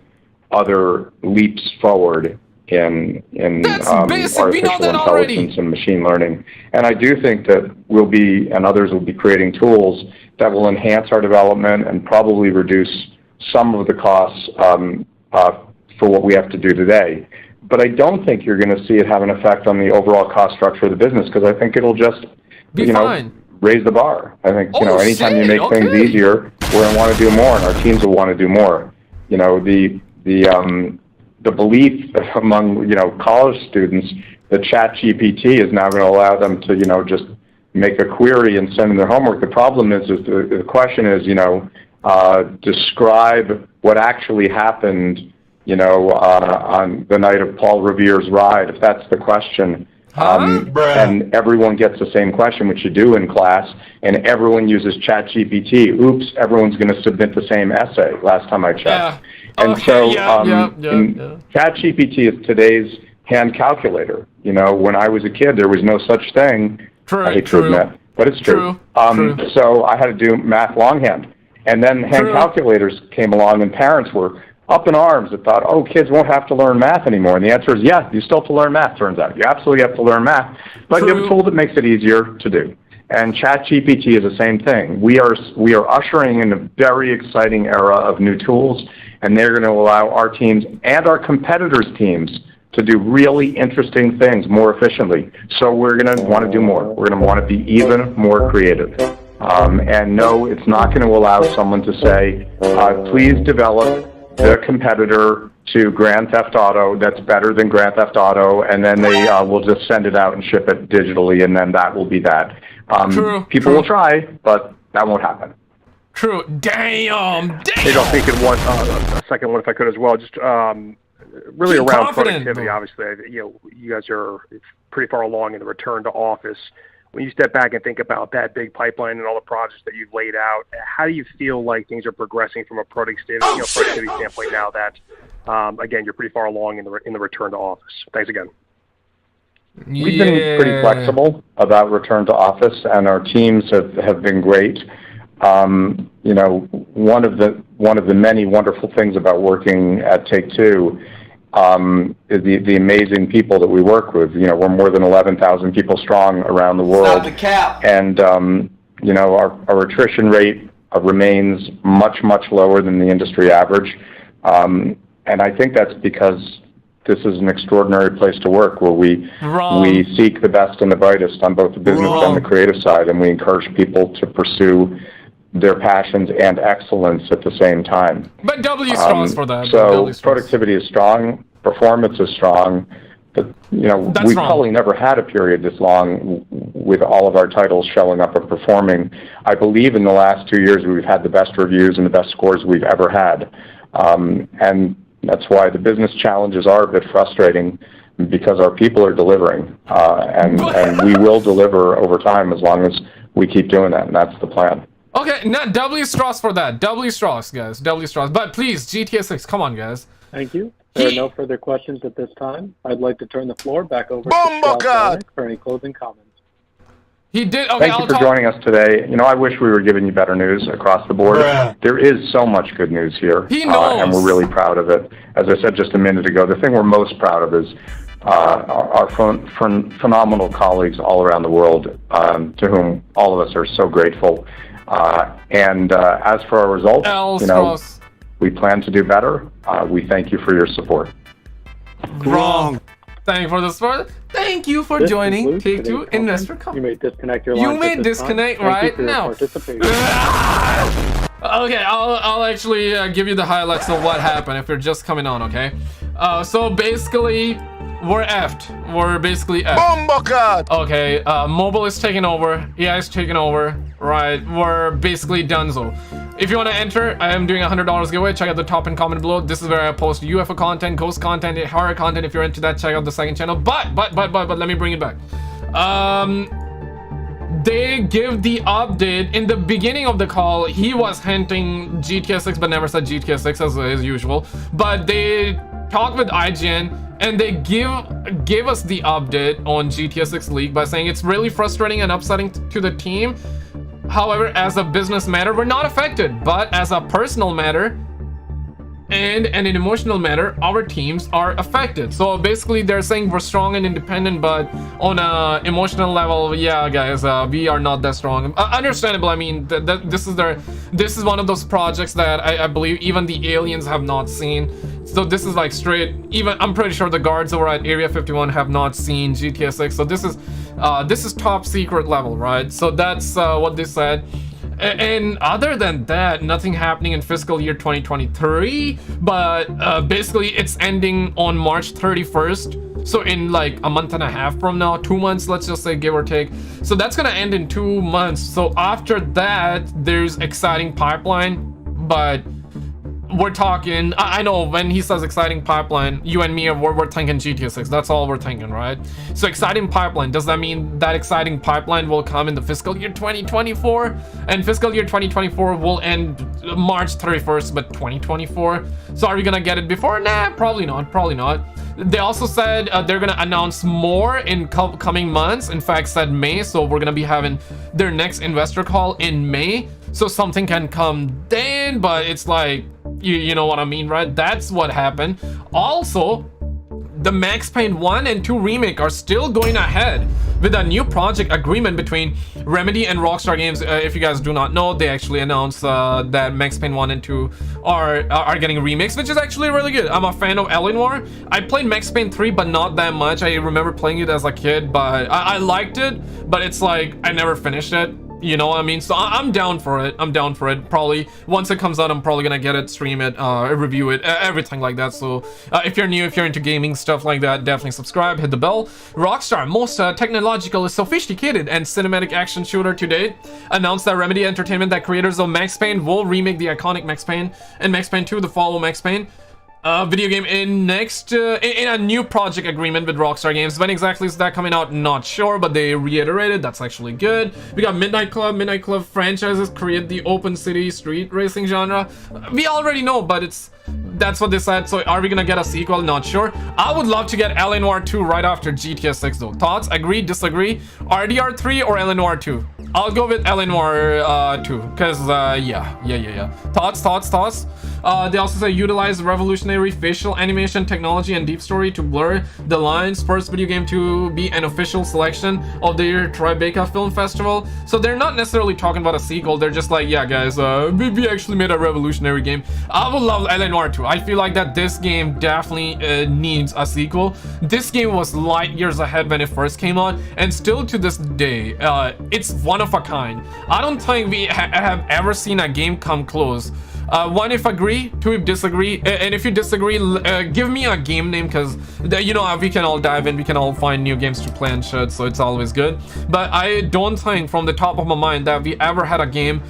other leaps forward in basic. artificial intelligence and machine learning. And I do think that we'll be, and others will be, creating tools that will enhance our development and probably reduce some of the costs for what we have to do today. But I don't think you're going to see it have an effect on the overall cost structure of the business, because I think it'll just, raise the bar. I think, anytime you make things easier, we're going to want to do more, and our teams will want to do more. The belief among, college students that ChatGPT is now going to allow them to, just make a query and send them their homework. The problem is the question is, describe what actually happened, on the night of Paul Revere's ride, if that's the question. And everyone gets the same question, which you do in class, and everyone uses ChatGPT. Oops, everyone's going to submit the same essay, last time I checked. ChatGPT is today's hand calculator. When I was a kid, there was no such thing. I hate to admit, but it's true. So I had to do math longhand. And then hand calculators came along, and parents were up in arms that thought, oh, kids won't have to learn math anymore. And the answer is, yeah, you still have to learn math, turns out. You absolutely have to learn math, but you have a tool that makes it easier to do. And ChatGPT is the same thing. We are ushering in a very exciting era of new tools, and they're going to allow our teams and our competitors' teams to do really interesting things more efficiently. So we're going to want to do more. We're going to want to be even more creative. And no, it's not going to allow someone to say, please develop the competitor to Grand Theft Auto that's better than Grand Theft Auto, and then they will just send it out and ship it digitally, and then that will be that. People will try, but that won't happen. True. Damn. Maybe I'll think in a second one if I could as well. Just really around productivity. Obviously, you guys are pretty far along in the return to office. When you step back and think about that big pipeline and all the projects that you've laid out, how do you feel like things are progressing from a productivity standpoint now that, again, you're pretty far along in the return to office? Thanks again. We've been pretty flexible about return to office, and our teams have been great. One of the many wonderful things about working at Take-Two is the amazing people that we work with. We're more than 11,000 people strong around the world. Not the cap. And, our attrition rate remains much, much lower than the industry average. And I think that's because this is an extraordinary place to work, where we seek the best and the brightest on both the business and the creative side, and we encourage people to pursue their passions and excellence at the same time. But W strong for that. So productivity is strong, performance is strong, but we've probably never had a period this long with all of our titles showing up and performing. I believe in the last 2 years we've had the best reviews and the best scores we've ever had. And that's why the business challenges are a bit frustrating, because our people are delivering. And we will deliver over time as long as we keep doing that, and that's the plan. Okay, now W straws for that. W straws, guys. W straws. But please, GTA 6, come on, guys. Thank you. There are no further questions at this time. I'd like to turn the floor back over to Strauss for any closing comments. He did. Okay, Thank you for joining us today. I wish we were giving you better news across the board. There is so much good news here, and we're really proud of it. As I said just a minute ago, the thing we're most proud of is our phenomenal colleagues all around the world, to whom all of us are so grateful. And as for our results, we plan to do better. We thank you for your support. Wrong. Thank you for the support. Thank you for joining Take-Two Investor Call. You may disconnect your line. You may disconnect right now. Okay, I'll actually give you the highlights of what happened if you're just coming on, okay? So basically, we're effed. We're basically effed. Okay, mobile is taking over. AI is taking over. Right, we're basically donezo. If you want to enter, I am doing $100 giveaway. Check out the top and comment below. This is where I post UFO content, ghost content, horror content. If you're into that, check out the second channel. But let me bring it back. They give the update in the beginning of the call. He was hinting GTA 6, but never said GTA 6 as usual. But they talked with IGN, and they give us the update on GTA 6 leak by saying it's really frustrating and upsetting to the team. However, as a business matter, we're not affected, but as a personal matter, and in an emotional manner, our teams are affected. So basically they're saying we're strong and independent, but on a emotional level, yeah guys, we are not that strong. Understandable. I mean, this is one of those projects that I believe even the aliens have not seen. So this is like straight, even I'm pretty sure the guards over at Area 51 have not seen GTA 6. So this is top secret level, right? So that's what they said. And other than that, nothing happening in fiscal year 2023, but basically it's ending on March 31st. So in like a month and a half from now, 2 months, let's just say, give or take. So that's gonna end in 2 months. So after that, there's exciting pipeline, but we're talking, I know when he says exciting pipeline, you and me, we're thinking GTA 6. That's all we're thinking, right? So exciting pipeline, does that mean that exciting pipeline will come in the fiscal year 2024? And fiscal year 2024 will end March 31st, but 2024. So are we gonna get it before? Nah, probably not, probably not. They also said they're gonna announce more in coming months. In fact, said May, so we're gonna be having their next investor call in May. So something can come then, but it's like, you know what I mean, right? That's what happened. Also, the Max Payne 1 and 2 remake are still going ahead with a new project agreement between Remedy and Rockstar Games. If you guys do not know, they actually announced that Max Payne 1 and 2 are getting remixed, which is actually really good. I'm a fan of Eleanor. I played Max Payne 3, but not that much. I remember playing it as a kid, but I liked it, but it's like I never finished it. You know what I mean? So I'm down for it. I'm down for it. Probably once it comes out, I'm probably gonna get it, stream it, review it, everything like that. So if you're new, if you're into gaming stuff like that, definitely subscribe, hit the bell. Rockstar, most technological, sophisticated, and cinematic action shooter to date, announced that Remedy Entertainment, that creators of Max Payne, will remake the iconic Max Payne and Max Payne 2, the follow Max Payne video game in a new project agreement with Rockstar Games. When exactly is that coming out? Not sure, but they reiterated that's actually good. We got Midnight Club franchises create the open city street racing genre. We already know, but that's what they said. So are we gonna get a sequel? Not sure. I would love to get L.A. Noire 2 right after GTA 6 though. Thoughts? Agree? Disagree? RDR 3 or L.A. Noire 2? I'll go with L.A. Noire 2, because yeah. Thoughts? They also say utilize revolutionary facial animation technology and deep story to blur the lines. First video game to be an official selection of the Tribeca Film Festival. So they're not necessarily talking about a sequel. They're just like, yeah guys, we actually made a revolutionary game. I would love L.A. Noire 2. I feel like that this game definitely needs a sequel. This game was light years ahead when it first came out, and still to this day, it's one of a kind. I don't think we have ever seen a game come close. 1 if agree, 2 if disagree, and if you disagree, give me a game name, because you know we can all dive in, we can all find new games to play and shit, so it's always good. But I don't think from the top of my mind that we ever had a game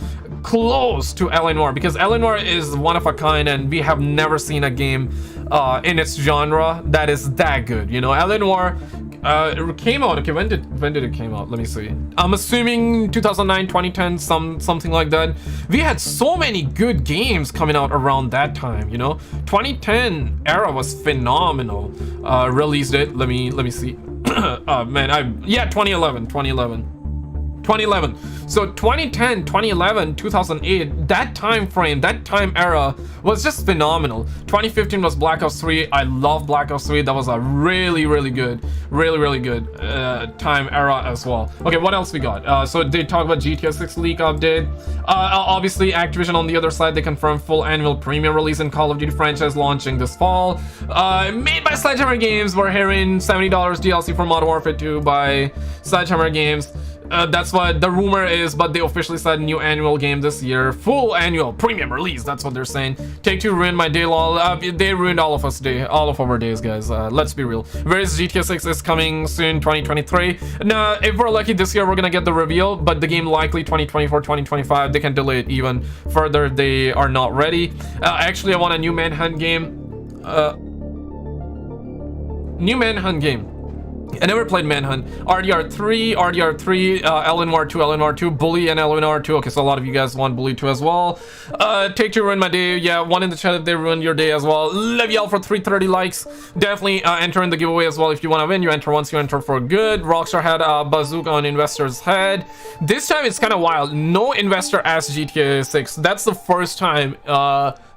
close to L.A. Noire, because L.A. Noire is one of a kind, and we have never seen a game in its genre that is that good. You know, L.A. Noire it came out, okay, when did it came out? Let me see. I'm assuming 2009, 2010, something like that. We had so many good games coming out around that time, you know. 2010 era was phenomenal. Release date, let me see. Oh man, 2011. So 2010, 2011, 2008, that time frame, that time era was just phenomenal. 2015 was Black Ops 3. I love Black Ops 3. That was a really good time era as well. Okay, what else we got? So they talk about GTA 6 leak update. Obviously Activision on the other side, they confirmed full annual premium release in Call of Duty franchise launching this fall. Made by Sledgehammer Games. We're hearing $70 DLC for Modern Warfare 2 by Sledgehammer Games. That's what the rumor is, but they officially said new annual game this year. Full annual premium release, that's what they're saying. Take-Two ruined my day, lol. They ruined all of our days, guys. Let's be real. Whereas GTA 6 is coming soon, 2023. Now, if we're lucky this year, we're gonna get the reveal, but the game likely 2024, 2025. They can delay it even further if they are not ready. Actually, I want a new Manhunt game. I never played Manhunt. RDR 3, L.A. Noire 2, Bully and L.A. Noire 2. Okay, so a lot of you guys want Bully 2 as well. Take-Two ruined my day. Yeah, one in the chat if they ruined your day as well. Love y'all for 330 likes. Definitely enter in the giveaway as well. If you want to win, you enter once, you enter for good. Rockstar had a bazooka on investors' head. This time it's kind of wild. No investor asked GTA 6. That's the first time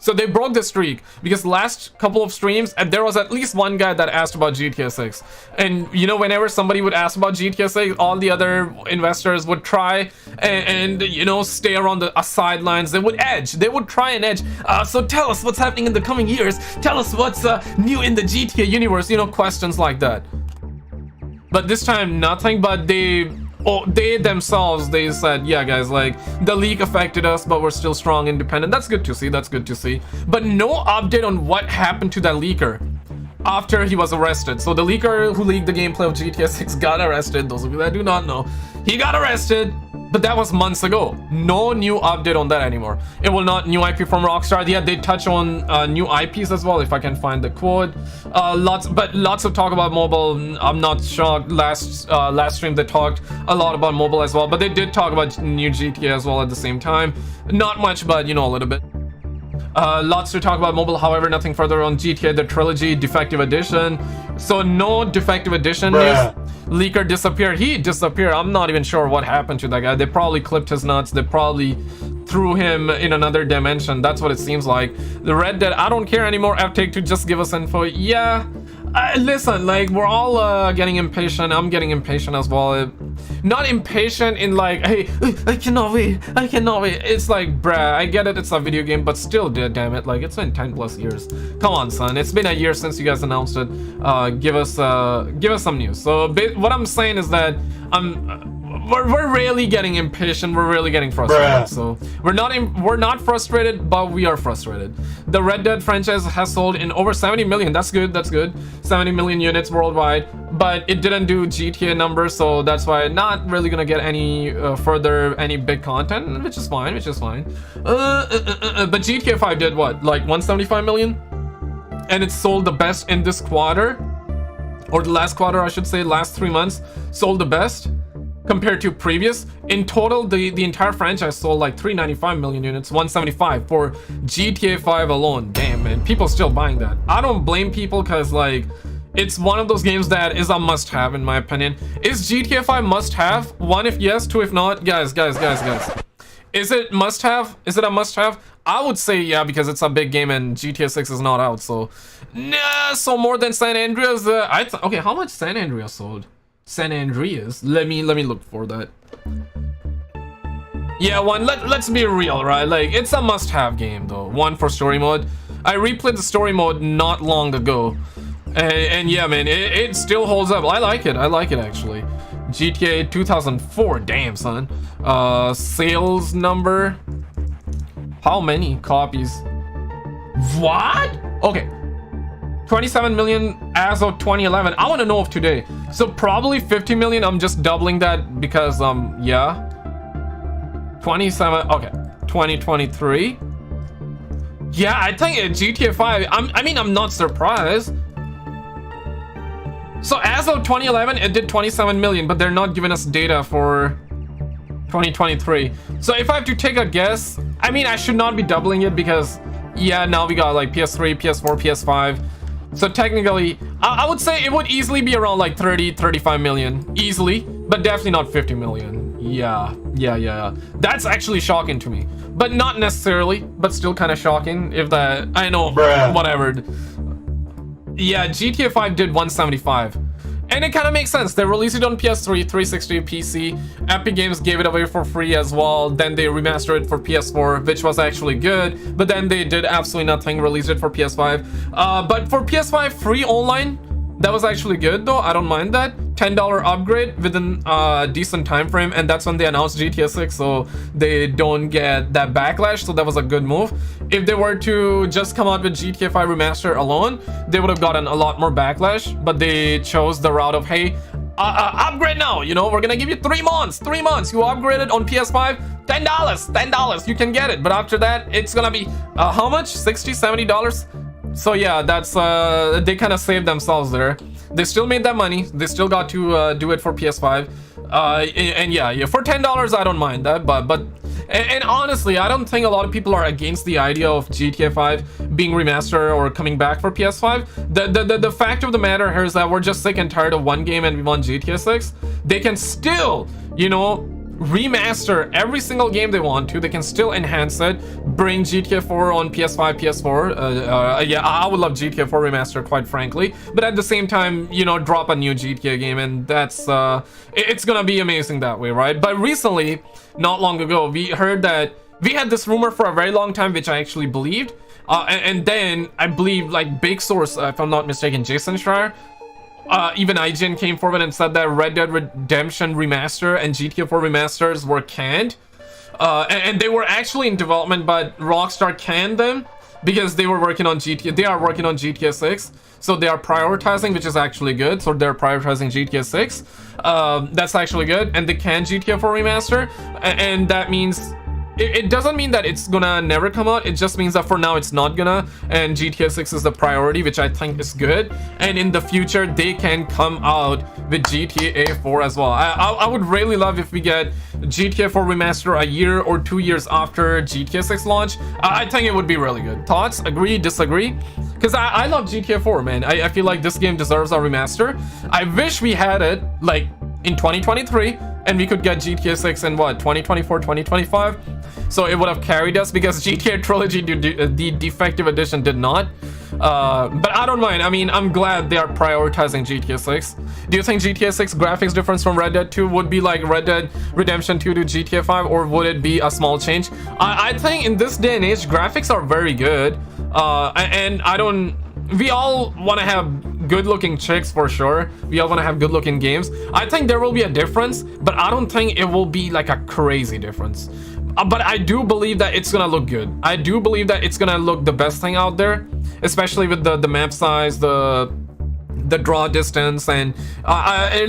So they broke the streak because last couple of streams, and there was at least one guy that asked about GTA 6. And you know, whenever somebody would ask about GTA 6, all the other investors would try and you know, stay around the sidelines. They would edge. They would try and edge. So tell us what's happening in the coming years. Tell us what's new in the GTA universe. You know, questions like that. But this time, nothing. But they themselves, they said, yeah guys, like the leak affected us, but we're still strong, independent. That's good to see. That's good to see. But no update on what happened to that leaker after he was arrested. So the leaker who leaked the gameplay of GTA 6 got arrested. Those of you that do not know, he got arrested, but that was months ago. No new update on that anymore. It will not new IP from Rockstar. Yeah, they touch on new IPs as well, if I can find the quote. Lots of talk about mobile. I'm not shocked. Last stream they talked a lot about mobile as well, but they did talk about new GTA as well at the same time. Not much, but you know, a little bit. Lots to talk about mobile, however, nothing further on GTA the Trilogy Defective Edition. So no Defective Edition news. Leaker disappeared. He disappeared. I'm not even sure what happened to that guy. They probably clipped his nuts. They probably threw him in another dimension. That's what it seems like. The Red Dead, I don't care anymore. Take-Two, just give us info. Yeah. Listen, like, we're all getting impatient. I'm getting impatient as well. Not impatient in like, hey, I cannot wait. I cannot wait. It's like, bruh, I get it. It's a video game, but still, damn it. Like, it's been 10 plus years. Come on, son. It's been a year since you guys announced it. Give us some news. So what I'm saying is that we're really getting impatient. We're really getting frustrated. So we're not frustrated, but we are frustrated. The Red Dead franchise has sold in over 70 million. That's good. That's good. 70 million units worldwide, but it didn't do GTA numbers, so that's why not really gonna get any any big content, which is fine. But GTA 5 did what, like 175 million, and it sold the best in this quarter, or the last quarter, I should say. Last 3 months sold the best compared to previous. In total, the entire franchise sold like 395 million units, 175 for GTA 5 alone. Damn, man, people still buying that. I don't blame people, because like, it's one of those games that is a must-have in my opinion. Is GTA 5 must-have? 1 if yes, 2 if not. Guys, is it must-have? Is it a must-have? I would say yeah, because it's a big game and GTA 6 is not out. So nah, so more than San Andreas. Okay, how much San Andreas sold? San Andreas, let me look for that. Yeah, 1, let's be real, right? Like, it's a must-have game though. 1 for story mode. I replayed the story mode not long ago, and yeah, man, it still holds up. I like it actually. GTA 2004, damn son. Sales number, how many copies? What? Okay, 27 million as of 2011. I want to know of today. So probably 50 million. I'm just doubling that because yeah, 27. Okay, 2023. Yeah, I think GTA 5. I'm not surprised. So as of 2011, it did 27 million, but they're not giving us data for 2023. So if I have to take a guess, I should not be doubling it, because yeah, now we got like PS3, PS4, PS5. So technically, I would say it would easily be around like 35 million. Easily, but definitely not 50 million. Yeah. That's actually shocking to me. But not necessarily, but still kind of shocking. If that, I know, whatever. Yeah, GTA 5 did 175. And it kind of makes sense. They released it on PS3, 360, PC. Epic Games gave it away for free as well. Then they remastered it for PS4, which was actually good. But then they did absolutely nothing, released it for PS5. But for PS5 free online, that was actually good though. I don't mind that. $10 upgrade within a decent time frame, and that's when they announced GTA 6, so they don't get that backlash. So that was a good move. If they were to just come out with GTA 5 remaster alone, they would have gotten a lot more backlash, but they chose the route of, hey, upgrade now, you know, we're gonna give you 3 months. You upgraded on PS5, $10, you can get it. But after that, it's gonna be how much? $60, $70. So yeah, that's they kind of saved themselves there. They still made that money. They still got to do it for PS5. And yeah, for $10, I don't mind that. But honestly, I don't think a lot of people are against the idea of GTA 5 being remastered or coming back for PS5. The fact of the matter here is that we're just sick and tired of one game and we want GTA 6. They can still, you know, remaster every single game they want to. They can still enhance it, bring GTA 4 on PS5, PS4. Yeah, I would love GTA 4 remaster, quite frankly. But at the same time, you know, drop a new GTA game, and that's it's gonna be amazing that way, right? But recently, not long ago, we heard that we had this rumor for a very long time, which I actually believed. And then I believe, like, big source, if I'm not mistaken, Jason Schreier, even IGN came forward and said that Red Dead Redemption Remaster and GTA 4 remasters were canned. And they were actually in development, but Rockstar canned them because they were working on GTA. They are working on GTA 6, so they are prioritizing, which is actually good. So they're prioritizing GTA 6. That's actually good, and they canned GTA 4 remaster, and that means. It doesn't mean that it's gonna never come out. It just means that for now it's not gonna, and GTA 6 is the priority, which I think is good. And in the future they can come out with GTA 4 as well. I would really love if we get GTA 4 remaster a year or 2 years after GTA 6 launch. I think it would be really good. Thoughts? Agree? Disagree? Because I love GTA 4, man. I feel like this game deserves a remaster. I wish we had it like in 2023 and we could get GTA 6 in what, 2024, 2025. So it would have carried us, because GTA Trilogy, the defective edition, did not. But I don't mind. I mean, I'm glad they are prioritizing GTA 6. Do you think GTA 6 graphics difference from Red Dead 2 would be like Red Dead Redemption 2 to GTA 5, or would it be a small change? I think in this day and age, graphics are very good. And I don't... We all want to have good-looking chicks for sure. We all want to have good-looking games. I think there will be a difference, but I don't think it will be like a crazy difference. But I do believe that it's gonna look good. I do believe that it's gonna look the best thing out there, especially with the map size, the draw distance, and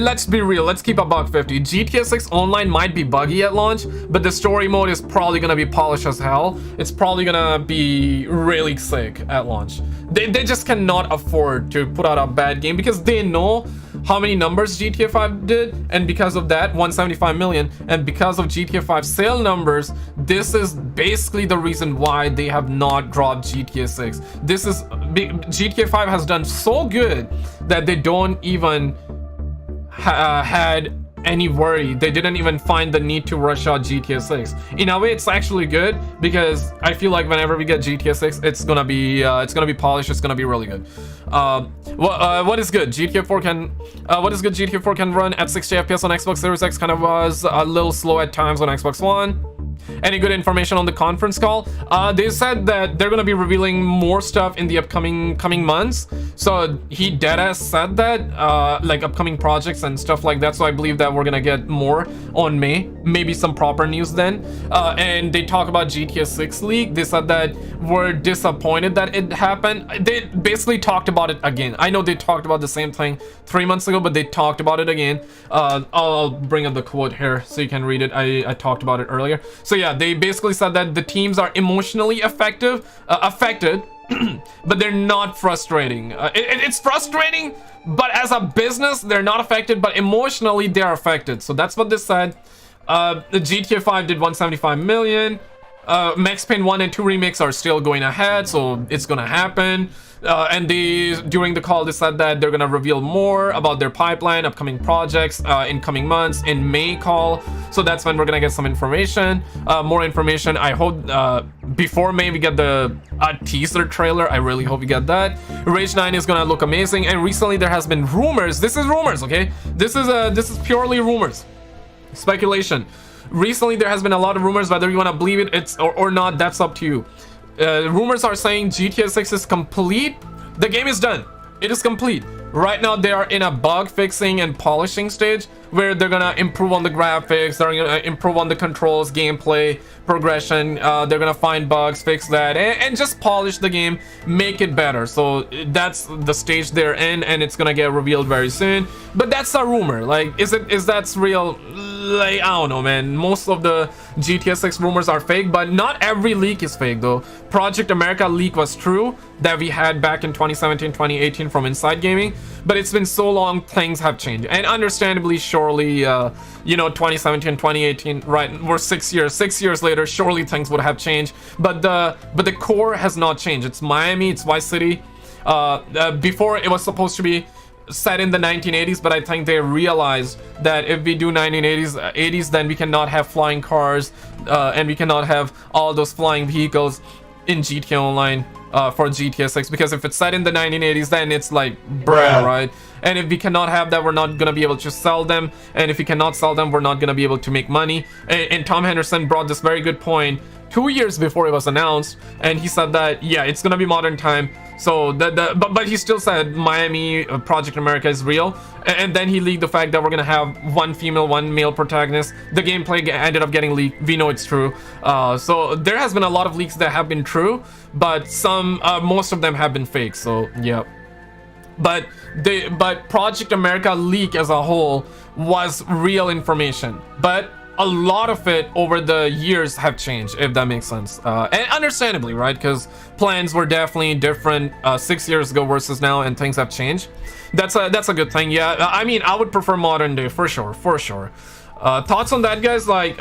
let's be real, let's keep a $150. GTA 6 online might be buggy at launch, but the story mode is probably gonna be polished as hell. It's probably gonna be really sick at launch. They just cannot afford to put out a bad game, because they know how many numbers GTA 5 did, and because of that, 175 million, and because of GTA 5 sale numbers, this is basically the reason why they have not dropped GTA 6. This is GTA 5 has done so good that they don't even had any worry. They didn't even find the need to rush out GTA 6. In a way, it's actually good, because I feel like whenever we get GTA 6, it's gonna be polished. It's gonna be really good. What is good? GTA 4 can what is good? GTA 4 can run at 60 FPS on Xbox Series X. Kind of was a little slow at times on Xbox One. Any good information on the conference call? They said that they're gonna be revealing more stuff in the coming months. So he deadass said that, like upcoming projects and stuff like that. So I believe that we're gonna get more on May, maybe some proper news then. And they talk about GTA 6 leak. They said that we're disappointed that it happened. They basically talked about it again. I know they talked about the same thing 3 months ago, but they talked about it again. I'll bring up the quote here so you can read it. I talked about it earlier. So yeah, they basically said that the teams are emotionally affected, but they're not frustrating. It's frustrating, but as a business, they're not affected, but emotionally, they're affected. So that's what they said. The GTA 5 did 175 million. Max Payne 1 and 2 remakes are still going ahead, so it's gonna happen. And during the call, they said that they're gonna reveal more about their pipeline, upcoming projects in coming months, in May call. So that's when we're gonna get some information, more information. I hope before May we get the teaser trailer. I really hope we get that. Rage 9 is gonna look amazing. And recently there has been rumors. This is rumors, okay? This is purely rumors, speculation. Recently there has been a lot of rumors. Whether you want to believe it or not, that's up to you. Rumors are saying GTA 6 is complete. The game is done. It is complete. Right now they are in a bug fixing and polishing stage, where they're gonna improve on the graphics, they're gonna improve on the controls, gameplay, progression. They're gonna find bugs, fix that, and just polish the game, make it better. So that's the stage they're in, and it's gonna get revealed very soon. But that's a rumor. Like, is that real? Like, I don't know, man. Most of the GTA 6 rumors are fake, but not every leak is fake though. Project America leak was true, that we had back in 2017, 2018 from Inside Gaming, but it's been so long, things have changed, and understandably, surely, you know, 2017, 2018, right, we're 6 years later, surely things would have changed, but the core has not changed. It's Miami, it's Vice City. Before, it was supposed to be set in the 1980s, but I think they realized that if we do 1980s, then we cannot have flying cars, and we cannot have all those flying vehicles in GTA Online for GTA 6, because if it's set in the 1980s, then it's like bruh, right? And if we cannot have that, we're not gonna be able to sell them, and if we cannot sell them, we're not gonna be able to make money. And Tom Henderson brought this very good point 2 years before it was announced, and he said that yeah, it's gonna be modern time. So but he still said Miami Project America is real, and then he leaked the fact that we're gonna have one female, one male protagonist. The gameplay ended up getting leaked. We know it's true. So there has been a lot of leaks that have been true, but most of them have been fake. So yeah. But Project America leak as a whole was real information, but a lot of it over the years have changed, if that makes sense, and understandably, right? Because plans were definitely different 6 years ago versus now, and things have changed. That's a good thing. Yeah, I mean, I would prefer modern day for sure. Thoughts on that, guys? Like,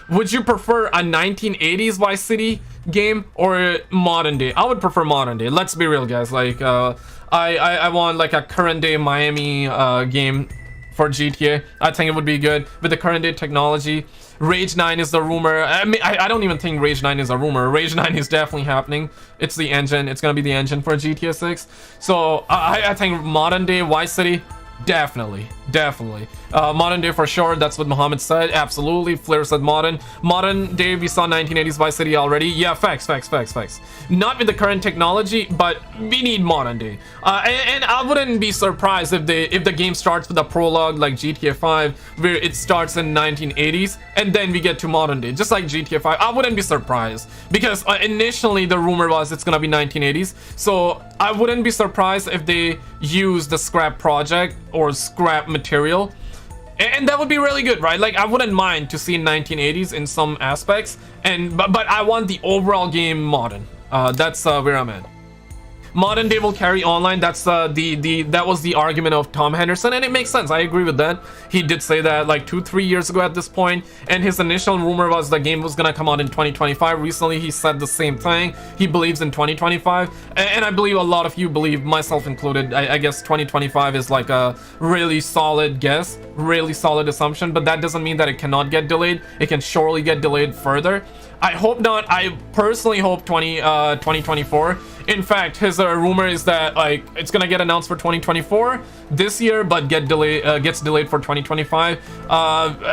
would you prefer a 1980s Vice City game or modern day? I would prefer modern day. Let's be real, guys. Like, I want like a current day Miami game for GTA. I think it would be good with the current day technology. Rage 9 is the rumor. I mean, I don't even think Rage 9 is a rumor. Rage 9 is definitely happening. It's the engine. It's gonna be the engine for GTA 6. So I think modern day Vice City, definitely. Modern day for sure. That's what Muhammad said. Absolutely. Flair said modern day. We saw 1980s Vice City already. Yeah, facts. Not with the current technology, but we need modern day. And I wouldn't be surprised if the game starts with a prologue like GTA 5, where it starts in 1980s and then we get to modern day, just like GTA 5. I wouldn't be surprised, because initially the rumor was it's gonna be 1980s. So I wouldn't be surprised if they use the scrap project or scrap material, and that would be really good, right? Like, I wouldn't mind to see 1980s in some aspects, but I want the overall game modern. That's where I'm at. Modern day will carry online. That's that was the argument of Tom Henderson, and it makes sense. I agree with that. He did say that like 2-3 years ago at this point, and his initial rumor was the game was gonna come out in 2025. Recently he said the same thing. He believes in 2025, and I believe a lot of you believe, myself included. I guess 2025 is like a really solid guess, really solid assumption, but that doesn't mean that it cannot get delayed. It can surely get delayed further. I hope not. I personally hope 2024. In fact, his rumor is that like it's gonna get announced for 2024 this year, but gets delayed for 2025.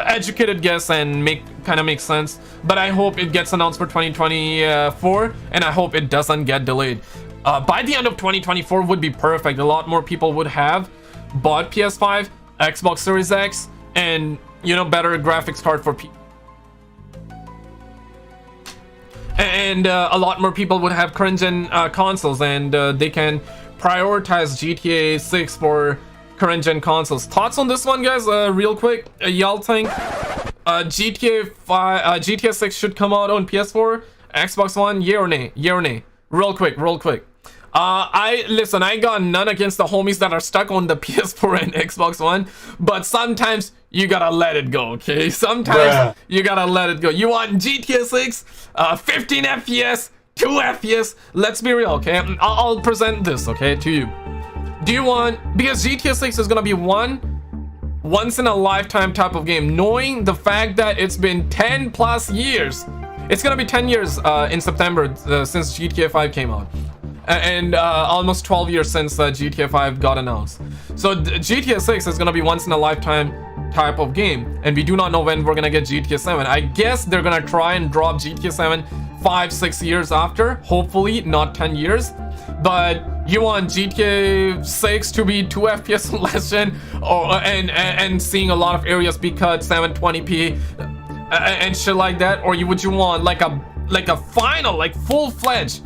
Educated guess, and kind of makes sense. But I hope it gets announced for 2024, and I hope it doesn't get delayed. By the end of 2024 would be perfect. A lot more people would have bought PS5, Xbox Series X, and better graphics card for people. And a lot more people would have current gen consoles, and they can prioritize GTA 6 for current gen consoles. Thoughts on this one, guys? Real quick, y'all think GTA 6 should come out on PS4, Xbox One? Yeah or nay? Real quick. I got none against the homies that are stuck on the PS4 and Xbox One, but sometimes you gotta let it go, okay? Sometimes you gotta let it go. You want GTA 6, 15 FPS, 2 FPS? Let's be real, okay? I'll present this, okay, to you. Do you want, because GTA 6 is gonna be once in a lifetime type of game, knowing the fact that it's been 10 plus years. It's gonna be 10 years in September since GTA 5 came out. And almost 12 years since GTA 5 got announced. So GTA 6 is gonna be once in a lifetime type of game, and we do not know when we're gonna get GTA 7. I guess they're gonna try and drop GTA 7 5-6 years after, hopefully not 10 years. But you want GTA 6 to be 2 FPS less gen, and seeing a lot of areas be cut 720p and shit like that, or would you want like a final, like full-fledged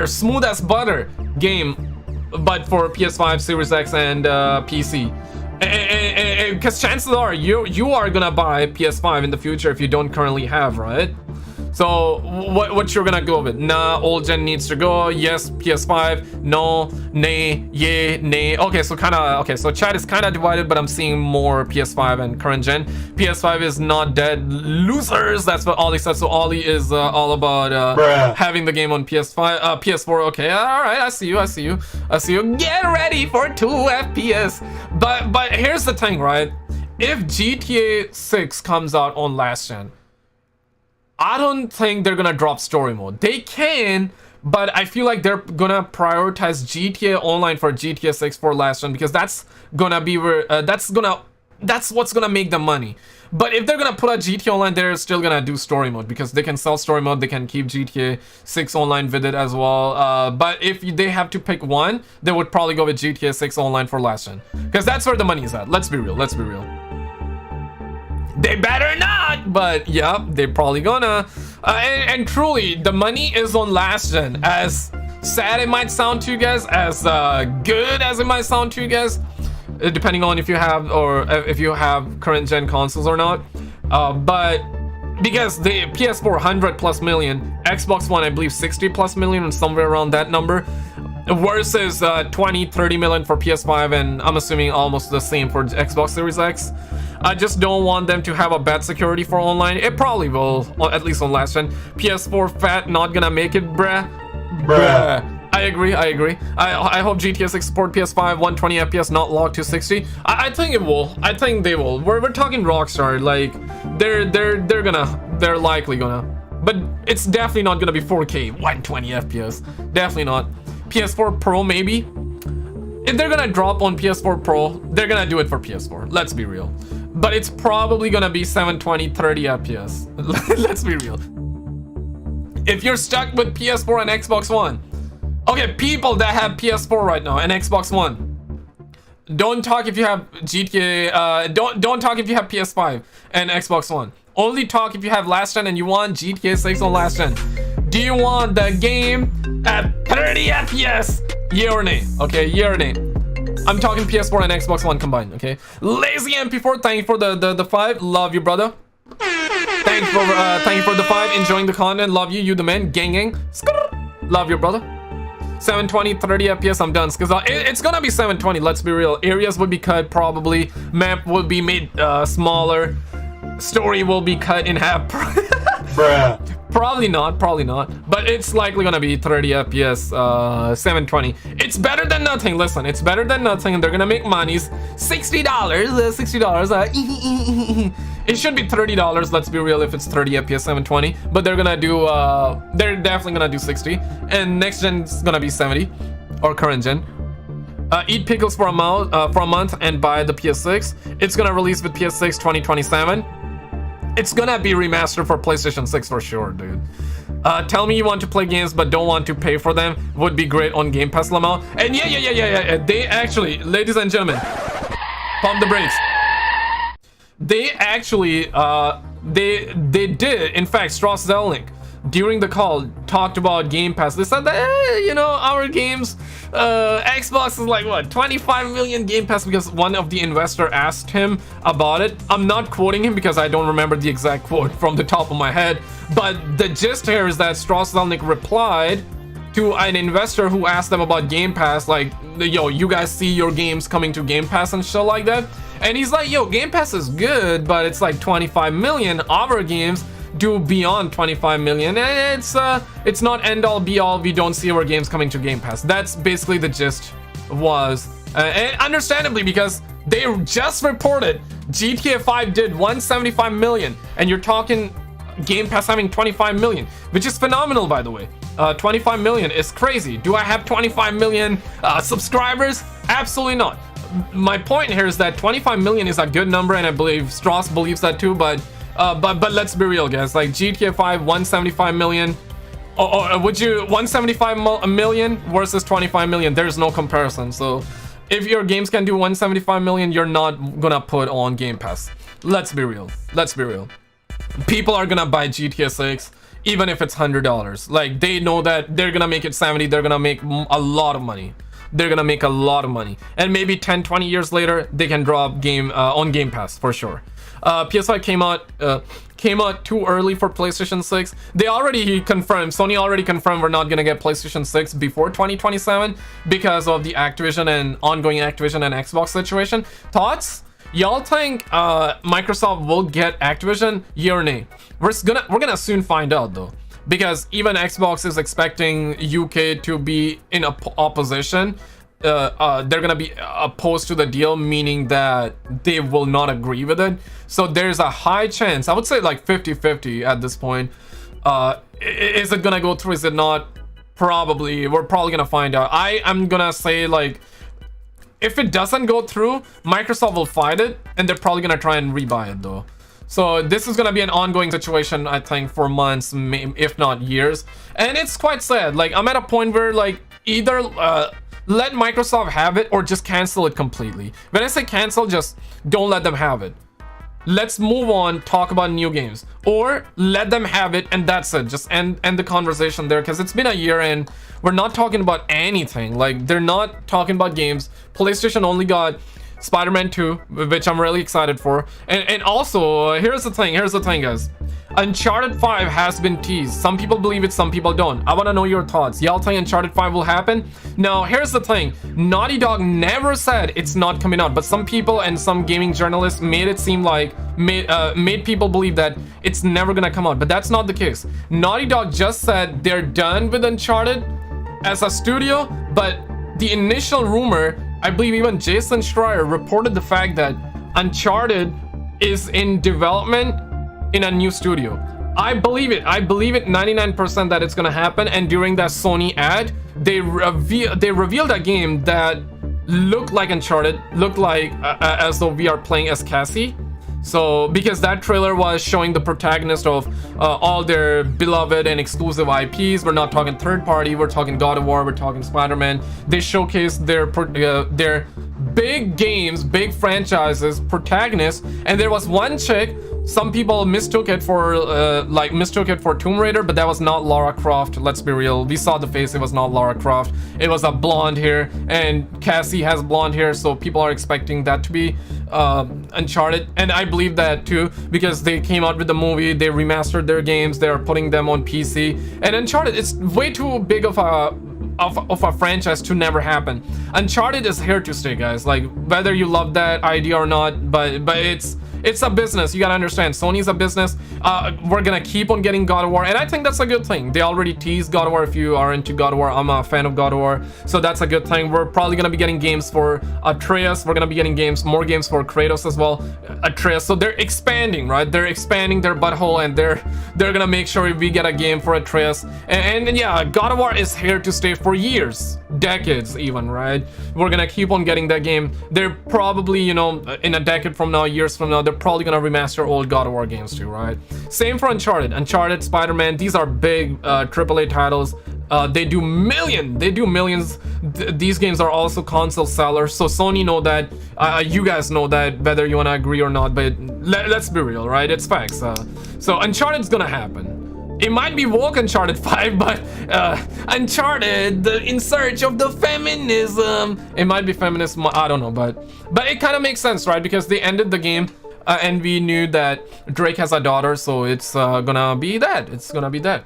smooth as butter game, but for PS5, Series X, and PC? Because chances are you are gonna buy PS5 in the future if you don't currently have, right? So what you're gonna go with? Nah, old gen needs to go. Yes, PS5. No, nay, yay, nay. Okay, so so chat is kind of divided, but I'm seeing more PS5 and current gen. PS5 is not dead. Losers. That's what Ollie said. So Ollie is all about having the game on PS5, PS4. Okay, all right. I see you. Get ready for 2 FPS. But here's the thing, right? If GTA 6 comes out on last gen, I don't think they're gonna drop story mode. They can, but I feel like they're gonna prioritize GTA Online for GTA 6 for last gen, because that's gonna be where that's what's gonna make them money. But if they're gonna put out GTA Online, they're still gonna do story mode, because they can sell story mode. They can keep GTA 6 Online with it as well. But if they have to pick one, they would probably go with GTA 6 Online for last gen, because that's where the money is at. Let's be real. They better not, but yeah, they're probably gonna. And truly, the money is on last gen. As sad it might sound to you guys, as good as it might sound to you guys, depending on if you have current gen consoles or not. But because the PS4 100 plus million, Xbox One I believe 60 plus million, and somewhere around that number, versus 20-30 million for PS5, and I'm assuming almost the same for Xbox Series X. I just don't want them to have a bad security for online. It probably will, at least on last gen. PS4 fat, not gonna make it, bruh. I agree. I hope GTA 6 support PS5 120 FPS, not locked to 60. I think it will. I think they will. We're talking Rockstar. Like they're likely gonna. But it's definitely not gonna be 4K 120 FPS. Definitely not. PS4 Pro maybe. If they're gonna drop on PS4 Pro, they're gonna do it for PS4. Let's be real. But it's probably gonna be 720 30 FPS. Let's be real. If you're stuck with PS4 and Xbox One, okay, people that have PS4 right now and Xbox One, don't talk if you have GTA. Don't talk if you have PS5 and Xbox One. Only talk if you have last gen and you want GTA 6 on last gen. Do you want the game at 30 FPS? Yeah or nay? Okay, yeah or nay? I'm talking PS4 and Xbox One combined, okay? Lazy MP4, thank you for the 5. Love you, brother. Thank you for the 5. Enjoying the content. Love you, you the man. Gang. Love you, brother. 720, 30 FPS, I'm done. Because it's gonna be 720, let's be real. Areas would be cut, probably. Map will be made smaller. Story will be cut in half. Bruh. Probably not. But it's likely gonna be 30 FPS, 720. It's better than nothing. Listen, it's better than nothing, and they're gonna make monies. $60, $60. It should be $30. Let's be real. If it's 30 FPS, 720. But they're gonna do. They're definitely gonna do 60, and next gen's gonna be 70, or current gen. Eat pickles for a month and buy the PS6. It's gonna release with PS6 2027. It's gonna be remastered for PlayStation 6 for sure, dude. Tell me you want to play games but don't want to pay for them. Would be great on Game Pass, Lamau. And yeah. They actually, ladies and gentlemen, pump the brakes. They actually, they did. In fact, Strauss Zelnick, during the call, talked about Game Pass. They said that, our games, Xbox is like, what, 25 million Game Pass, because one of the investor asked him about it. I'm not quoting him because I don't remember the exact quote from the top of my head, but the gist here is that Strauss Zelnick replied to an investor who asked them about Game Pass, like, yo, you guys see your games coming to Game Pass and shit like that? And he's like, yo, Game Pass is good, but it's like 25 million. Our games do beyond 25 million, and it's not end all be all. We don't see our games coming to Game Pass. That's basically the gist was, and understandably, because they just reported GTA 5 did 175 million, and you're talking Game Pass having 25 million, which is phenomenal, by the way. 25 million is crazy. Do I have 25 million subscribers? Absolutely not. My point here is that 25 million is a good number, and I believe Strauss believes that too, but let's be real, guys. Like GTA 5 175 million, or would you 175 million versus 25 million? There's no comparison. So if your games can do 175 million, you're not gonna put on Game Pass. Let's be real. People are gonna buy GTA 6 even if it's $100. Like, they know that they're gonna make it 70. They're gonna make a lot of money. they're gonna make a lot of money. And maybe 10-20 years later, they can drop game on Game Pass for sure. PS5 came out too early for PlayStation 6. They already confirmed, Sony already confirmed we're not gonna get PlayStation 6 before 2027 because of the Activision and ongoing Activision and Xbox situation. Thoughts? Y'all think Microsoft will get Activision? Yeah or nay? We're gonna soon find out though, because even Xbox is expecting UK to be in opposition. They're gonna be opposed to the deal, meaning that they will not agree with it. So there's a high chance, I would say like 50-50 at this point. Is it gonna go through? Is it not? Probably. We're probably gonna find out. I'm gonna say, like, if it doesn't go through, Microsoft will fight it, and they're probably gonna try and rebuy it though. So this is gonna be an ongoing situation, I think, for months, if not years. And it's quite sad. Like, I'm at a point where, like, either let Microsoft have it or just cancel it completely. When I say cancel, just don't let them have it. Let's move on, talk about new games, or let them have it and that's it. Just end the conversation there, because it's been a year and we're not talking about anything. Like, they're not talking about games. PlayStation only got Spiderman 2, which I'm really excited for. And also, here's the thing, guys. Uncharted 5 has been teased. Some people believe it, some people don't. I want to know your thoughts. Y'all think Uncharted 5 will happen? Now, here's the thing. Naughty Dog never said it's not coming out, but some people and some gaming journalists made it seem like, made people believe that it's never gonna come out, but that's not the case. Naughty Dog just said they're done with Uncharted as a studio, but the initial rumor, I believe even Jason Schreier reported the fact that Uncharted is in development in a new studio. I believe it 99% that it's gonna happen. And during that Sony ad, they revealed a game that looked like Uncharted, looked like as though we are playing as Cassie. So, because that trailer was showing the protagonist of all their beloved and exclusive IPs. We're not talking third party, we're talking God of War, we're talking Spider-Man. They showcased their big games, big franchises, protagonists, and there was one chick. Some people mistook it for Tomb Raider, but that was not Lara Croft. Let's be real. We saw the face. It was not Lara Croft. It was a blonde hair, and Cassie has blonde hair, so people are expecting that to be Uncharted. And I believe that too, because they came out with the movie, they remastered their games, they are putting them on PC. And Uncharted, it's way too big of a franchise to never happen. Uncharted is here to stay, guys. Like, whether you love that idea or not, but it's a business. You gotta understand, Sony's a business. We're gonna keep on getting God of War, and I think that's a good thing. They already teased God of War. If you are into God of War, I'm a fan of God of War, so that's a good thing. We're probably gonna be getting games for Atreus. We're gonna be getting more games for Kratos as well. Atreus. So they're expanding, right? They're expanding their butthole, and they're gonna make sure we get a game for Atreus. And yeah, God of War is here to stay for years, decades even, right? We're gonna keep on getting that game. They're probably, you know, in a decade from now, years from now, they're probably gonna remaster old God of War games too, right? Same for Uncharted, Spider-Man. These are big AAA titles. They do millions. These games are also console sellers, so Sony know that. You guys know that, whether you want to agree or not, but let's be real, right? It's facts. So Uncharted's gonna happen. It might be woke Uncharted 5, but Uncharted, In Search of the Feminism. It might be feminist, I don't know, but it kind of makes sense, right? Because they ended the game, and we knew that Drake has a daughter, so it's gonna be that. It's gonna be that.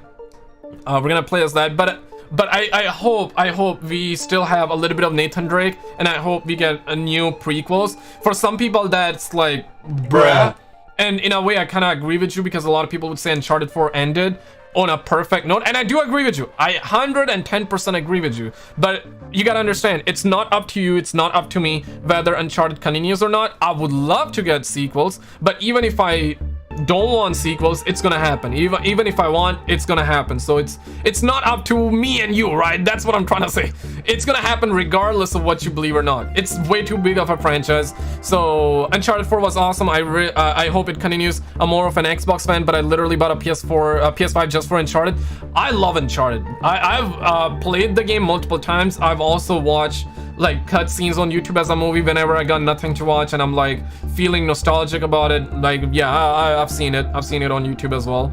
We're gonna play as that, but I hope we still have a little bit of Nathan Drake, and I hope we get a new prequels. For some people, that's like, bruh. And in a way, I kind of agree with you, because a lot of people would say Uncharted 4 ended on a perfect note, and I do agree with you. I 110% agree with you, but you gotta understand, it's not up to you, it's not up to me whether Uncharted continues or not. I would love to get sequels, but even if I don't want sequels, it's gonna happen. Even if I want, it's gonna happen. So it's not up to me and you, right? That's what I'm trying to say. It's gonna happen regardless of what you believe or not. It's way too big of a franchise. So Uncharted 4 was awesome. I hope it continues. I'm more of an Xbox fan, but I literally bought a PS5 just for Uncharted. I love Uncharted. I've played the game multiple times. I've also watched like cutscenes on YouTube as a movie whenever I got nothing to watch, and I'm like feeling nostalgic about it. Like, yeah, I've seen it on YouTube as well.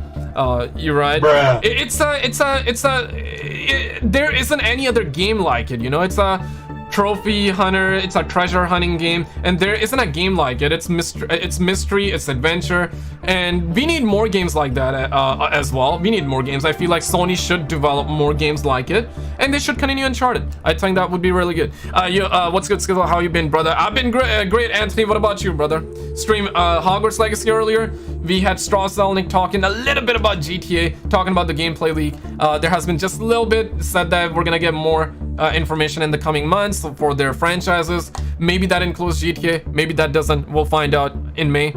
You're right. Bruh. There isn't any other game like it, you know. It's a trophy hunter, it's a treasure hunting game, and there isn't a game like it. It's mystery, it's adventure, and we need more games like that as well. We need more games. I feel like Sony should develop more games like it, and they should continue Uncharted. I think that would be really good. What's good, Skizzle? How you been, brother? I've been great, Anthony. What about you, brother? Stream Hogwarts Legacy earlier. We had Straw Zelnick talking a little bit about GTA, talking about the gameplay leak. There has been just a little bit said that we're gonna get more information in the coming months for their franchises. Maybe that includes GTA, maybe that doesn't. We'll find out in May.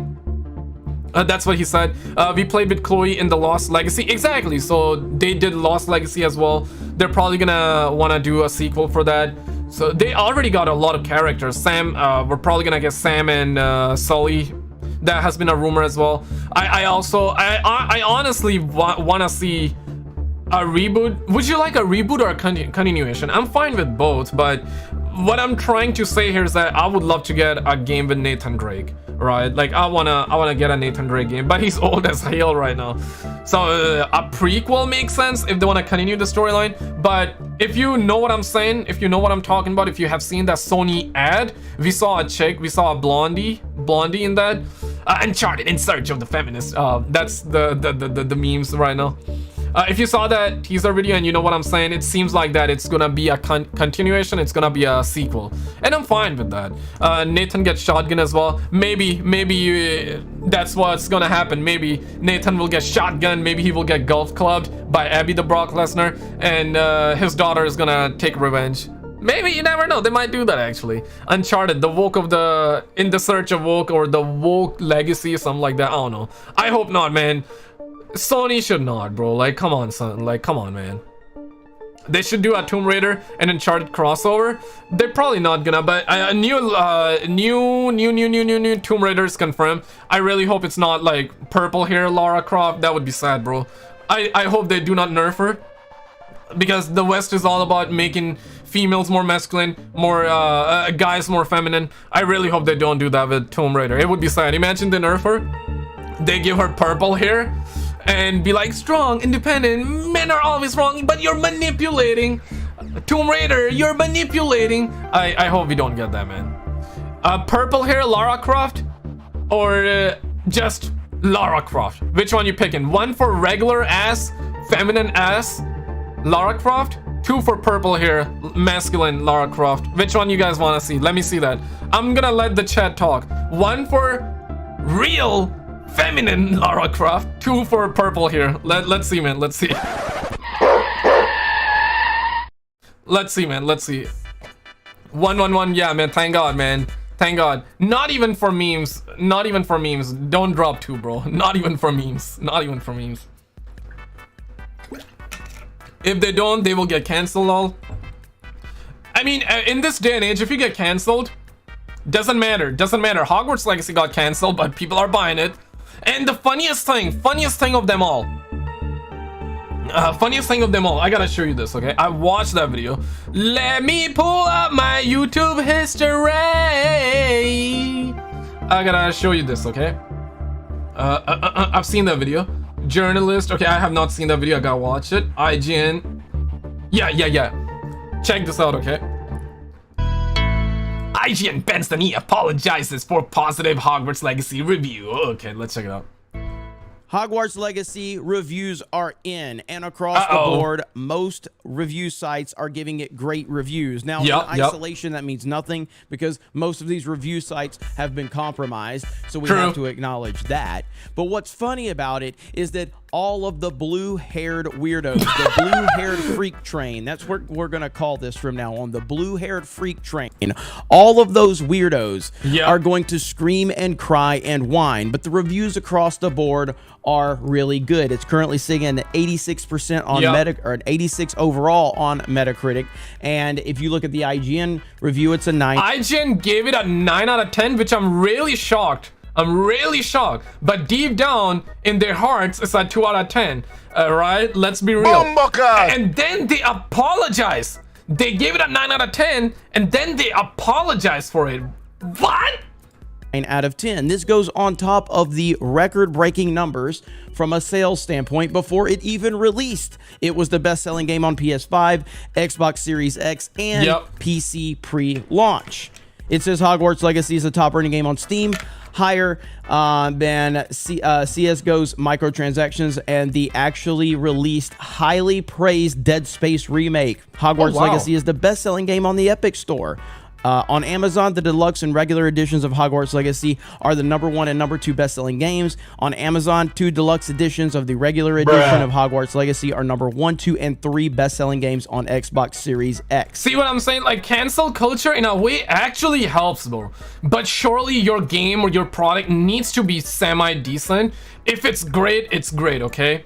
That's what he said. We played with Chloe in the Lost Legacy. Exactly, so they did Lost Legacy as well. They're probably gonna want to do a sequel for that. So they already got a lot of characters. Sam, we're probably gonna get Sam and Sully. That has been a rumor as well. I honestly want to see a reboot. Would you like a reboot or a continuation? I'm fine with both, but what I'm trying to say here is that I would love to get a game with Nathan Drake, right? Like I wanna get a Nathan Drake game, but he's old as hell right now. So a prequel makes sense if they want to continue the storyline. But if you know what I'm saying, if you know what I'm talking about, if you have seen that Sony ad, we saw a chick, we saw a blondie in that. Uncharted in search of the feminist. That's the memes right now. If you saw that teaser video and you know what I'm saying, it seems like that it's gonna be a continuation, it's gonna be a sequel, and I'm fine with that. Nathan gets shotgun as well. Maybe that's what's gonna happen. Maybe Nathan will get shotgun, maybe he will get golf clubbed by Abby the Brock Lesnar, and his daughter is gonna take revenge. Maybe, you never know, they might do that actually. Uncharted, the woke of the in the search of woke, or the woke legacy, something like that. I don't know. I hope not, man. Sony should not, bro. Like, come on, son. Like, come on, man. They should do a Tomb Raider and Uncharted crossover. They're probably not gonna, but a new Tomb Raider is confirmed. I really hope it's not like purple hair Lara Croft. That would be sad, bro. I hope they do not nerf her, because the West is all about making females more masculine, more guys more feminine. I really hope they don't do that with Tomb Raider. It would be sad. Imagine they nerf her, they give her purple hair, and be like, strong, independent, men are always wrong, but you're manipulating. Tomb Raider, you're manipulating. I hope we don't get that, man. Purple hair Lara Croft, or just Lara Croft? Which one you picking? One for regular ass, feminine ass Lara Croft, two for purple hair masculine Lara Croft. Which one you guys want to see? Let me see that. I'm gonna let the chat talk. One for real feminine Lara Croft, two for purple here. Let's see, man. Let's see. Let's see, man. Let's see. 111. Yeah, man. Thank God, man. Thank God. Not even for memes. Not even for memes. Don't drop two, bro. Not even for memes. Not even for memes. If they don't, they will get cancelled. All. I mean, in this day and age, if you get cancelled, doesn't matter. Doesn't matter. Hogwarts Legacy got cancelled, but people are buying it. And the funniest thing of them all, I gotta show you this, okay? I watched that video. Let me pull up my YouTube history. I gotta show you this, okay? I've seen that video. Journalist, okay, I have not seen that video. I gotta watch it. IGN. Yeah. Check this out, okay? IGN bends the knee, apologizes for positive Hogwarts Legacy review. Okay, let's check it out. Hogwarts Legacy reviews are in, and across the board, most review sites are giving it great reviews. Now, in isolation, that means nothing, because most of these review sites have been compromised, so we have to acknowledge that. But what's funny about it is that all of the blue-haired weirdos, the blue-haired freak train, that's what we're going to call this from now on, the blue-haired freak train, all of those weirdos are going to scream and cry and whine, but the reviews across the board are really good. It's currently sitting at 86% on or an 86 overall on Metacritic, and if you look at the IGN review, it's a 9. IGN gave it a 9 out of 10, which I'm really shocked. But deep down in their hearts, it's a 2 out of 10. Alright, let's be real. And then they apologize. They gave it a 9 out of 10, and then they apologize for it. What? out of 10. This goes on top of the record-breaking numbers from a sales standpoint before it even released. It was the best-selling game on PS5, Xbox Series X, and PC pre-launch. It says Hogwarts Legacy is the top-earning game on Steam, higher than CSGO's microtransactions and the actually released, highly praised Dead Space remake. Hogwarts Legacy is the best-selling game on the Epic Store. On Amazon, the deluxe and regular editions of Hogwarts Legacy are the #1 and #2 best-selling games. On Amazon, 2 deluxe editions of the regular edition of Hogwarts Legacy are #1, 2, and 3 best-selling games on Xbox Series X. See what I'm saying? Like, cancel culture in a way actually helps, bro. But surely your game or your product needs to be semi-decent. If it's great, it's great, okay?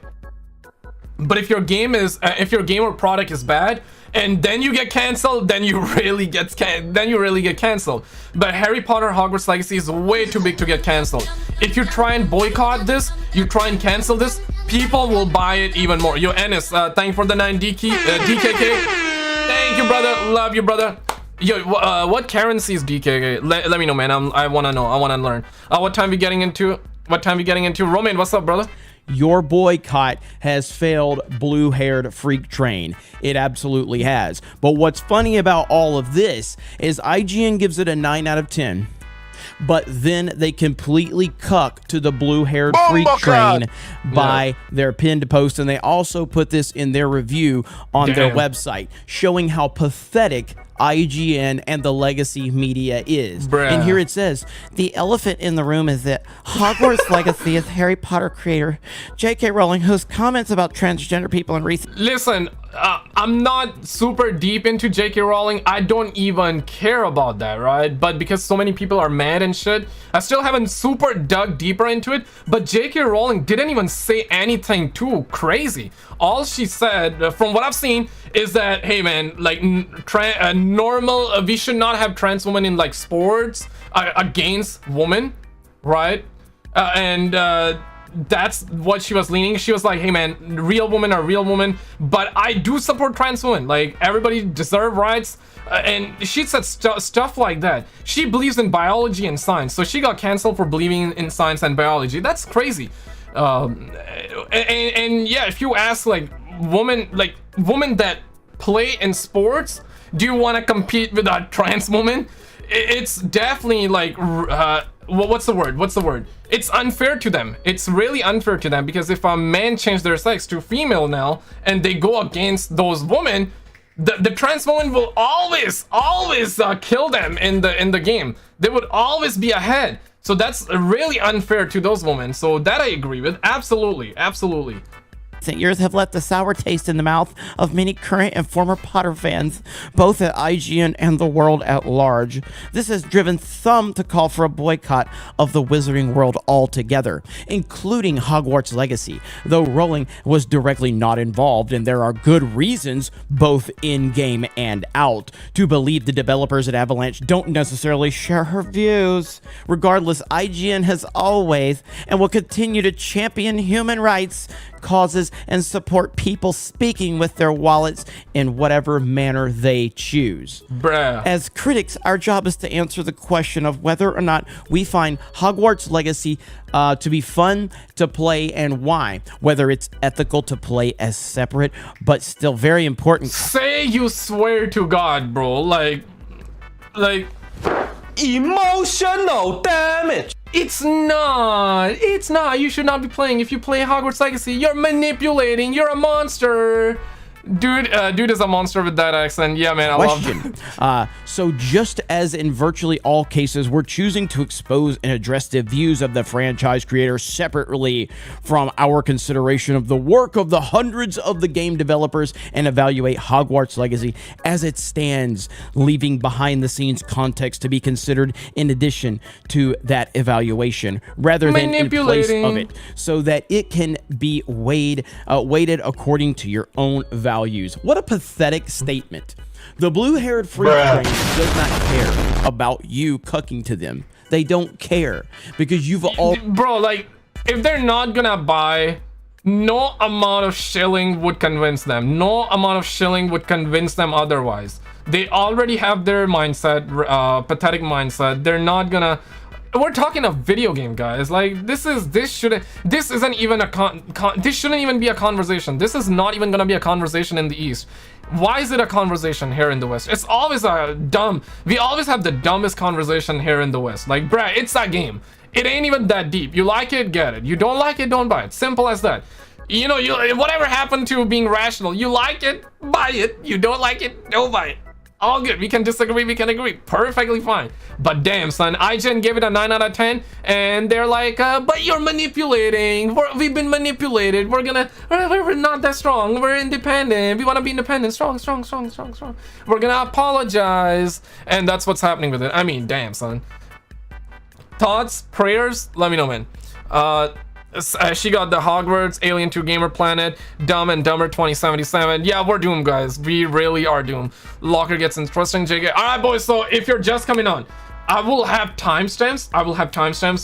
But if your game is, if your game or product is bad, and then you get canceled, then you really get canceled. But Harry Potter Hogwarts Legacy is way too big to get canceled. If you try and boycott this, you try and cancel this, people will buy it even more. Yo, Ennis, thank you for the 9 DKK. Thank you, brother. Love you, brother. Yo, what currency is DKK? Let me know, man. I wanna know. I wanna learn. What time we getting into? Romain, what's up, brother? Your boycott has failed blue-haired freak train. It absolutely has. But what's funny about all of this is IGN gives it a 9 out of 10. But then they completely cuck to the blue-haired freak train by their pinned post, and they also put this in their review on their website, showing how pathetic IGN and the legacy media is. And here it says, the elephant in the room is that Hogwarts Legacy is Harry Potter creator J.K. Rowling, whose comments about transgender people in recent... Listen, I'm not super deep into J.K. Rowling. I don't even care about that, right? But because so many people are mad and shit, I still haven't super dug deeper into it. But J.K. Rowling didn't even say anything too crazy. All she said, from what I've seen, is that, hey man, like, normal, we should not have trans women in like sports against women, right? That's what she was leaning. She was like, hey man, real women are real women, but I do support trans women. Like, everybody deserve rights. And she said stuff like that. She believes in biology and science, so she got canceled for believing in science and biology. That's crazy. And yeah, if you ask like women that play in sports, do you want to compete with a trans woman? It's definitely like what's the word? It's unfair to them. It's really unfair to them, because if a man changed their sex to female now and they go against those women, the trans woman will always kill them in the game. They would always be ahead. So that's really unfair to those women. So that I agree with. Absolutely. Years have left a sour taste in the mouth of many current and former Potter fans, both at IGN and the world at large. This has driven some to call for a boycott of the Wizarding World altogether, including Hogwarts Legacy, though Rowling was directly not involved, and there are good reasons, both in-game and out, to believe the developers at Avalanche don't necessarily share her views. Regardless, IGN has always and will continue to champion human rights, causes, and support people speaking with their wallets in whatever manner they choose. As critics, our job is to answer the question of whether or not we find Hogwarts Legacy to be fun to play, and why. Whether it's ethical to play as separate, but still very important. Say you swear to God, bro. Like emotional damage. It's not. You should not be playing. If you play Hogwarts Legacy, you're manipulating. You're a monster. Dude is a monster with that accent. Yeah, man, I love it. So just as in virtually all cases, we're choosing to expose and address the views of the franchise creator separately from our consideration of the work of the hundreds of the game developers, and evaluate Hogwarts Legacy as it stands, leaving behind the scenes context to be considered in addition to that evaluation, rather than in place of it, so that it can be weighted according to your own values. What a pathetic statement. The blue-haired freak train does not care about you cucking to them. They don't care, because you've all... Bro, like, if they're not gonna buy, no amount of shilling would convince them. No amount of shilling would convince them otherwise. They already have their mindset, pathetic mindset. They're not gonna... we're talking a video game, guys. Like, this shouldn't even be a conversation. This is not even gonna be a conversation in the East. Why is it a conversation here in the West? It's always we always have the dumbest conversation here in the West. Like, bruh, it's that game. It ain't even that deep. You like it, get it. You don't like it, don't buy it. Simple as that. You know, whatever happened to being rational? You like it, buy it. You don't like it, don't buy it. All good. We can disagree, we can agree. Perfectly fine. But damn, son, IGN gave it a 9 out of 10, and they're like, but you're manipulating. We've been manipulated. We're not that strong. We're independent. We want to be independent. Strong. We're gonna apologize. And that's what's happening with it. I mean, damn, son. Thoughts, prayers? Let me know, man. She got the Hogwarts, Alien 2 Gamer Planet, Dumb and Dumber 2077. Yeah, we're doomed, guys. We really are doomed. Locker gets interesting, JK. All right, boys. So if you're just coming on, I will have timestamps.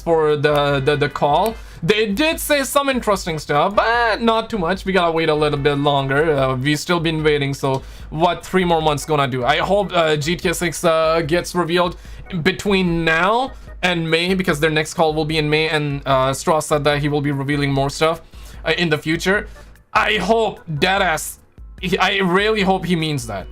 For the call. They did say some interesting stuff, but not too much. We gotta wait a little bit longer. We've still been waiting. So what 3 more months gonna do? I hope GTA 6 gets revealed between now and May, because their next call will be in May, and Strauss said that he will be revealing more stuff in the future. I hope deadass, I really hope he means that.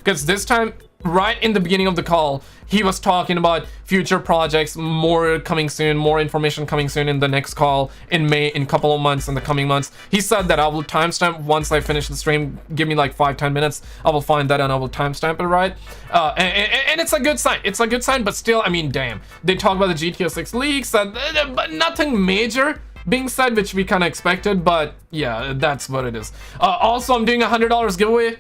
Because this time, right in the beginning of the call, he was talking about future projects, more coming soon, more information coming soon in the next call in May, in a couple of months, in the coming months. He said that I will timestamp once I finish the stream. Give me like 5-10 minutes. I will find that and I will timestamp it, right? And it's a good sign. But still, I mean, damn. They talk about the GTA 6 leaks, but nothing major being said, which we kind of expected. But yeah, that's what it is. Also, I'm doing a $100 giveaway.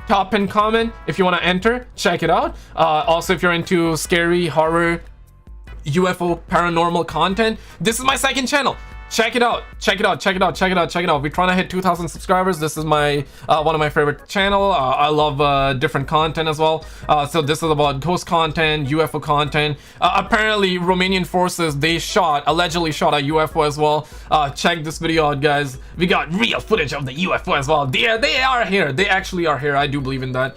Top pin comment if you want to enter, check it out. Also, if you're into scary horror, UFO, paranormal content, this is my second channel. Check it out. We're trying to hit 2,000 subscribers. This is my one of my favorite channel. I love different content as well. So this is about ghost content, UFO content. Apparently Romanian forces, they allegedly shot a UFO as well. Check this video out, guys. We got real footage of the UFO as well. They are here. They actually are here. I do believe in that.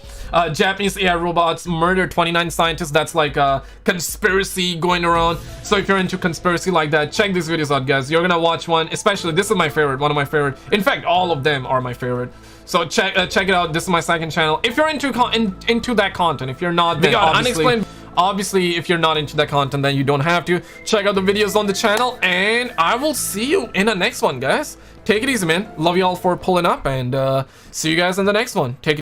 Japanese AI robots murder 29 scientists. That's like a conspiracy going around. So if you're into conspiracy like that, check these videos out, guys. You're gonna watch one, especially this is my favorite, one of my favorite. In fact, all of them are my favorite. So check it out. This is my second channel. If you're into that content, if you're not, then obviously if you're not into that content, then you don't have to check out the videos on the channel. And I will see you in the next one, guys. Take it easy, man. Love you all for pulling up, and see you guys in the next one. Take it